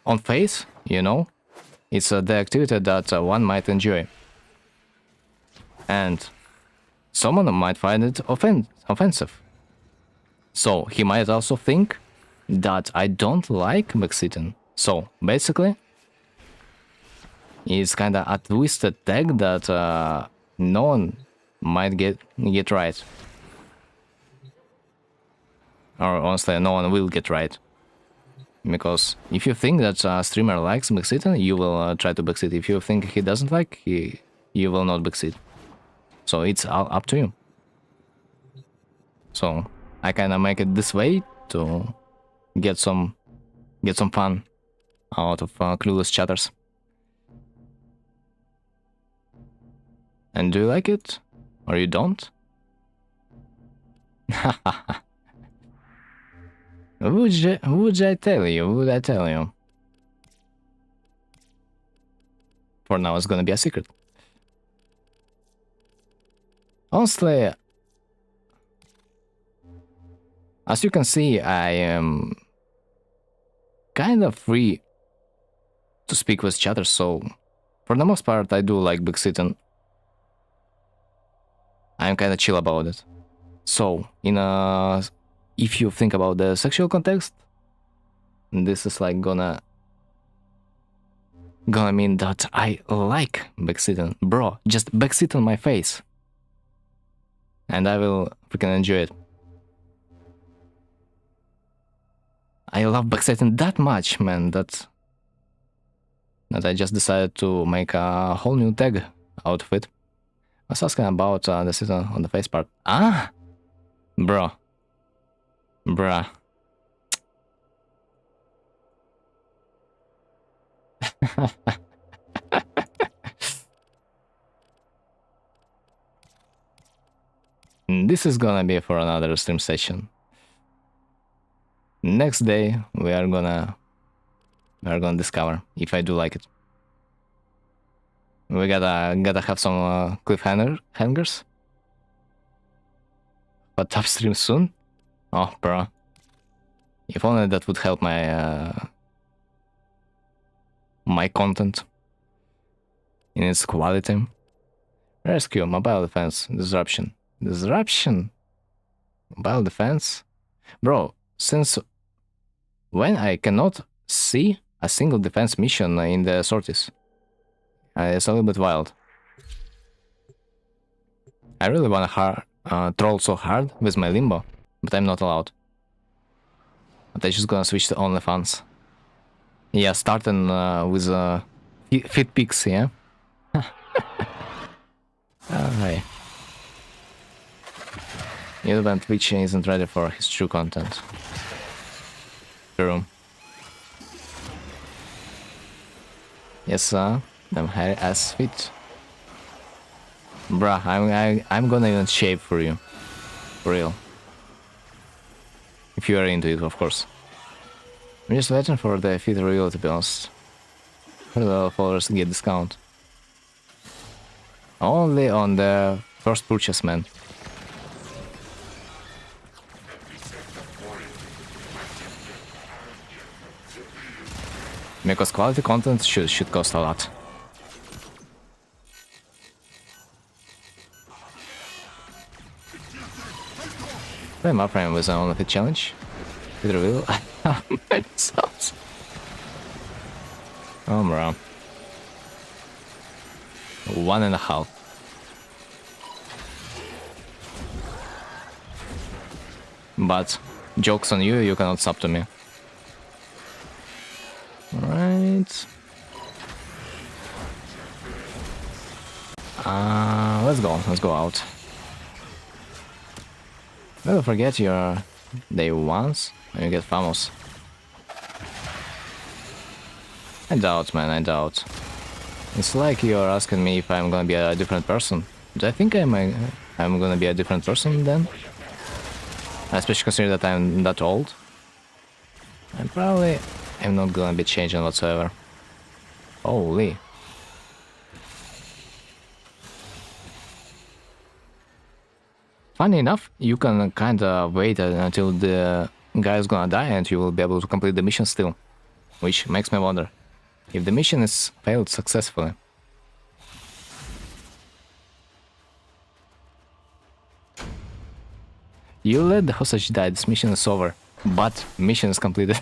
on face, you know, it's the activity that one might enjoy. And someone might find it offensive. So he might also think that I don't like backseating. So basically, it's kinda a twisted tag that no one might get right. Or honestly, no one will get right. Because if you think that a streamer likes backseating, you will try to backseat. If you think he doesn't like, you will not backseat. So it's all up to you. So I kind of make it this way to get some fun out of clueless chatters. And do you like it? Or you don't? Would I tell you? Would I tell you? For now, it's gonna be a secret. Honestly, as you can see, I am kind of free to speak with chatters, so for the most part, I do like big sitting. I'm kind of chill about it. So, if you think about the sexual context, this is like gonna mean that I like backsitting. Bro, just backsit on my face. And I will freaking enjoy it. I love backsitting that much, man, that I just decided to make a whole new tag out of it. I was asking about the sit on the face part. Ah! Bro. Bruh. This is gonna be for another stream session. Next day we are gonna discover if I do like it. We gotta have some hangers. But upstream soon? Oh, bro. If only that would help my my content in its quality. Rescue, mobile defense, disruption. Disruption? Mobile defense? Bro, since when I cannot see a single defense mission in the sorties? It's a little bit wild. I really wanna troll so hard with my limbo, but I'm not allowed. But I'm just gonna switch to OnlyFans. Yeah, starting with fit pics, yeah? Alright. Even Twitch isn't ready for his true content. True. Yes, I'm hairy as fit. Bruh, I'm gonna even shave for you. For real. If you are into it, of course. I'm just waiting for the fit reveal, to be honest. How do our followers get discount? Only on the first purchase, man. Because quality content should cost a lot. Play warframe was on the challenge. Did it reveal? Oh, bro. 1.5. But jokes on you, you cannot sub to me. Alright. Let's go out. Never forget your day once when you get famous. I doubt, man, I doubt. It's like you're asking me if I'm gonna be a different person. Do I think I'm gonna be a different person then? Especially considering that I'm that old. I probably am not gonna be changing whatsoever. Holy. Funny enough, you can kinda wait until the guy is gonna die and you will be able to complete the mission still. Which makes me wonder if the mission is failed successfully. You let the hostage die, this mission is over. But mission is completed.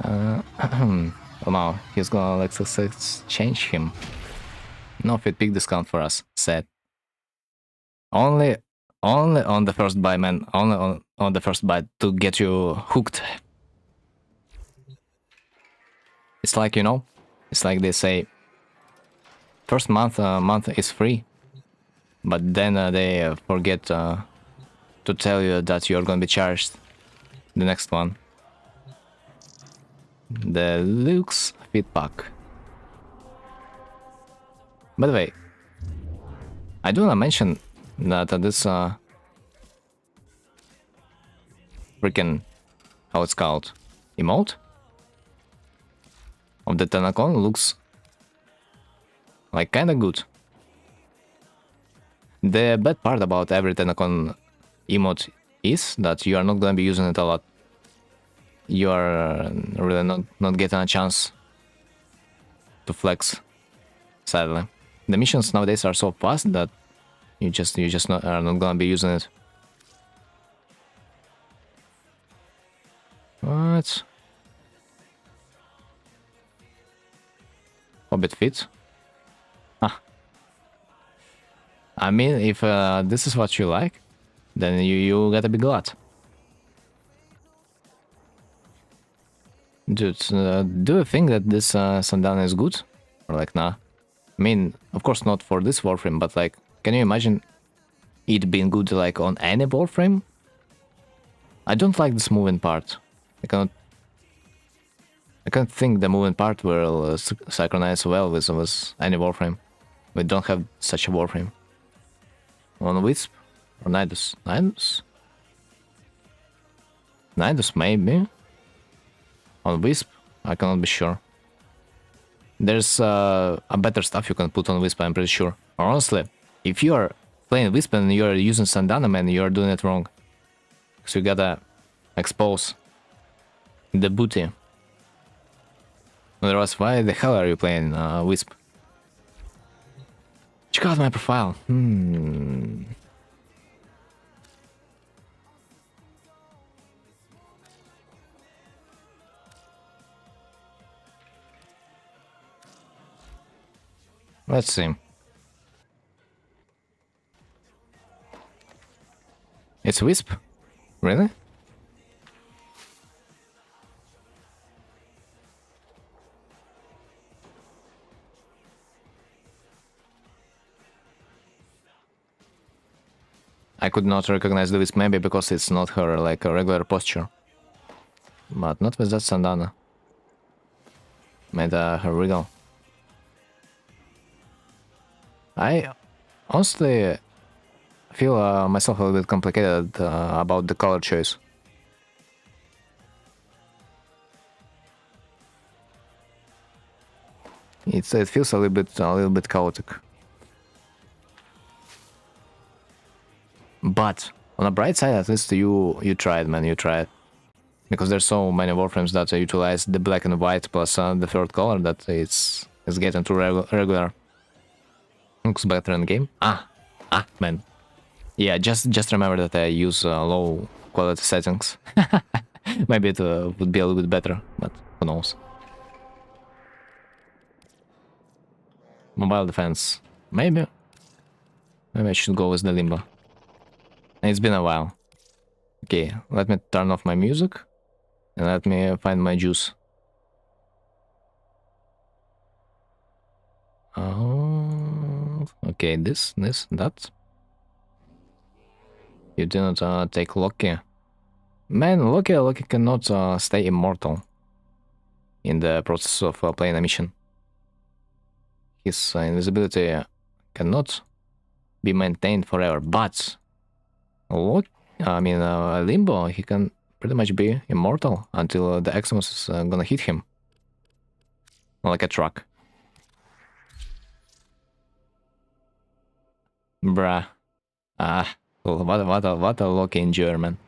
Oh no, he's gonna let success change him. No fit pick discount for us, sad. Only on the first buy, man. Only on the first buy to get you hooked. It's like, you know, it's like they say, first month is free, but then they forget to tell you that you're gonna be charged the next one. The Luxe Fit Pack. By the way, I do want to mention that this freaking, how it's called, emote of the Tenacon looks like kinda good. The bad part about every Tenacon emote is that you are not gonna be using it a lot. You are really not getting a chance to flex, sadly. The missions nowadays are so fast that you just are not gonna be using it. What? Hobbit fit? Ah. I mean, if this is what you like, then you gotta be glad. Dude, do you think that this Sandana is good? Or like, nah? I mean, of course not for this warframe, but like, can you imagine it being good like on any warframe? I don't like this moving part. I can't think the moving part will synchronize well with any warframe. We don't have such a warframe. On Wisp or Nidus? Nidus? Nidus maybe. On Wisp, I cannot be sure. There's a better stuff you can put on Wisp, I'm pretty sure. Or honestly, if you are playing Wisp and you're using Sandana, man, you're doing it wrong. So you gotta expose the booty. Otherwise, why the hell are you playing Wisp? Check out my profile. Let's see. It's Wisp? Really? I could not recognize the Wisp maybe because it's not her like a regular posture. But not with that Sandana. Made her wriggle. I honestly feel myself a little bit complicated about the color choice. It feels a little bit chaotic. But on the bright side, at least you tried, man, you tried. Because there's so many warframes that utilize the black and white plus the third color that it's getting too regular. Looks better in game. Man. Yeah, just remember that I use low quality settings. Maybe it would be a little bit better, but who knows. Mobile defense. Maybe I should go with the limbo. It's been a while. Okay, let me turn off my music and let me find my juice. Oh, okay, this, that. You did not take Loki. Man, Loki cannot stay immortal in the process of playing a mission. His invisibility cannot be maintained forever, but Limbo, he can pretty much be immortal until the Eximus is gonna hit him. Like a truck. Bruh. What a Loki enjoyer, man.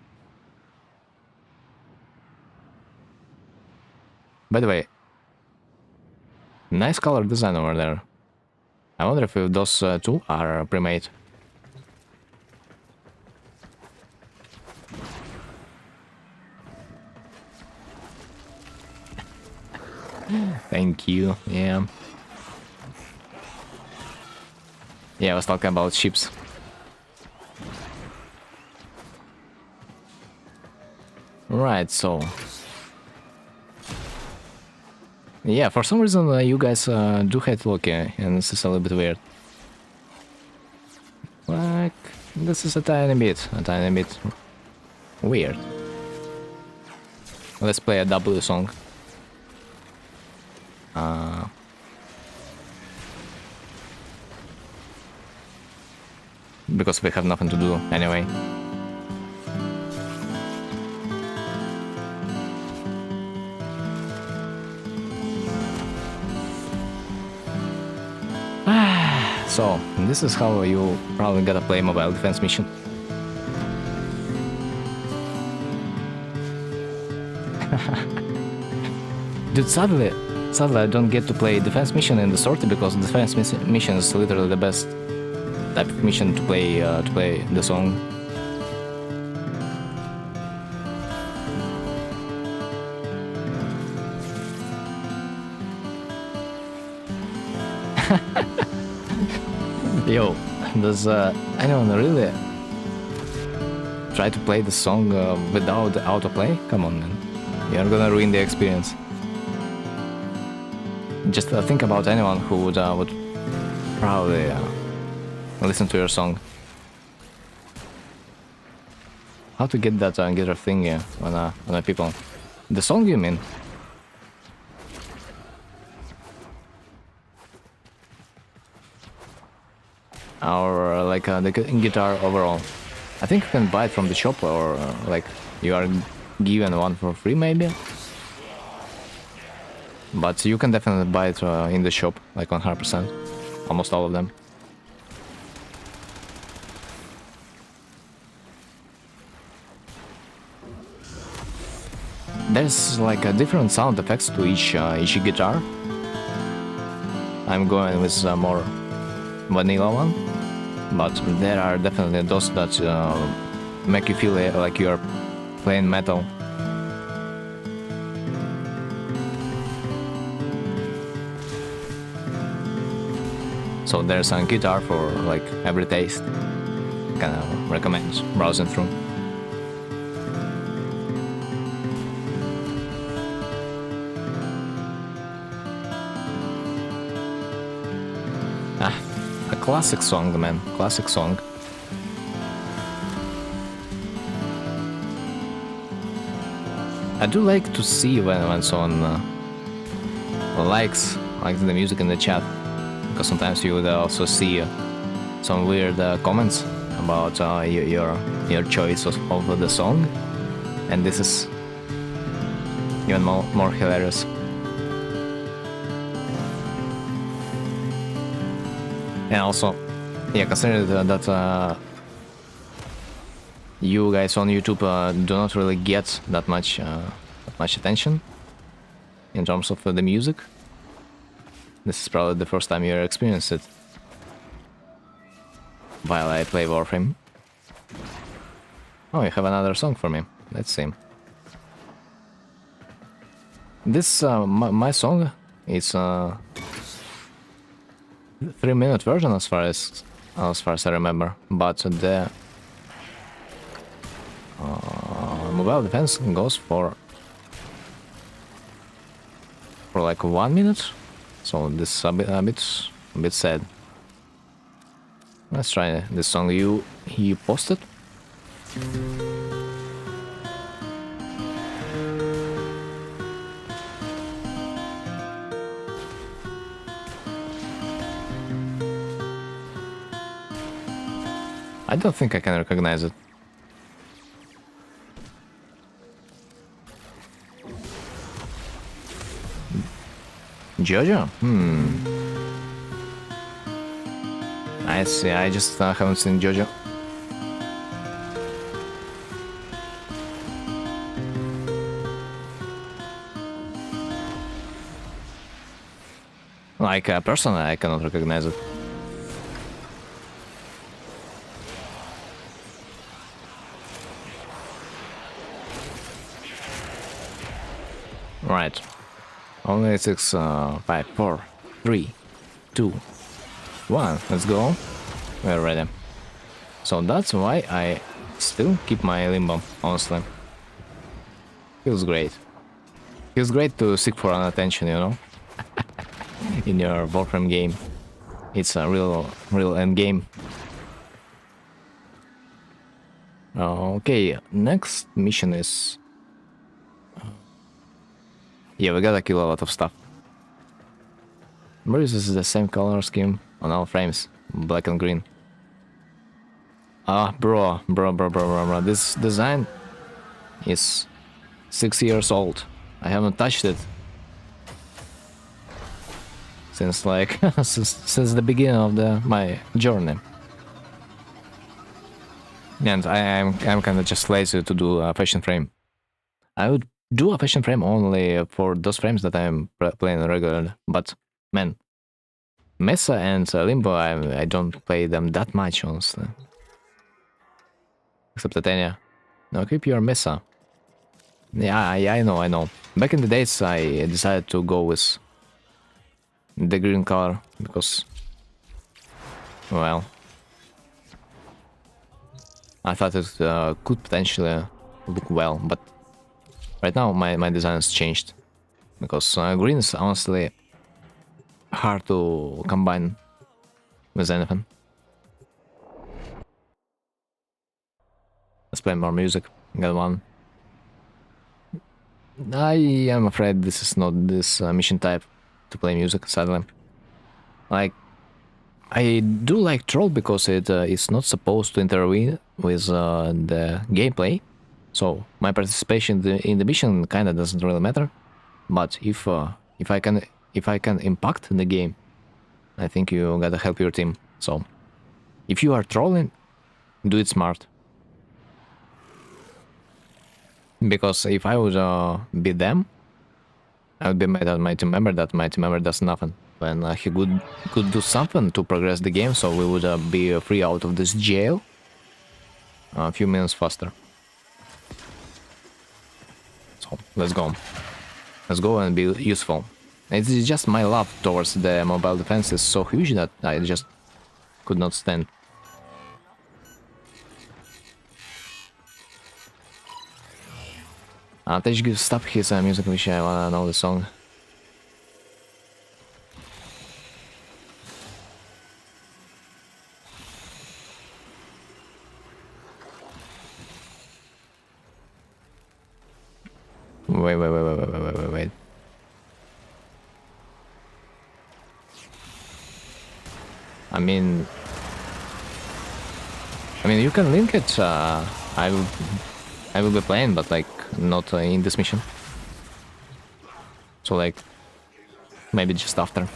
By the way, nice color design over there. I wonder if those two are pre-made. Thank you, yeah. Yeah, I was talking about ships. Right, so... Yeah, for some reason you guys do hate Loki, and this is a little bit weird. Like, this is a tiny bit weird. Let's play a W song. because we have nothing to do anyway. So, this is how you probably gotta play mobile defense mission. Dude, sadly I don't get to play defense mission in the sortie because defense mission is literally the best type of mission to play the song. Yo, does anyone really try to play the song without autoplay? Come on, man. You're gonna ruin the experience. Just think about anyone who would probably listen to your song. How to get that guitar thing on people? The song, you mean? Or like the guitar overall? I think you can buy it from the shop, or like you are given one for free, maybe. But you can definitely buy it in the shop, like 100%. Almost all of them. There's like a different sound effects to each guitar. I'm going with a more vanilla one, but there are definitely those that make you feel like you are playing metal. So there's a guitar for like every taste. Kind of recommend browsing through. A classic song, man. Classic song. I do like to see when someone likes the music in the chat, because sometimes you would also see some weird comments about your choice of the song, and this is even more hilarious. And also, yeah, consider that you guys on YouTube do not really get that much attention in terms of the music. This is probably the first time you experience it while I play Warframe. Oh, you have another song for me. Let's see. This my song is 3-minute version as far as I remember, but the mobile defense goes for like 1 minute, so this is a bit sad. Let's try this song you posted. I don't think I can recognize it. Jojo? I see, I just haven't seen Jojo. Like, personally, I cannot recognize it. Right. Only 6, 5, 4, 3, 2, 1. Let's go. We're ready. So that's why I still keep my limbo, honestly. Feels great. Feels great to seek for an attention, you know? In your warframe game. It's a real end game. Okay, next mission is... yeah, we gotta kill a lot of stuff. This is the same color scheme on all frames, black and green. Bro. This design is 6 years old. I haven't touched it since like since the beginning of my journey. And I'm kind of just lazy to do a fashion frame. I would do a fashion frame only for those frames that I'm playing regularly. But man, Mesa and Limbo, I don't play them that much, honestly. Except Titania. No, keep your Mesa. Yeah, I know. Back in the days, I decided to go with the green color because, well, I thought it could potentially look well, but right now my design has changed because green is honestly hard to combine with anything. Let's play more music. Got one. I am afraid this is not this mission type to play music, sadly. Like, I do like Troll because it is not supposed to intervene with the gameplay, so my participation in the mission kinda doesn't really matter. But if I can impact the game, I think you gotta help your team. So, if you are trolling, do it smart. Because if I would beat them, I would be mad at my team member that my team member does nothing. When he could do something to progress the game, so we would be free out of this jail a few minutes faster. So let's go. Let's go and be useful. It's just my love towards the mobile defense is so huge that I just could not stand. THG, stop his music, which I wanna know the song. Wait. I mean, you can link it. I will be playing, but like not in this mission. So like maybe just after.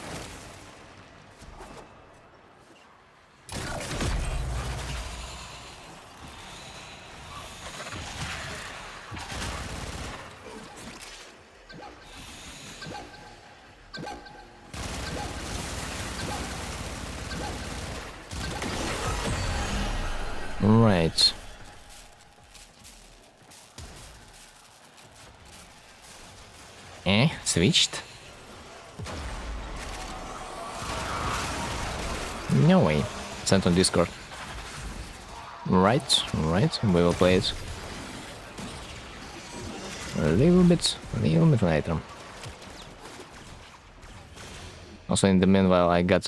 Right. Switched? No way. Sent on Discord. Right, we will play it. A little bit later. Also, in the meanwhile, I got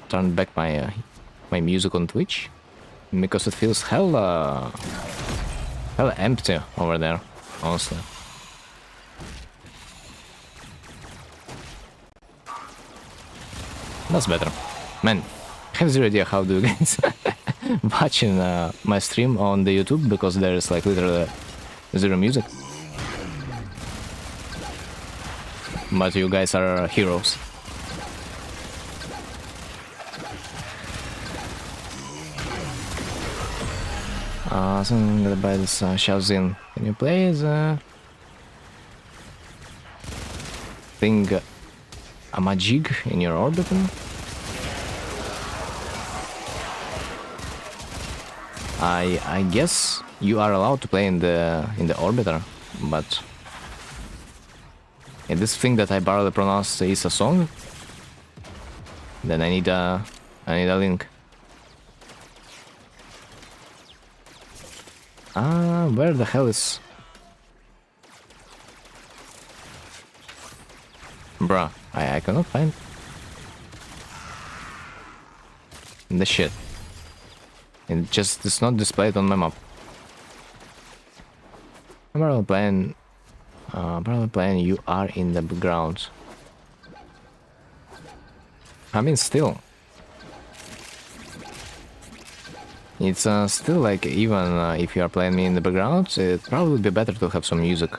turned back my music on Twitch because it feels hella empty over there, honestly. That's better. Man, I have zero idea how do you guys watching my stream on the YouTube because there is like literally zero music. But you guys are heroes. So I'm gonna buy this Xiaozin. Can you play the thing a magic in your orbital? I guess you are allowed to play in the orbiter, but if this thing that I barely pronounced is a song, then I need a link. Where the hell is... Bruh, I cannot find the shit. It just is not displayed on my map. I'm probably playing you are in the background. I mean, still. It's still like, even if you are playing me in the background, it probably would be better to have some music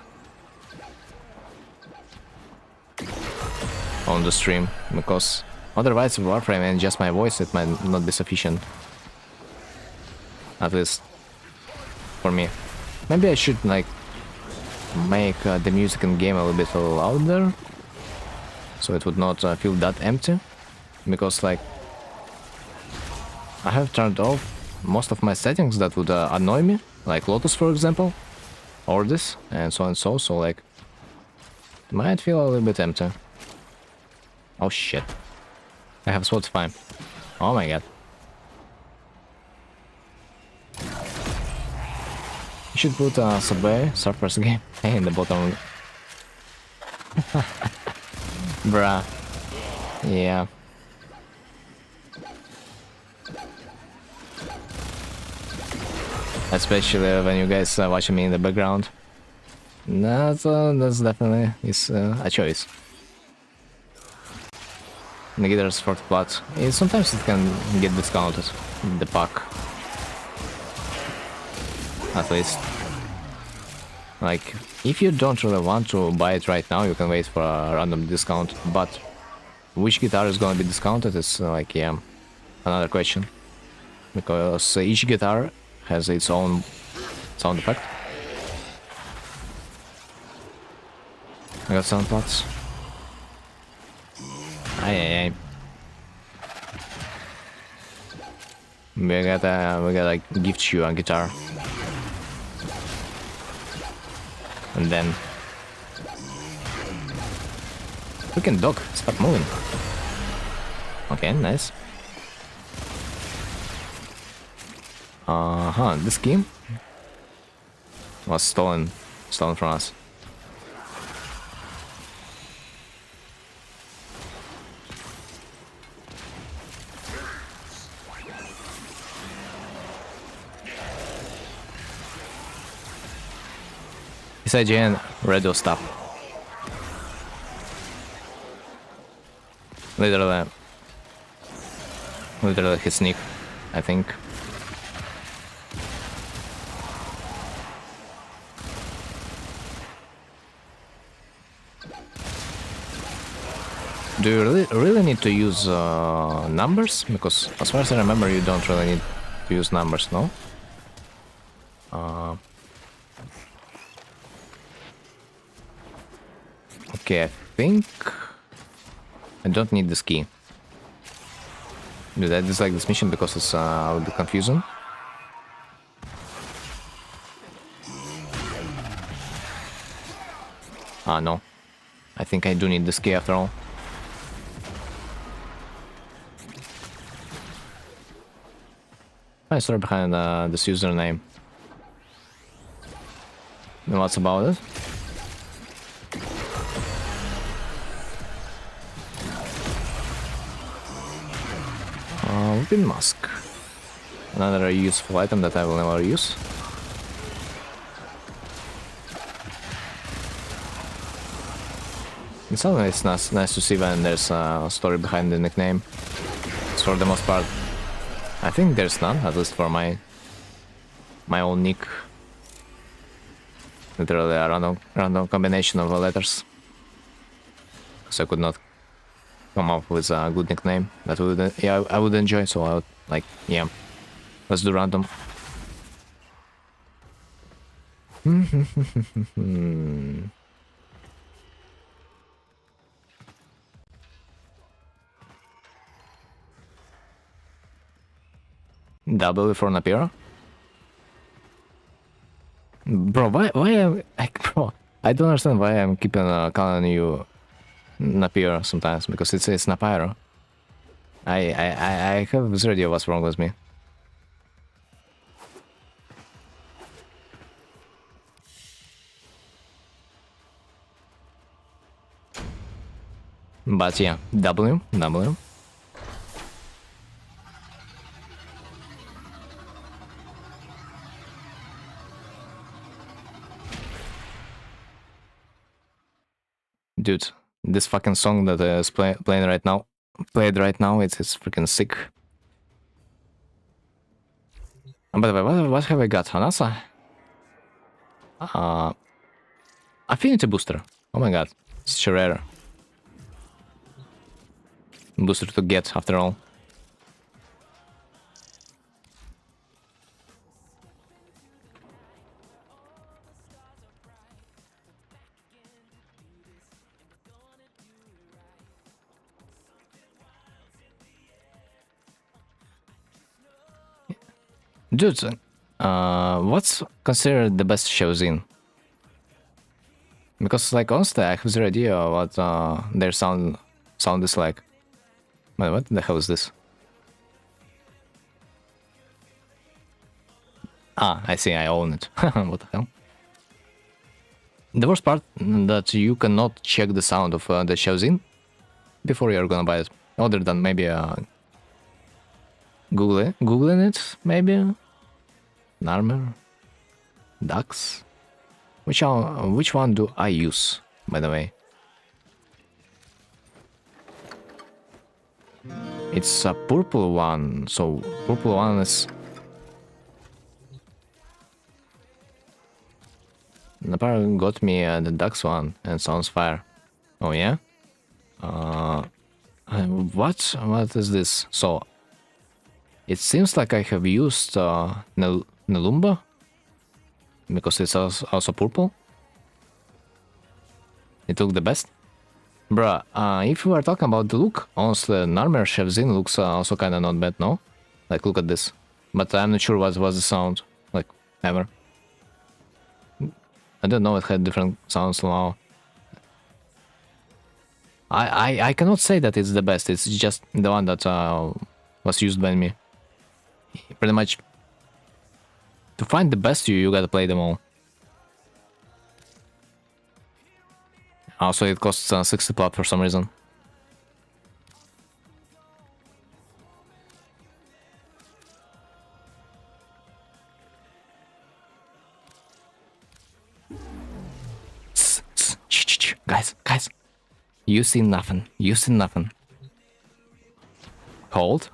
on the stream, because otherwise warframe and just my voice, it might not be sufficient. At least for me. Maybe I should like make the music in game a little bit louder, so it would not feel that empty, because like I have turned off most of my settings that would annoy me, like Lotus for example, or this, and so and so, so like it might feel a little bit empty. Oh shit. I have SWAT 5. Oh my god. You should put Subway Surfers game in the bottom. Bruh. Yeah. Especially when you guys are watching me in the background. That's definitely is a choice. Negator's 40 plots. Sometimes it can get discounted, the pack. At least. Like, if you don't really want to buy it right now, you can wait for a random discount. But which guitar is gonna be discounted is like, yeah, another question. Because each guitar has its own sound effect. I got sound plots. Aye. We gotta gift you a guitar. And then freaking dog, stop moving. Okay, nice. This game was stolen from us. It's IGN radio stuff. Literally his sneak, I think. Do you really need to use numbers? Because as far as I remember, you don't really need to use numbers, no? Okay, I think I don't need this key. Dude, I dislike this mission because it's a little bit confusing. No. I think I do need this key after all. I story behind this username. And what's about it? Weapon mask. Another useful item that I will never use. It's always nice to see when there's a story behind the nickname. It's for the most part. I think there's none, at least for my own nick. Literally a random combination of letters. So I could not come up with a good nickname that I would enjoy, so I would like, yeah, let's do random. W for Napier? Bro, why am bro, I don't understand why I'm keeping calling you Napier sometimes, because it's Napiro. I have this idea what's wrong with me. But yeah, W. Dude, this fucking song that is played right now, it's freaking sick. By the way, what have I got? Hanasa? Affinity booster. Oh my god. It's rare. Booster to get, after all. Dude, what's considered the best shows in? Because, like, honestly, I have zero idea what their sound is like. Wait, what the hell is this? Ah, I see, I own it. What the hell? The worst part that you cannot check the sound of the shows in before you're gonna buy it. Other than maybe Googling it, maybe? Narmer? Ducks? Which one do I use, by the way? It's a purple one, so purple one is... Napar got me the ducks one, and sounds fire. Oh yeah? What is this? So, it seems like I have used Nelumba, because it's also purple. It looked the best. Bruh, if we are talking about the look, honestly, Narmer Shevzin looks also kinda not bad, no? Like, look at this. But I'm not sure what was the sound, like, ever. I don't know, it had different sounds now. I cannot say that it's the best, it's just the one that was used by me. Pretty much, to find the best you gotta play them all. Also, it costs 60 plat for some reason. Guys. You see nothing. You see nothing. Hold.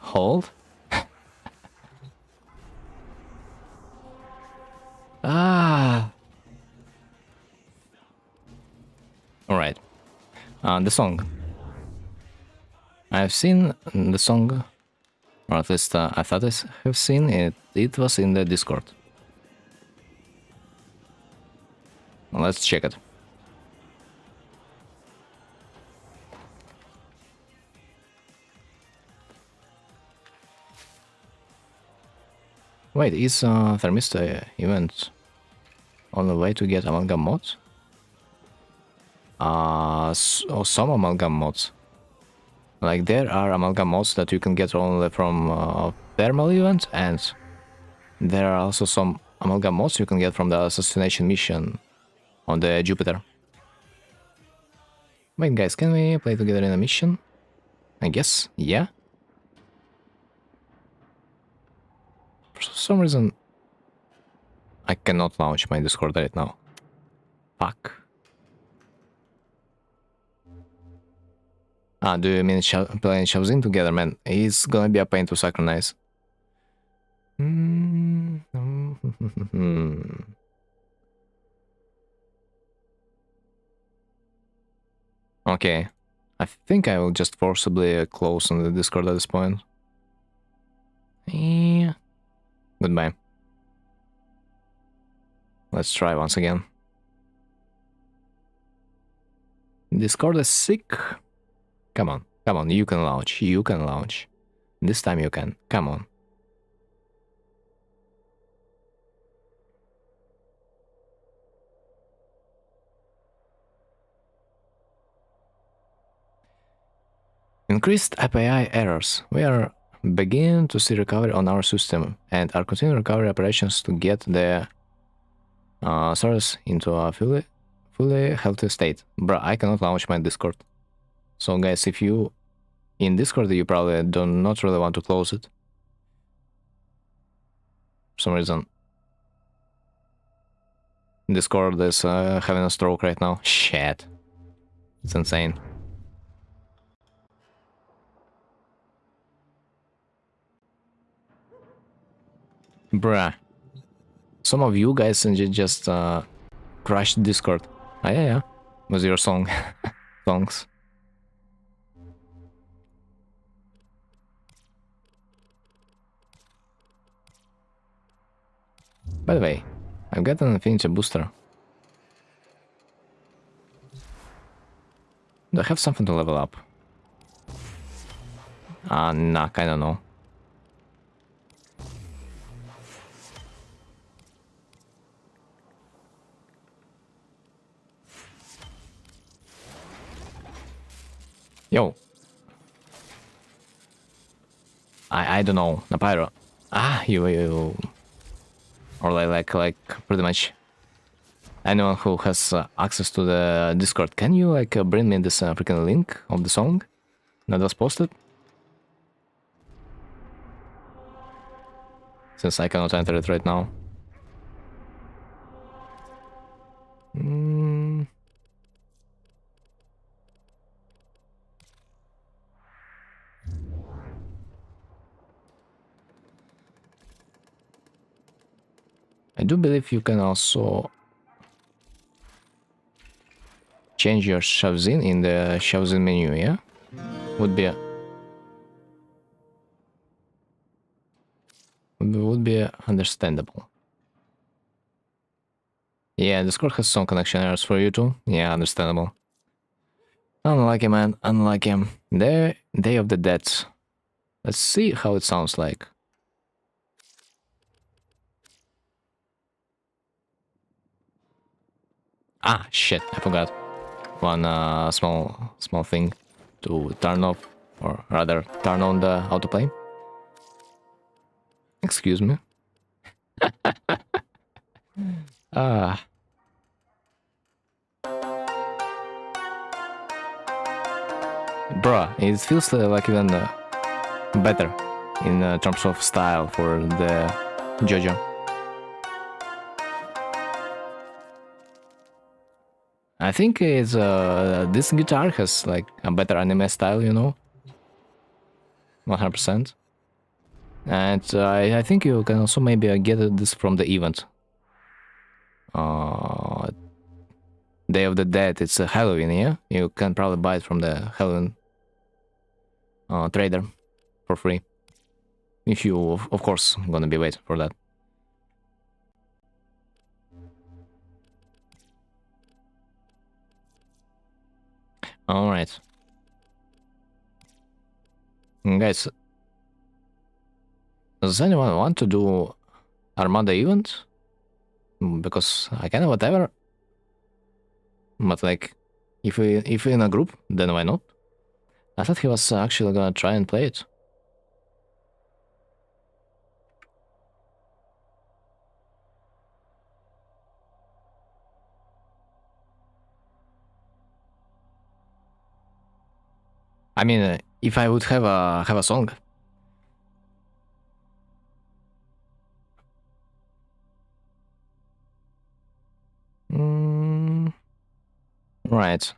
Ah. Alright. The song. I've seen the song, or at least I thought I have seen it. It was in the Discord. Let's check it. Wait, is Thermista event on the way to get amalgam mods? Some amalgam mods. Like, there are amalgam mods that you can get only from thermal event, and there are also some amalgam mods you can get from the assassination mission on the Jupiter. Wait, guys, can we play together in a mission? I guess, yeah. For some reason, I cannot launch my Discord right now. Fuck. Do you mean playing Shavzin together, man? It's gonna be a pain to synchronize. Okay. I think I will just forcibly close on the Discord at this point. Yeah. Goodbye. Let's try once again. Discord is sick. Come on, you can launch. This time you can, come on. Increased API errors. We are beginning to see recovery on our system and are continuing recovery operations to get the servers into a fully healthy state. Bruh, I cannot launch my Discord. So guys, if you in Discord, you probably do not really want to close it. For some reason. Discord is having a stroke right now. Shit. It's insane. Bruh. Some of you guys just crushed Discord. Ah, yeah, yeah. With your songs. By the way, I've got an Infinity booster. Do I have something to level up? Nah, kinda no. Yo. I don't know. Napyro. You. Or like pretty much anyone who has access to the Discord. Can you bring me this freaking link of the song that was posted? Since I cannot enter it right now. I do believe you can also change your Shavzin in the Shavzin menu, yeah? Would be understandable. Yeah, Discord has some connection errors for you too. Yeah, understandable. Unlucky, man. Unlucky. The Day of the Dead. Let's see how it sounds like. Shit, I forgot. One small thing to turn off, or rather turn on the autoplay. Excuse me. Bruh, it feels like even better in terms of style for the JoJo. I think it's this guitar has like a better anime style, you know, 100%. And I think you can also maybe get this from the event. Day of the Dead, it's Halloween, yeah? You can probably buy it from the Halloween trader for free. If you, of course, gonna be waiting for that. Alright. Guys, does anyone want to do Armada event? Because I kind of whatever. But like, if we're in a group, then why not? I thought he was actually gonna try and play it. I mean, if I would have a song. Right.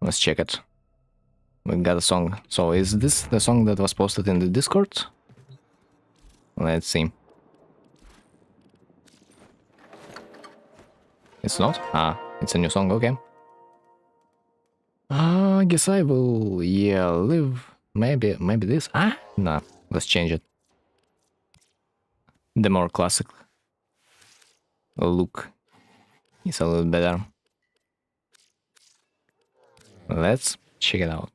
Let's check it. We got a song. So is this the song that was posted in the Discord? Let's see. It's not? It's a new song, okay. I guess I will, yeah, live. Maybe this. Nah, let's change it. The more classic look is a little better. Let's check it out.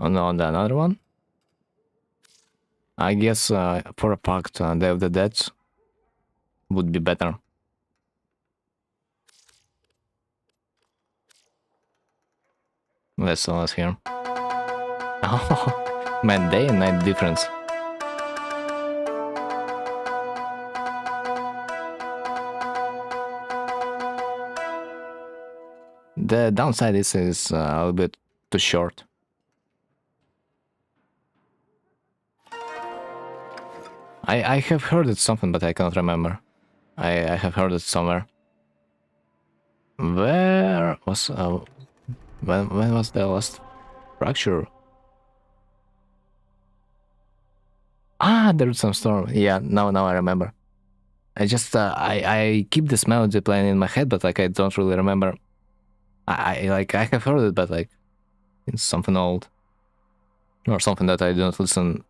Oh no, another one? I guess for a pact, Day of the Dead would be better. Let's hear. Oh, man, day and night difference. The downside is a little bit too short. I have heard it something, but I cannot remember. I have heard it somewhere. Where was when was the last fracture? Ah, there is some storm. Yeah, now I remember. I just I keep this melody playing in my head, but like I don't really remember. I have heard it, but like it's something old or something that I don't listen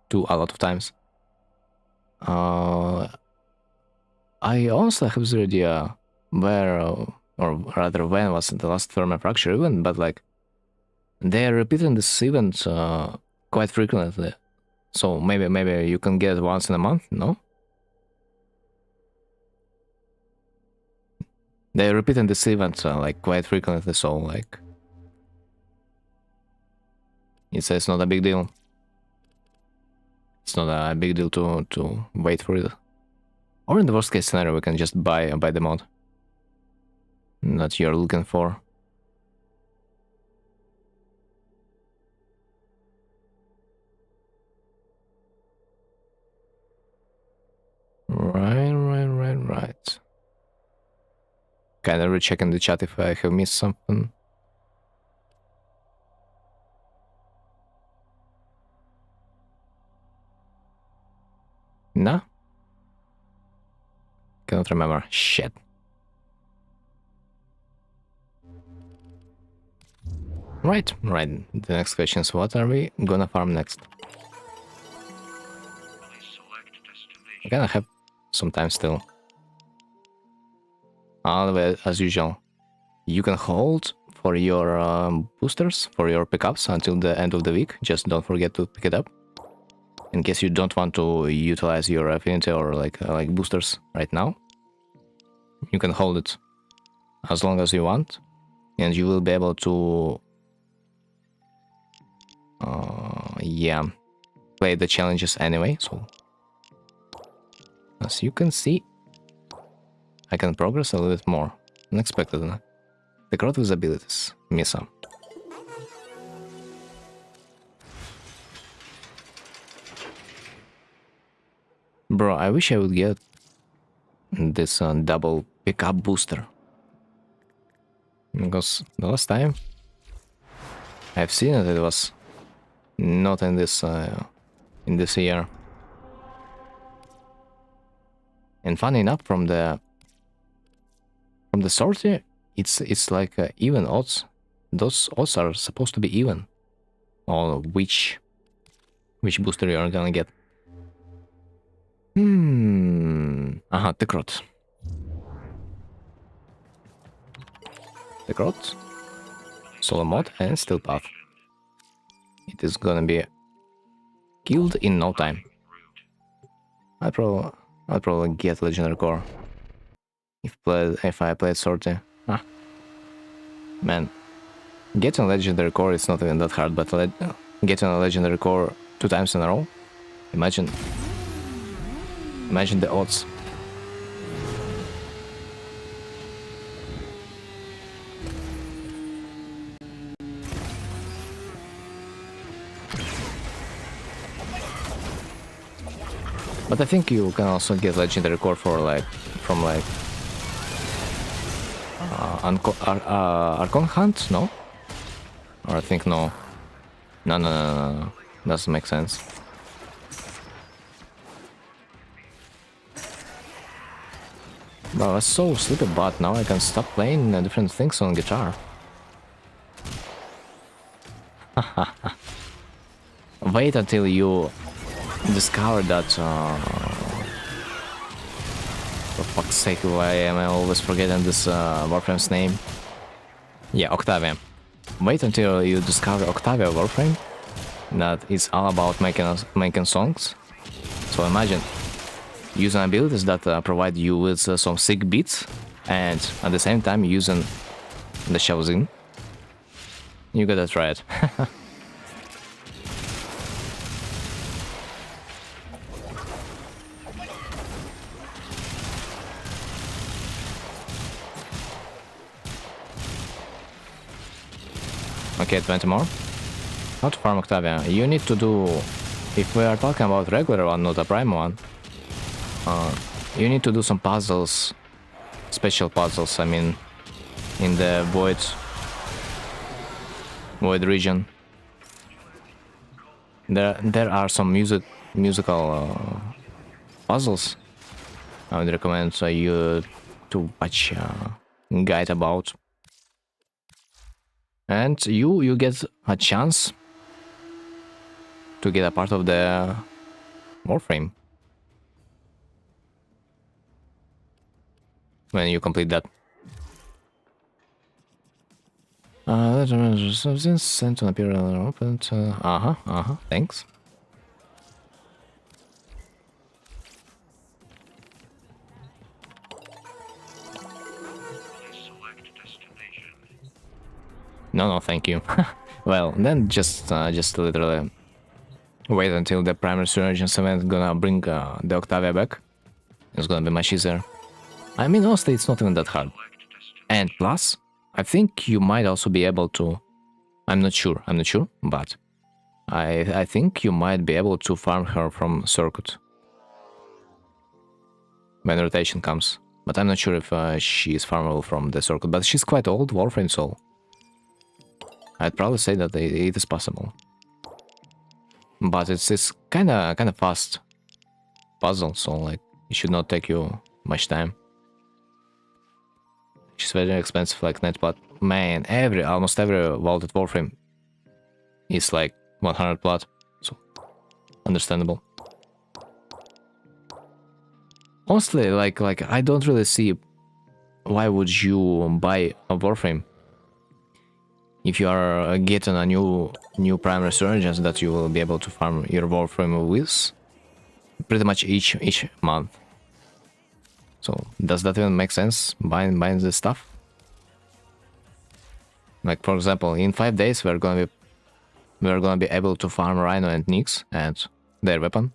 to a lot of times. I honestly have the idea where, or rather when was the last thermal fracture event, but like they are repeating this event quite frequently. So maybe you can get it once in a month, no? They're repeating this event like quite frequently, so like it's not a big deal. It's not a big deal to wait for it. Or in the worst case scenario, we can just buy the mod that you're looking for. Right. Kind of rechecking the chat if I have missed something. Nah. Cannot remember. Shit. Right. The next question is, what are we gonna farm next? I'm gonna have some time still. As usual, you can hold for your boosters, for your pickups until the end of the week. Just don't forget to pick it up. In case you don't want to utilize your affinity or like boosters right now, you can hold it as long as you want, and you will be able to yeah, play the challenges anyway. So as you can see, I can progress a little bit more. Unexpected. The growth with abilities. Misa. Bro, I wish I would get this double pickup booster. Because the last time I've seen it, it was not in this year. And funny enough, from the sortie, it's like even odds. Those odds are supposed to be even. Or which booster you're gonna get. Tekrot. Tekrot, solo mod, and steel path. It is gonna be killed in no time. I'll probably get legendary core if I played sortie. Man, getting legendary core is not even that hard, but getting a legendary core 2 times in a row, imagine the odds. But I think you can also get legendary core for from Archon Hunt, no? Or I think no. No. Doesn't make sense. Bro, I was so sleepy, but now I can stop playing different things on guitar. Wait until you discover that... for fuck's sake, why am I always forgetting this warframe's name? Yeah, Octavia. Wait until you discover Octavia warframe. That is all about making songs. So imagine using abilities that provide you with some sick beats, and at the same time using the shells in. You gotta try it. Okay, 20 more. How to farm Octavia? You need to do... If we are talking about regular one, not a prime one, you need to do some puzzles, special puzzles, I mean, in the void region. There are some musical puzzles I would recommend you to watch guide about. And you get a chance to get a part of the warframe when you complete that. Something sent on appear open. Thanks. No, thank you. Well, then just literally wait until the primary resurgence event gonna bring the Octavia back. It's gonna be much easier. I mean, honestly, it's not even that hard. And plus, I think you might also be able to... I'm not sure, but I think you might be able to farm her from circuit when rotation comes. But I'm not sure if she is farmable from the circuit. But she's quite old, warframe, so I'd probably say that it is possible. But it's kind of fast puzzle, so like it should not take you much time. She's very expensive, like net, but man, almost every vaulted warframe is like 100 plat, so understandable. Honestly, like I don't really see why would you buy a warframe if you are getting a new prime resurgence that you will be able to farm your warframe with pretty much each month. So does that even make sense, buying this stuff? Like, for example, in 5 days we're gonna be able to farm Rhino and Nyx and their weapon.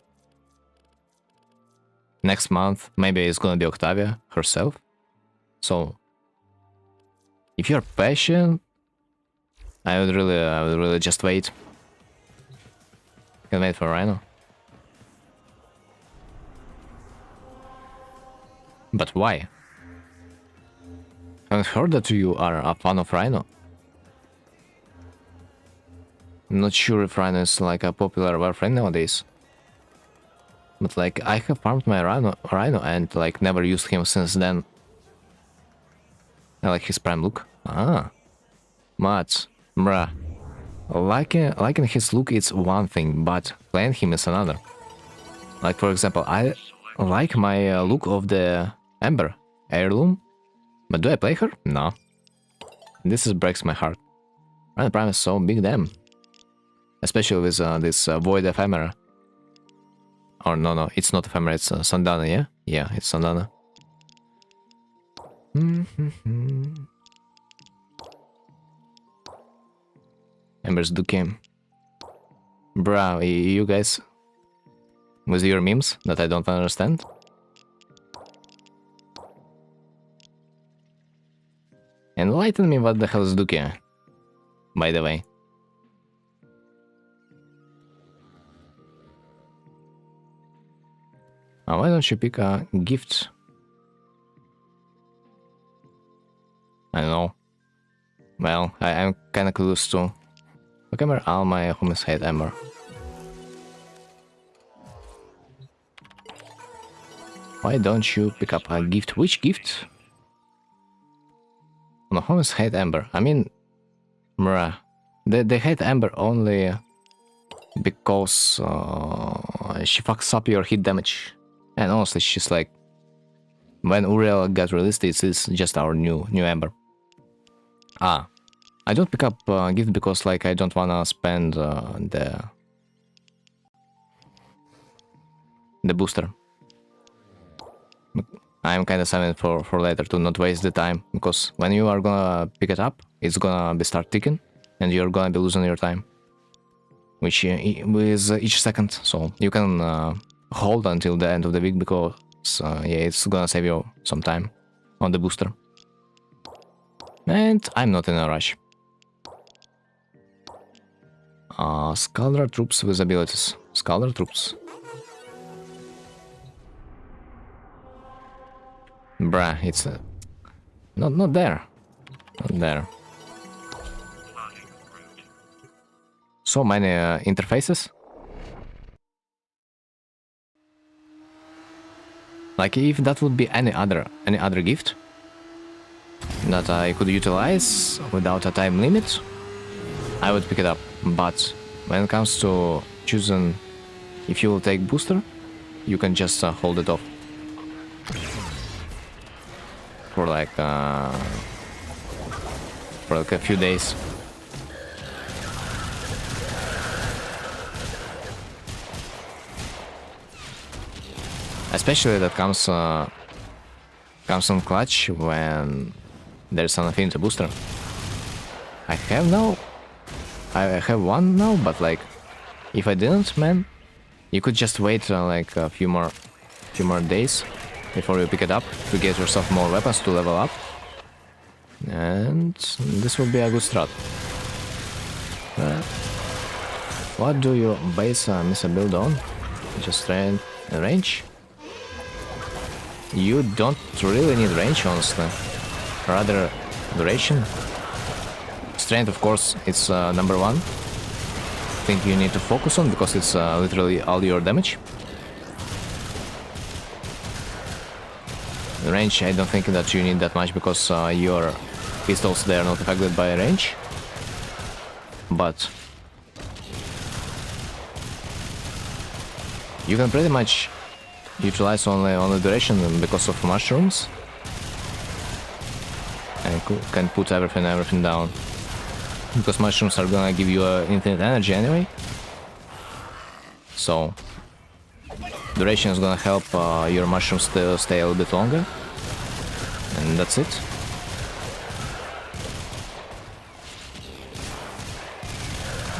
Next month maybe it's gonna be Octavia herself. So if you're patient, I would really just wait. Can wait for Rhino. But why? I've heard that you are a fan of Rhino. I'm not sure if Rhino is like a popular warframe nowadays. But like I have farmed my Rhino and like never used him since then. I like his prime look. Mats, bruh. Liking his look is one thing, but playing him is another. Like for example, I like my look of the Ember heirloom, but do I play her? No. This breaks my heart. Rhino Prime is so big, damn. Especially with this void ephemera. Or no, it's not ephemera, it's Sandana, yeah? Yeah, it's Sandana. Ember's Duke. Bruh, you guys with your memes that I don't understand. Enlighten me, what the hell is Duke, by the way. Why don't you pick a gift? I don't know. Well, I'm kinda close to. Whatever, all my homies hate Ember. Why don't you pick up a gift? Which gift? No, homies hate Ember. I mean, bruh. They hate Ember only because she fucks up your hit damage. And honestly, she's like, when Uriel got released, this is just our new Ember. I don't pick up gift because like I don't wanna spend the booster. I'm kinda saving for later to not waste the time, because when you are gonna pick it up, it's gonna be start ticking, and you're gonna be losing your time, which with each second. So you can hold until the end of the week, because yeah, it's gonna save you some time on the booster. And I'm not in a rush. Scholar troops with abilities. Scholar troops. Bruh, it's not there. Not there. So many interfaces. Like if that would be any other gift that I could utilize without a time limit, I would pick it up. But when it comes to choosing if you will take booster, you can just hold it off for like a few days. Especially that comes in clutch when there's an affinity booster. I have one now, but like if I didn't, man, you could just wait like a few more days before you pick it up to get yourself more weapons to level up, and this will be a good strat. What do you base Misa build on? Just strength and range? You don't really need range, honestly. Rather duration. Strength, of course, it's number one. I think you need to focus on because it's literally all your damage. Range, I don't think that you need that much because your pistols, they are not affected by range. But you can pretty much utilize only duration because of mushrooms, and can put everything down because mushrooms are gonna give you infinite energy anyway. So duration is gonna help your mushrooms to stay a little bit longer, and that's it.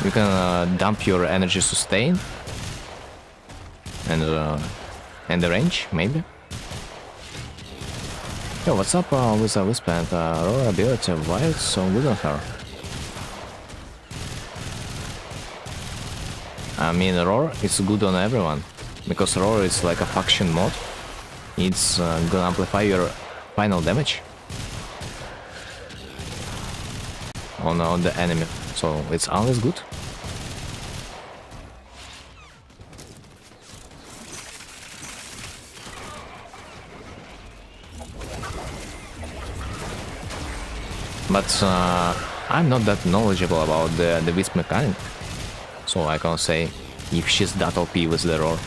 You can dump your energy sustain and the range, maybe. Yo, what's up with Wisp and Aurora ability? Why it's so good on her? I mean, Roar is good on everyone, because Roar is like a faction mod. It's gonna amplify your final damage on the enemy, so it's always good. But I'm not that knowledgeable about the Wisp mechanic, so I can't say if she's that OP with the Roar.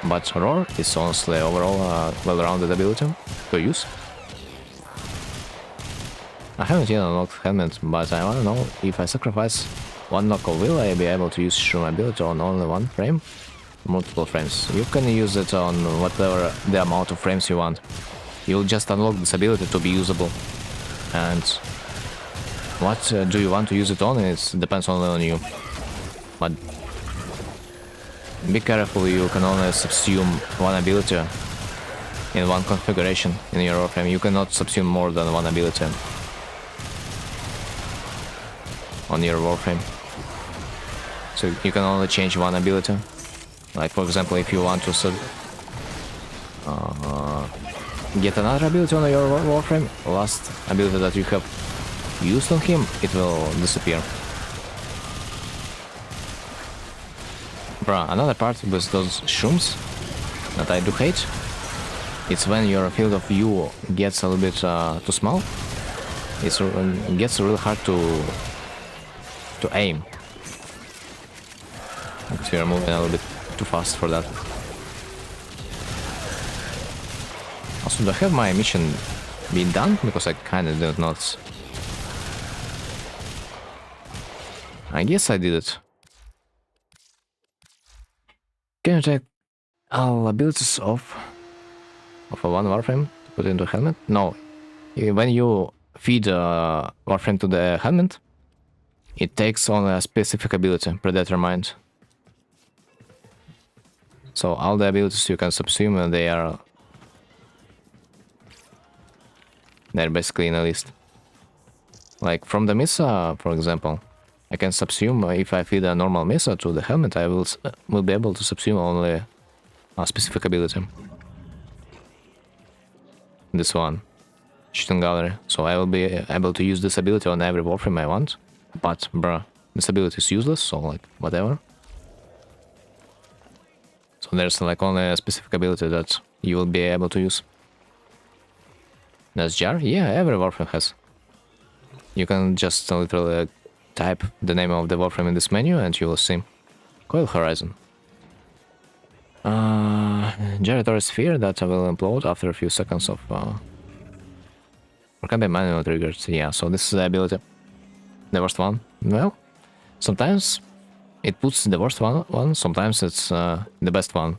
But Roar is honestly overall a well-rounded ability to use. I haven't yet unlocked Helmet, but I wanna know if I sacrifice one knuckle, will I be able to use Shroom ability on only one frame? Multiple frames. You can use it on whatever the amount of frames you want. You'll just unlock this ability to be usable. And what do you want to use it on? It depends only on you. But be careful, you can only subsume one ability in one configuration in your warframe. You cannot subsume more than one ability on your warframe. So you can only change one ability. Like for example, if you want to get another ability on your warframe, last ability that you have used on him, it will disappear. Bruh, another part with those shrooms that I do hate, it's when your field of view gets a little bit too small. It gets really hard to aim. Because you're moving a little bit too fast for that. Also, do I have my mission being done? Because I kinda did not. I guess I did it. Can you take all abilities of a one warframe to put into a helmet? No. When you feed a warframe to the helmet, it takes only a specific ability predetermined. So all the abilities you can subsume, they're basically in a list. Like from the Misa, for example, I can subsume if I feed a normal mesa to the helmet, I will be able to subsume only a specific ability. This one, shooting gallery. So I will be able to use this ability on every warframe I want. But bruh, this ability is useless, so like whatever. So there's like only a specific ability that you will be able to use. That's jar? Yeah, every warframe has. You can just literally type the name of the warframe in this menu and you will see. Coil Horizon. Gyratory sphere that will implode after a few seconds of... Or can be manually triggered. Yeah, so this is the ability. The worst one. Well, sometimes it puts the worst one, sometimes it's the best one.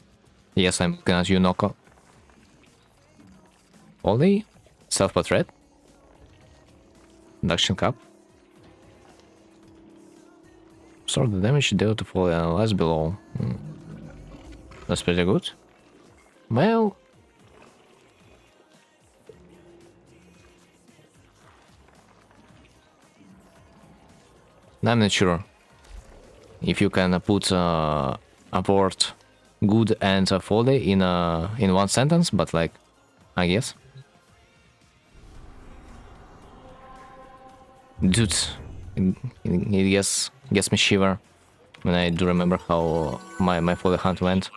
Yes, I'm looking at you, Noko. Only self-portrait. Induction cap. Sort the damage dealt to fall analyzed below. That's pretty good. Well... I'm not sure if you can put a word good and folly in one sentence, but like, I guess. Dude, it gets me shiver when I do remember how my folly hunt went.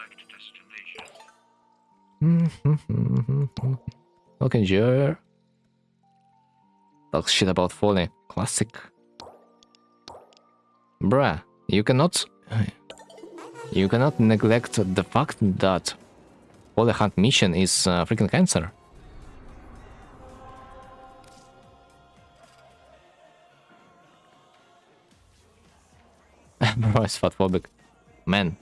Okay, Jer. Talk shit about folly. Classic. Bruh, you cannot neglect the fact that Folly Hunt mission is freaking cancer. Bro, it's fatphobic. Man,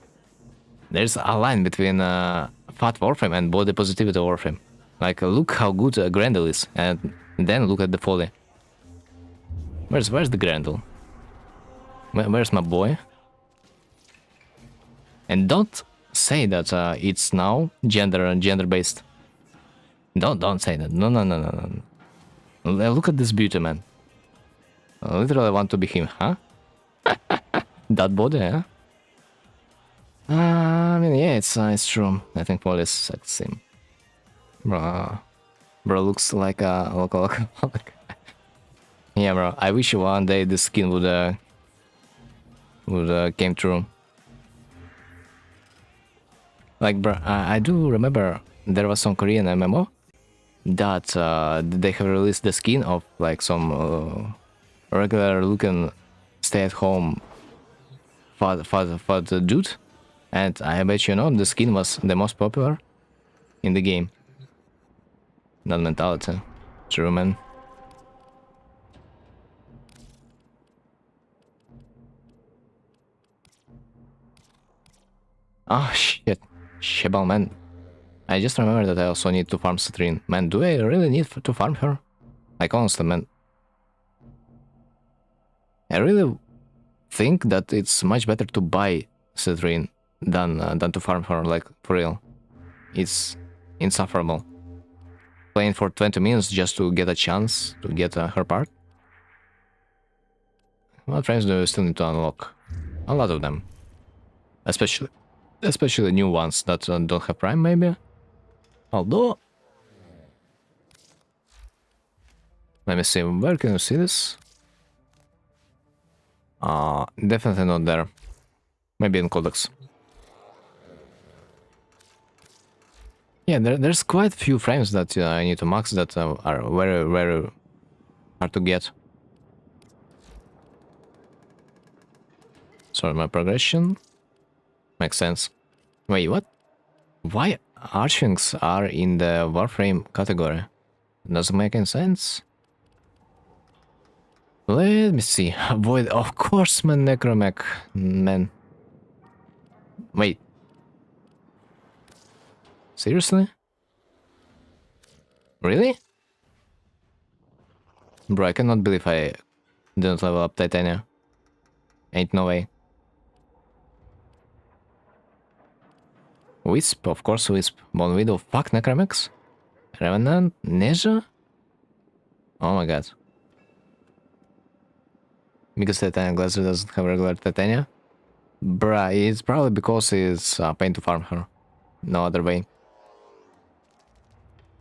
there's a line between fat warframe and body positivity warframe. Like, look how good Grendel is, and then look at the Folly. Where's the Grendel? Where's my boy? And don't say that it's now gender based. Don't say that. No. Look at this beauty, man. I literally want to be him, huh? That body, huh? I mean, yeah, it's true. I think Paul is sexy. Bro looks like a local. Yeah, bro. I wish one day the skin would came true. Like, bro, I do remember there was some Korean MMO that they have released the skin of like some regular looking stay-at-home fat dude, and I bet you know the skin was the most popular in the game. That mentality, true, man. Oh shit, Shebal, man. I just remember that I also need to farm Citrine. Man, do I really need to farm her? Like, honestly, man. I really think that it's much better to buy Citrine than to farm her, like, for real. It's insufferable. Playing for 20 minutes just to get a chance to get her part. What frames do you still need to unlock? A lot of them. Especially new ones that don't have Prime, maybe? Although... Let me see, where can you see this? Definitely not there. Maybe in Codex. Yeah, there's quite a few frames that I need to max that are very, very hard to get. Sorry, my progression makes sense. Wait, what? Why Archwings are in the Warframe category? Doesn't make any sense. Let me see. Avoid, of course, man, Necromech, man. Wait. Seriously? Really? Bro, I cannot believe I didn't level up Titania. Ain't no way. Wisp, of course Wisp. Bone Widow, fuck Necromex. Revenant, Neja? Oh my god. because titanium glass doesn't have regular titanium? Bruh, it's probably because it's a pain to farm her. No other way.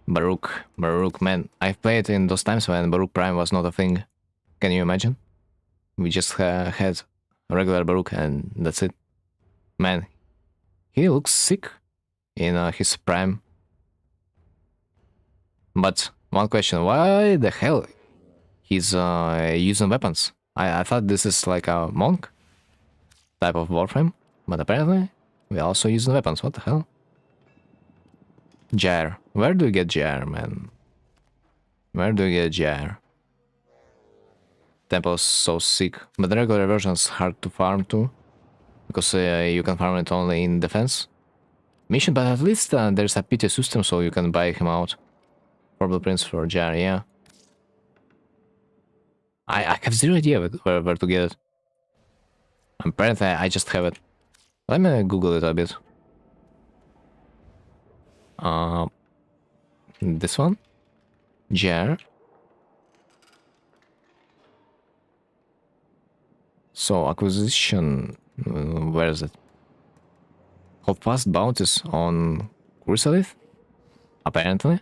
Baruch, man. I've played in those times when Baruch Prime was not a thing. Can you imagine? We just had a regular Baruch and that's it. Man, he looks sick in his prime. But one question, why the hell he's using weapons? I thought this is like a monk type of warframe, but apparently we also using weapons. What the hell? Gyre. Where do you get gyre, man? Where do you get gyre? Temple's so sick, but the regular version's hard to farm too, because you can farm it only in defense mission, but at least there's a PT system so you can buy him out. For blueprints for gyre, yeah. I have zero idea where to get it. Apparently I just have it. Let me Google it a bit. This one? Gyre. So acquisition, where is it? Hold fast bounties on Chrysalith? Apparently.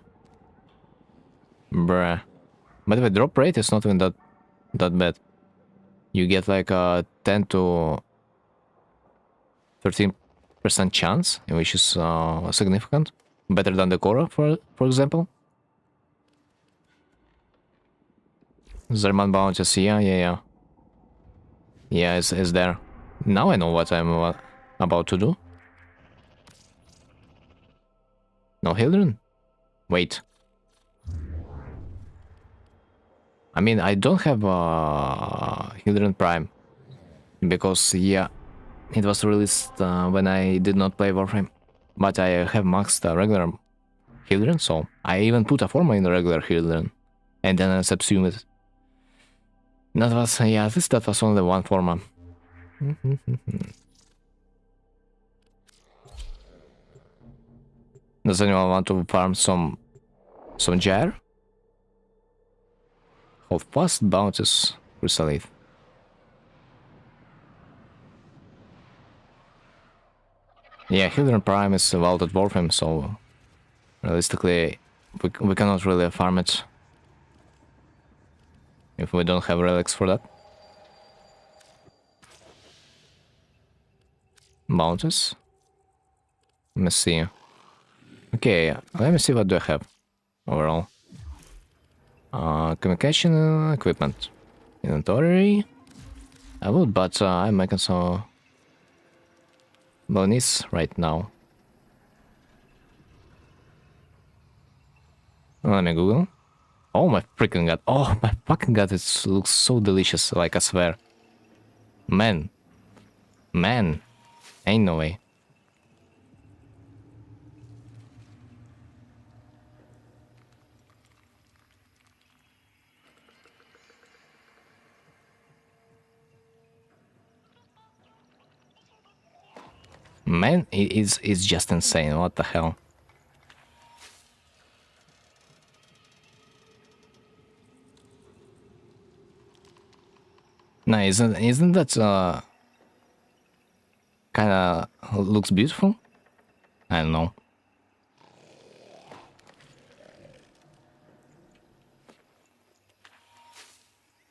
Bruh. By the way, drop rate is not even that bad. You get like a 10 to 13% chance, which is significant. Better than the Cora, for example. Zerman bounties, yeah. Yeah, it's there. Now I know what I'm about to do. No Hildren? Wait. I mean, I don't have Hildren Prime. Because, yeah, it was released when I did not play Warframe. But I have maxed regular Hildren, so I even put a forma in the regular Hildren. And then I subsumed it. That was, yeah, at least that was only one forma. Does anyone want to farm some gyre? Hold fast bounties, Chrysalith. Yeah, Hildren Prime is a vaulted warframe, so realistically we cannot really farm it if we don't have relics for that. Bounties. Let me see. Okay, let me see what do I have overall. Communication equipment. Inventory. I would, but I'm making some bonus right now. Let me Google. Oh my freaking god. Oh my fucking god, it looks so delicious, like I swear. Man. Ain't no way. Man, it's just insane. What the hell? No, isn't that kind of looks beautiful? I don't know.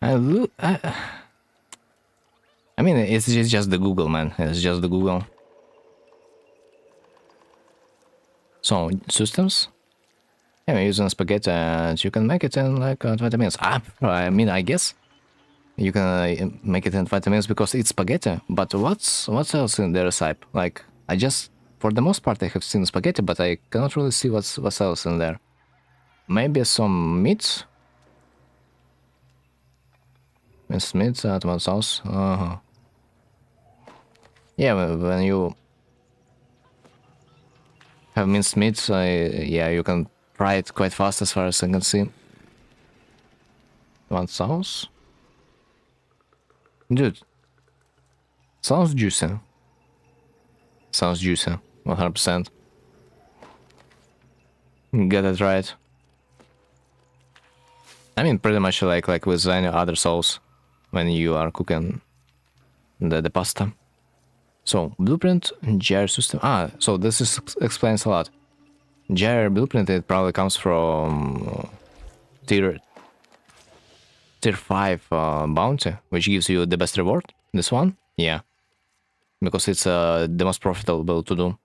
I mean, it's just the Google, man. It's just the Google. So, systems? Yeah, we're using spaghetti and you can make it in like 20 minutes. I mean, I guess you can make it in 20 minutes because it's spaghetti. But what's else in the recipe? Like, for the most part, I have seen spaghetti, but I cannot really see what's else in there. Maybe some meat? Minced meat, tomato sauce. Yeah, when you have minced meat, yeah, you can fry it quite fast as far as I can see. Tomato sauce? Dude. Sounds juicy. 100%. Get it right. I mean, pretty much like with any other sauce. when you are cooking the pasta. So blueprint jar system. So this explains a lot. Jar blueprint, it probably comes from tier 5 bounty, which gives you the best reward. This one, yeah, because it's the most profitable to do.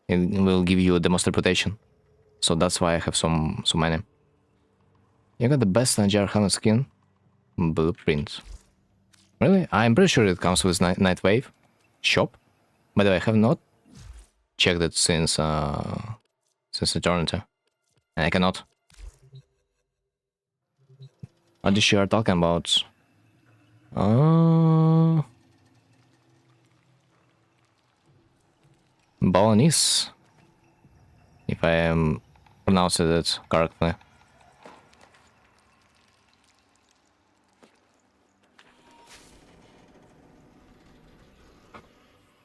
It will give you the most reputation, so that's why I have so many. You got the best jar hunter skin blueprint. Really? I'm pretty sure it comes with Night Wave shop. By the way, I have not checked it since eternity, and I cannot. What is you are talking about? Bolognese, if I am pronouncing it correctly.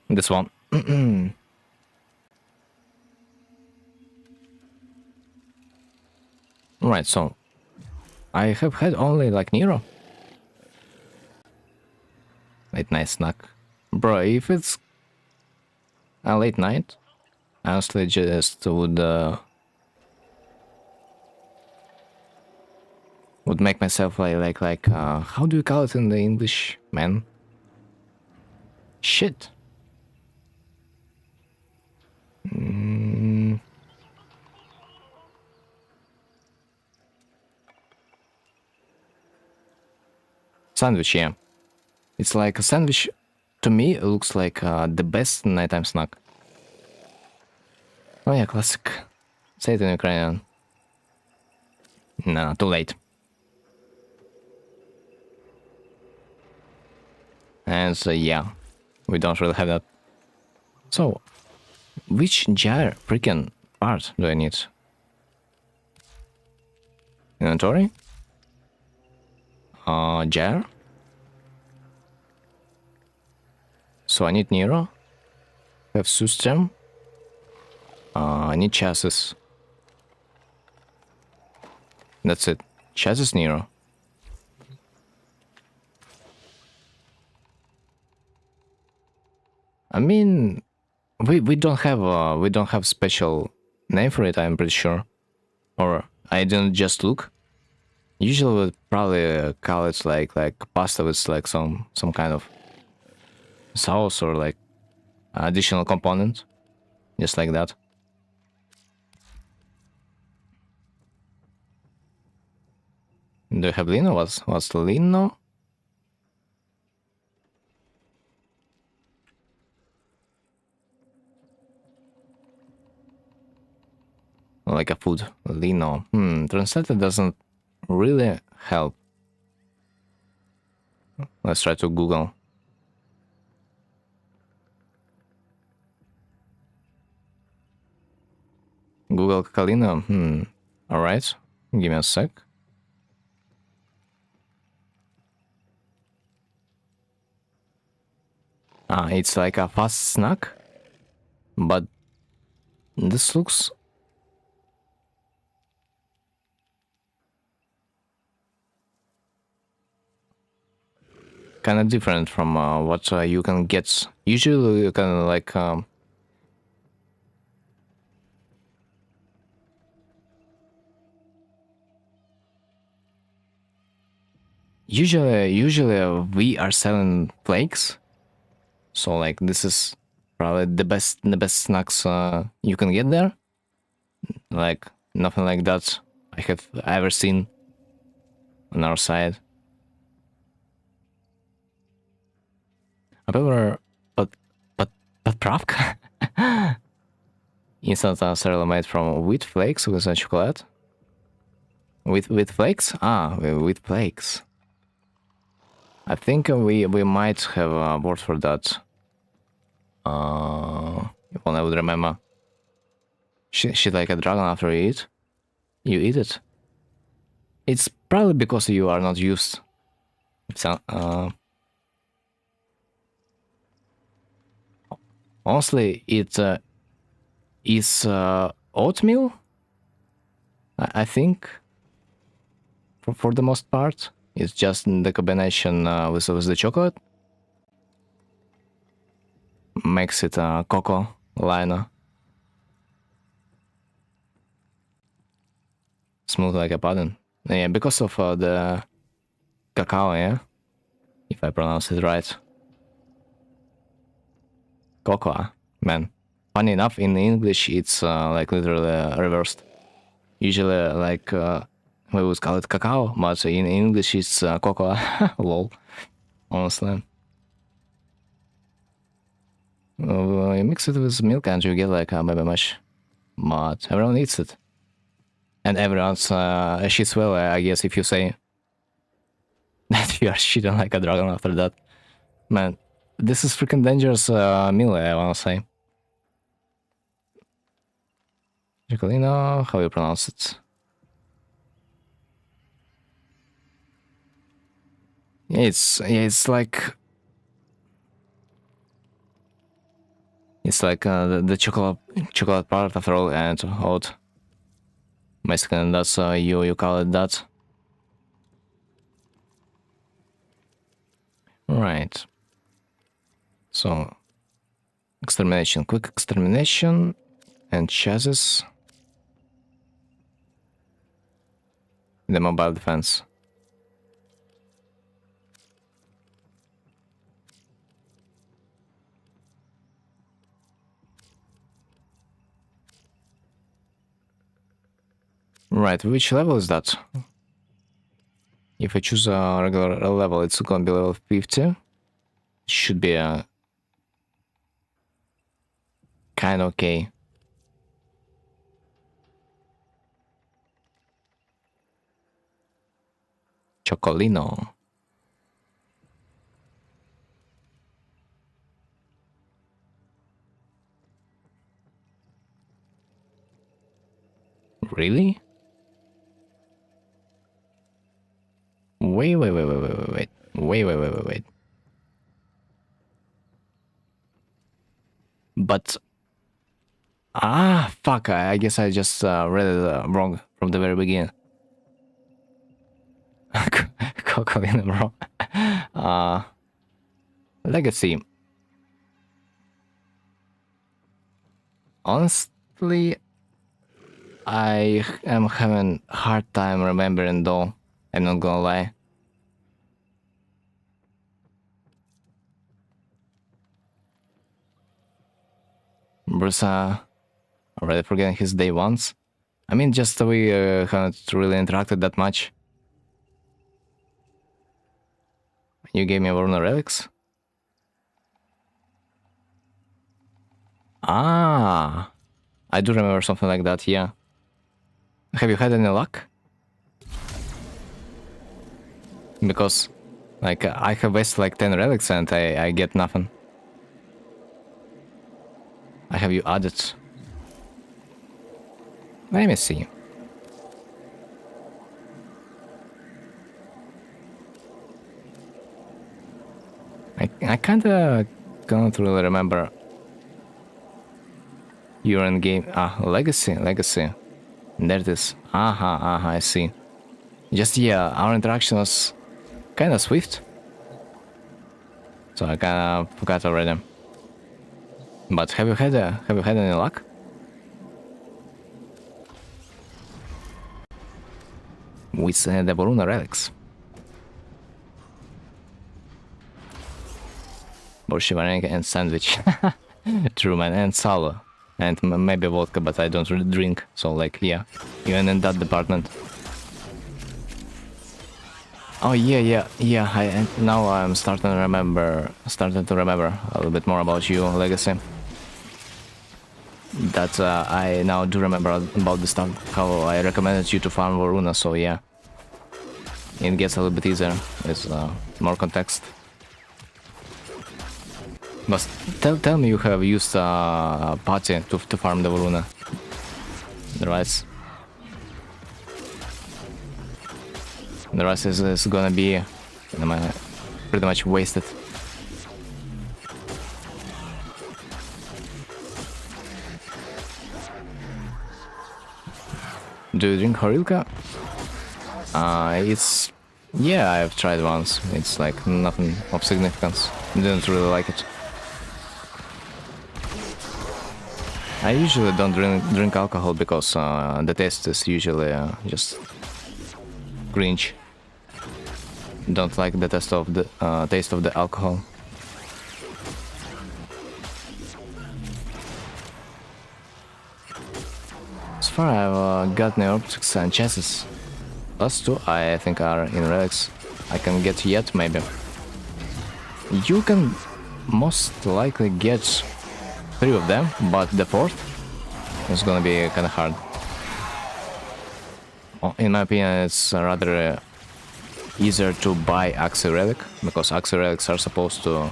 This one. Right, so I have had only like Nero. Late night snack. Bro, if it's a late night, I honestly just would make myself like how do you call it in the English, man? Shit. Sandwich, yeah. It's like a sandwich. To me, it looks like the best nighttime snack. Oh yeah, classic. Say it in Ukrainian. No, too late. And so yeah, we don't really have that. So, which jar freaking part do I need? Inventory? Jar? So I need Nero. Have system. I need chassis. That's it. Chassis Nero. I mean, we don't have special name for it. I'm pretty sure, or I didn't just look. Usually, we'd probably call it like pasta with like some kind of sauce or like additional component, just like that. Do you have Lino? What's the Lino? Like a food Lino. Translated doesn't really help. Let's try to Google. Google Kalina. Alright. Give me a sec. It's like a fast snack. But this looks kind of different from what you can get. Usually you can like usually we are selling flakes, so like this is probably the best snacks you can get there. Like nothing like that I have ever seen on our side. However, but pravka instant cereal made from wheat flakes with a chocolate. With flakes? With flakes. I think we might have a word for that. If only I would remember. Shit like a dragon after you eat. You eat it. It's probably because you are not used. So, honestly, it is oatmeal. I think. For the most part, It's just the combination with the chocolate makes it cocoa liner. Smooth like a pudding. Yeah, because of the cacao, yeah? If I pronounce it right. Cocoa, man. Funny enough, in English, it's like literally reversed. Usually, like, we would call it cacao, but in English, it's cocoa. Lol. Honestly. You mix it with milk and you get like a baby mash. But everyone eats it. And everyone's shits well, I guess, if you say that you are shitting like a dragon after that. Man, this is freaking dangerous meal, I wanna say. Giacolino, how you pronounce it? Yeah, it's like the chocolate part after all, and oat. Basically, that's you call it that. Right. So extermination, quick extermination, and chassis. The mobile defense. Right, which level is that? If I choose a regular level, it's gonna be level 50. Should be kind of okay. Chocolino. Really? Wait. But fuck! I guess I just read it wrong from the very beginning. Chocolino, bro. Legacy. Honestly, I am having a hard time remembering though. I'm not gonna lie. Bruce already forgetting his day ones. I mean, just we haven't really interacted that much. You gave me Varuna relics? I do remember something like that, yeah. Have you had any luck? Because, like, I have wasted like 10 relics and I get nothing. I have you added. Let me see. I kinda can't really remember. You're in game. Legacy. There it is. I see. Just, yeah, our interaction was kinda swift. So I kinda forgot already. But have you had any luck? With the Varuna relics? Borshi Varenka and sandwich. True, man, and salo. And maybe vodka, but I don't really drink. So, like, yeah, even in that department. Oh yeah. Now I'm starting to remember a little bit more about you, Legacy. That I now do remember about the stuff, how I recommended you to farm Varuna, so yeah. It gets a little bit easier with more context. But tell me you have used party to farm the Varuna. The rest is gonna be pretty much wasted. Do you drink Horilka? It's Yeah, I've tried once. It's like nothing of significance. Didn't really like it. I usually don't drink alcohol because the taste is usually just cringe. Don't like the taste of the alcohol. So far, I've got no optics and chassis. Last two, I think, are in relics. I can get yet, maybe. You can most likely get 3 of them, but the 4th is gonna be kinda hard. In my opinion, it's rather easier to buy Axie Relic, because Axie Relics are supposed to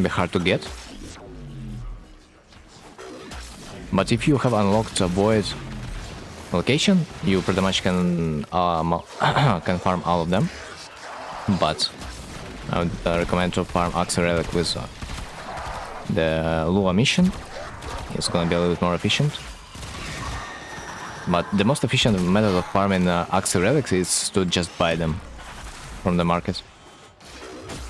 be hard to get. But if you have unlocked a void location, you pretty much can can farm all of them. But I would recommend to farm Axie Relic with the Lua mission. It's gonna be a little bit more efficient. But the most efficient method of farming Axie Relics is to just buy them from the market.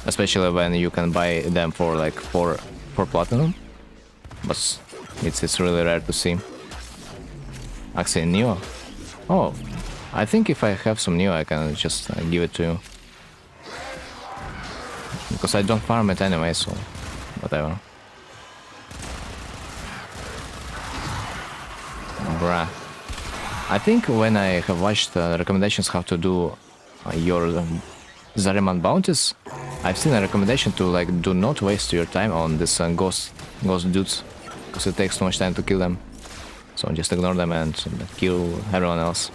Especially when you can buy them for like 4 platinum. But it's really rare to see. Axie Neo. Oh, I think if I have some Neo, I can just give it to you. Because I don't farm it anyway, so whatever. Bruh. I think when I have watched recommendations how to do your Zariman bounties, I've seen a recommendation to like do not waste your time on this ghost dudes, because it takes too much time to kill them. So just ignore them and kill everyone else.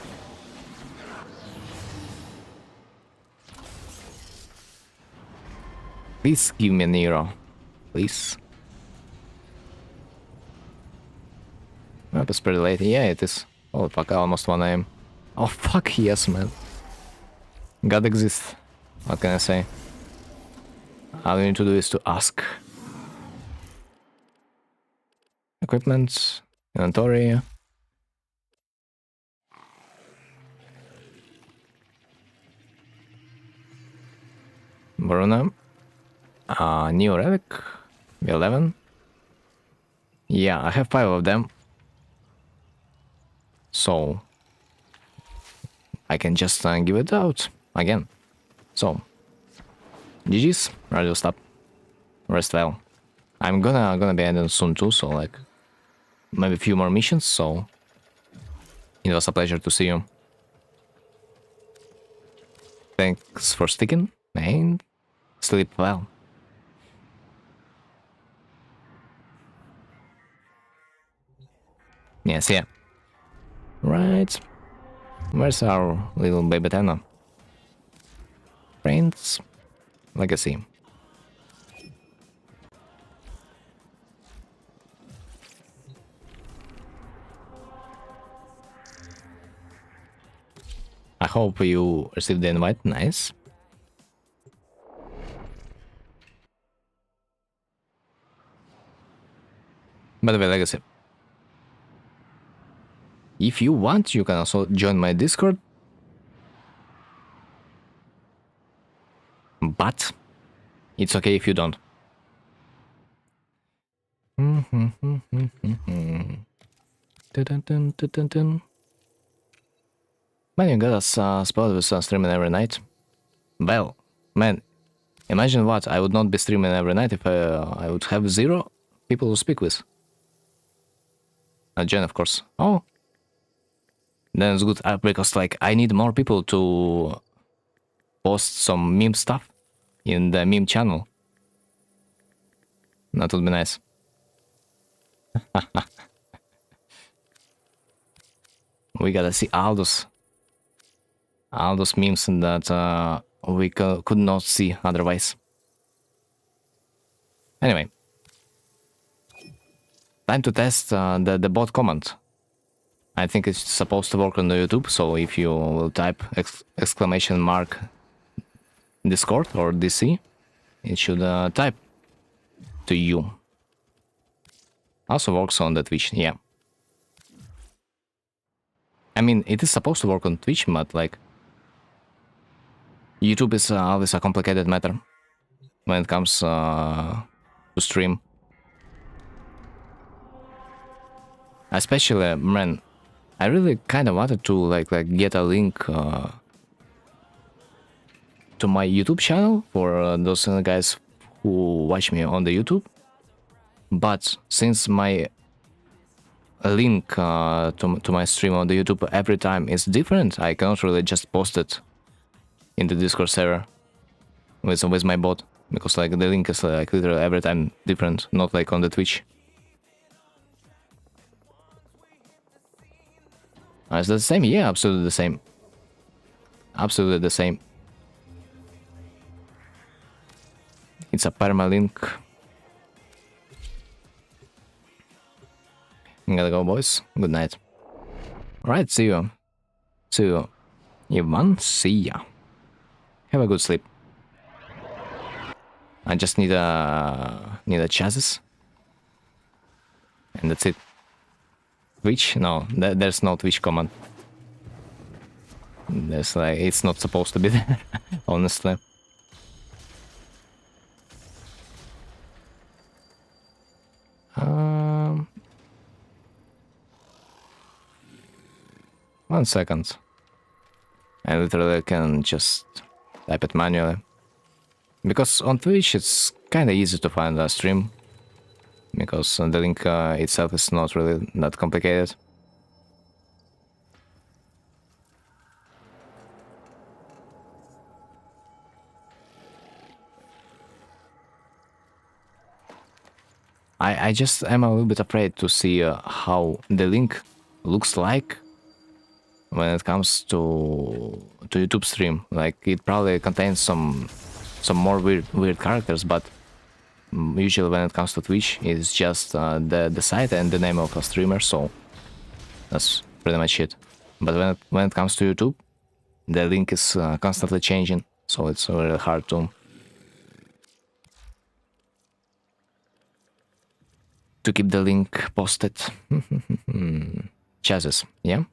Please give me Nero, please. Well, it's pretty late. Yeah, it is. Oh fuck, almost 1 AM. Oh fuck, yes, man. God exists. What can I say? All you need to do is to ask. Equipment, inventory. Varuna. New relic. V11. Yeah, I have 5 of them. So I can just give it out again. So GG's, radio stop. Rest well. I'm gonna be ending soon too, so like maybe a few more missions, so it was a pleasure to see you. Thanks for sticking and sleep well. Yes, yeah. Right. Where's our little baby Tana? Friends. Legacy. I hope you received the invite. Nice. By the way, Legacy, if you want, you can also join my Discord. But it's okay if you don't. Man, you got us spelled with streaming every night. Well, man, imagine what, I would not be streaming every night if I would have 0 people to speak with. Jen, of course. Oh. Then it's good, because like I need more people to post some meme stuff in the meme channel. That would be nice. We gotta see all those memes that we could not see otherwise. Anyway, time to test the bot command. I think it's supposed to work on the YouTube, so if you will type exclamation mark Discord or DC, it should type to you. Also works on the Twitch, yeah. I mean, it is supposed to work on Twitch, but like YouTube is always a complicated matter when it comes to stream. Especially, man, I really kind of wanted to like get a link to my YouTube channel for those guys who watch me on the YouTube. But since my link to my stream on the YouTube every time is different, I cannot really just post it in the Discord server with my bot, because like the link is like literally every time different, not like on the Twitch. Is that the same? Yeah, absolutely the same. Absolutely the same. It's a permalink. Gotta go, boys. Good night. Alright, see you. See you. Ivan, see ya. Have a good sleep. I just need a chassis. And that's it. Twitch? No, there's no Twitch command. There's like, it's not supposed to be there, honestly. One second. I literally can just type it manually. Because on Twitch it's kinda easy to find a stream. Because the link itself is not really that complicated. I just am a little bit afraid to see how the link looks like when it comes to YouTube stream. Like it probably contains some more weird characters, but usually when it comes to Twitch, it's just the site and the name of a streamer, so that's pretty much it. But when it comes to YouTube, the link is constantly changing, so it's really hard to keep the link posted. Chassis, yeah?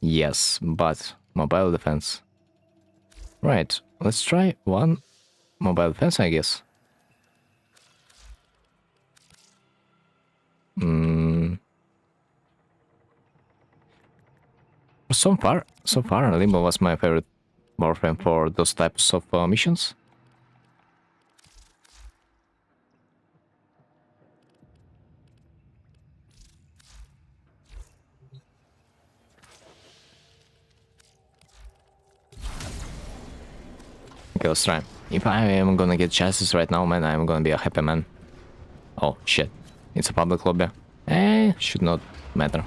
Yes, but mobile defense. Right, let's try one mobile defense, I guess. So far, Limbo was my favorite warframe for those types of missions. Okay, let's try. If I am gonna get chassis right now, man, I'm gonna be a happy man. Oh, shit. It's a public lobby. Should not matter.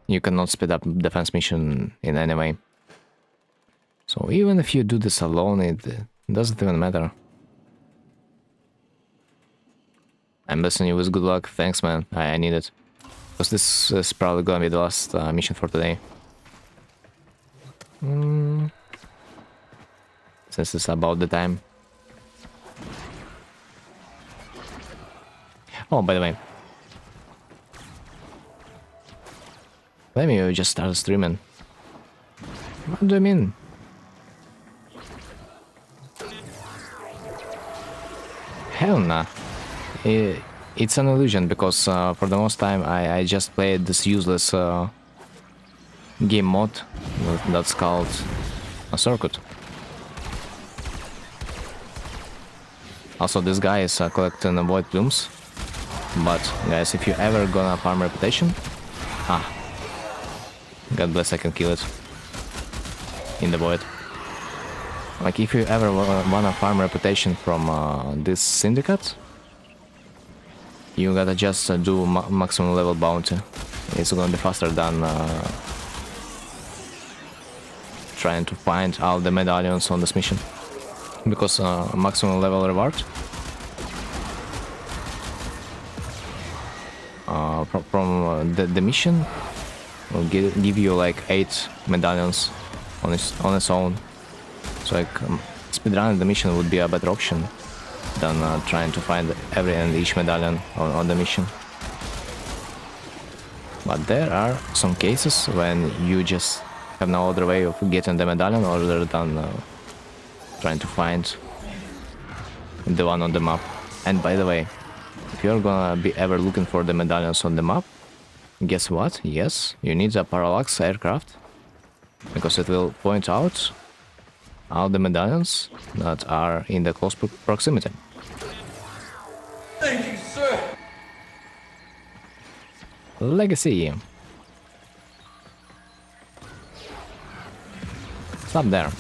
You cannot speed up defense mission in any way. So even if you do this alone, it doesn't even matter. I'm blessing you with good luck. Thanks, man. I need it. Because this is probably gonna be the last mission for today. Since it's about the time. Oh, by the way. Let me just start streaming. What do you mean? Hell nah. It's an illusion, because for the most time I just played this useless game mode that's called a circuit. Also, this guy is collecting void plumes. But guys, if you ever gonna farm reputation, God bless, I can kill it in the void. Like if you ever wanna farm reputation from this syndicate, you gotta just do maximum level bounty. It's gonna be faster than trying to find all the medallions on this mission. Because maximum level reward from the mission will give you like 8 medallions on its own. So like speedrunning the mission would be a better option than trying to find every and each medallion on the mission. But there are some cases when you just have no other way of getting the medallion other than trying to find the one on the map. And by the way, if you're gonna be ever looking for the medallions on the map, guess what? Yes, you need a parallax aircraft, because it will point out all the medallions that are in the close proximity. Thank you, sir. Legacy. Stop there.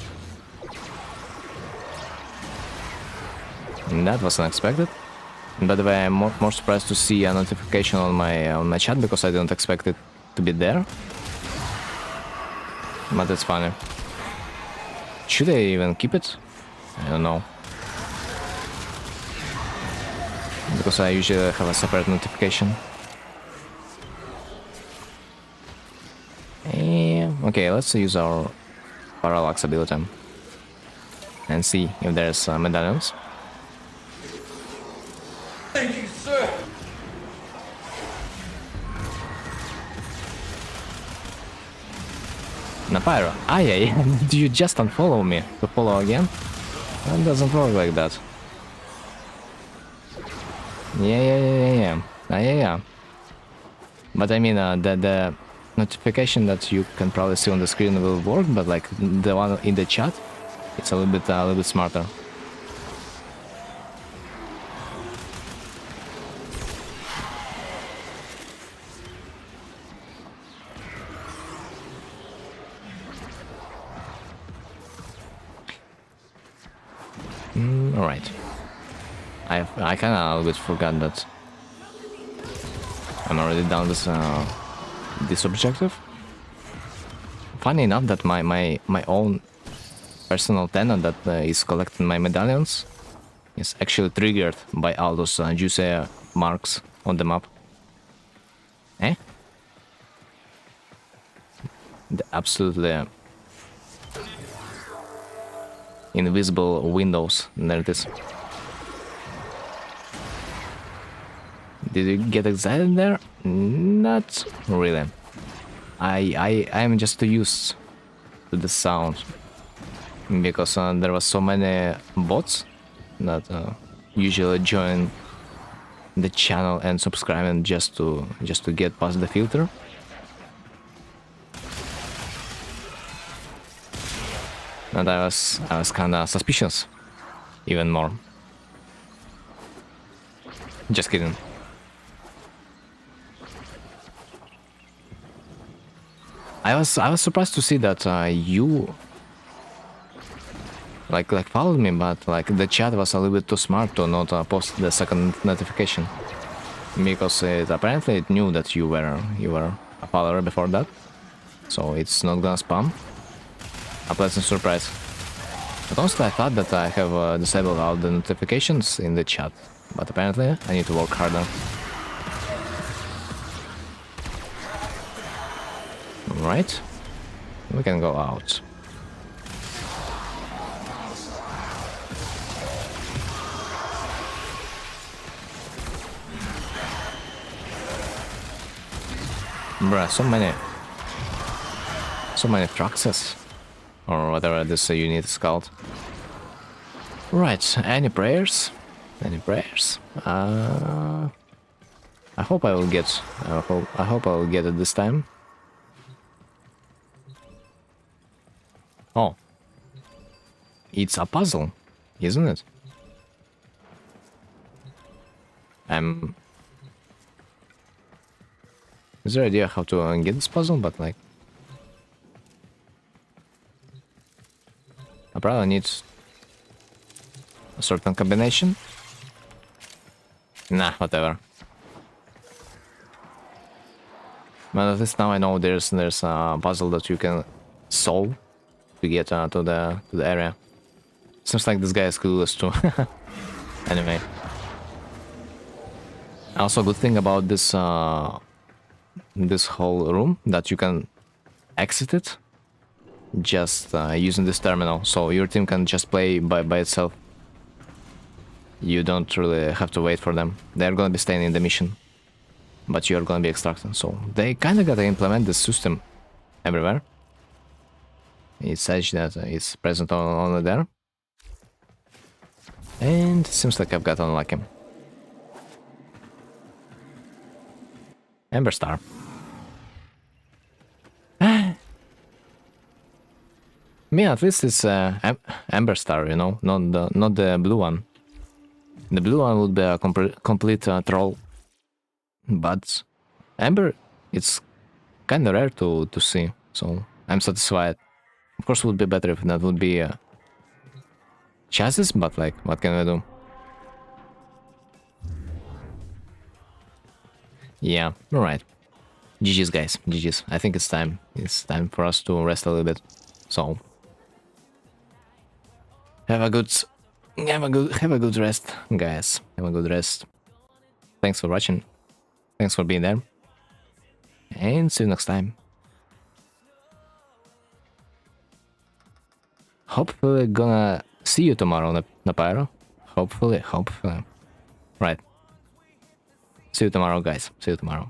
That was unexpected. By the way, I'm more surprised to see a notification on my chat because I didn't expect it to be there. But it's funny. Should I even keep it? I don't know. Because I usually have a separate notification. Okay, let's use our parallax ability and see if there's medallions. Thank you, sir. Napyro, did you just unfollow me to follow again? That doesn't work like that. Yeah. But I mean, the notification that you can probably see on the screen will work, but like the one in the chat, it's a little bit smarter. Alright. I kinda a little bit forgot that I'm already done this objective. Funny enough that my own personal tenant that is collecting my medallions is actually triggered by all those juicy marks on the map. Eh? The absolutely invisible windows. There it is. Did you get excited there? Not really. I'm just too used to the sound because there was so many bots that usually join the channel and subscribe just to get past the filter. And I was kinda suspicious, even more. Just kidding. I was surprised to see that you like followed me, but like the chat was a little bit too smart to not post the second notification, because apparently it knew that you were a follower before that, so it's not gonna spam. A pleasant surprise. But honestly, I thought that I have disabled all the notifications in the chat, but apparently I need to work harder. Right, we can go out. Bruh, so many trucks, or whatever this unit is called. Right, any prayers? Any prayers? I hope I will get. I hope I will get it this time. Oh, it's a puzzle, isn't it? Is there an idea how to get this puzzle? But like, I probably need a certain combination. Nah, whatever. But at least now I know there's a puzzle that you can solve to get to the area. Seems like this guy is clueless too. Anyway, also a good thing about this this whole room that you can exit it just using this terminal, so your team can just play by itself. You don't really have to wait for them. They're gonna be staying in the mission, but you're gonna be extracting. So they kind of gotta implement this system everywhere. is such that it's present only there. And seems like I've got unlucky. Ember Star. Me, at least it's Ember Star, you know, not the blue one. The blue one would be a complete troll. But Ember, it's kind of rare to see, so I'm satisfied. Of course, it would be better if that would be chassis, but like, what can I do? Yeah, alright. GG's, guys, GG's. I think it's time. It's time for us to rest a little bit. So have a good rest, guys. Have a good rest. Thanks for watching. Thanks for being there. And see you next time. Hopefully gonna see you tomorrow, Napyro. Hopefully. Right. See you tomorrow, guys. See you tomorrow.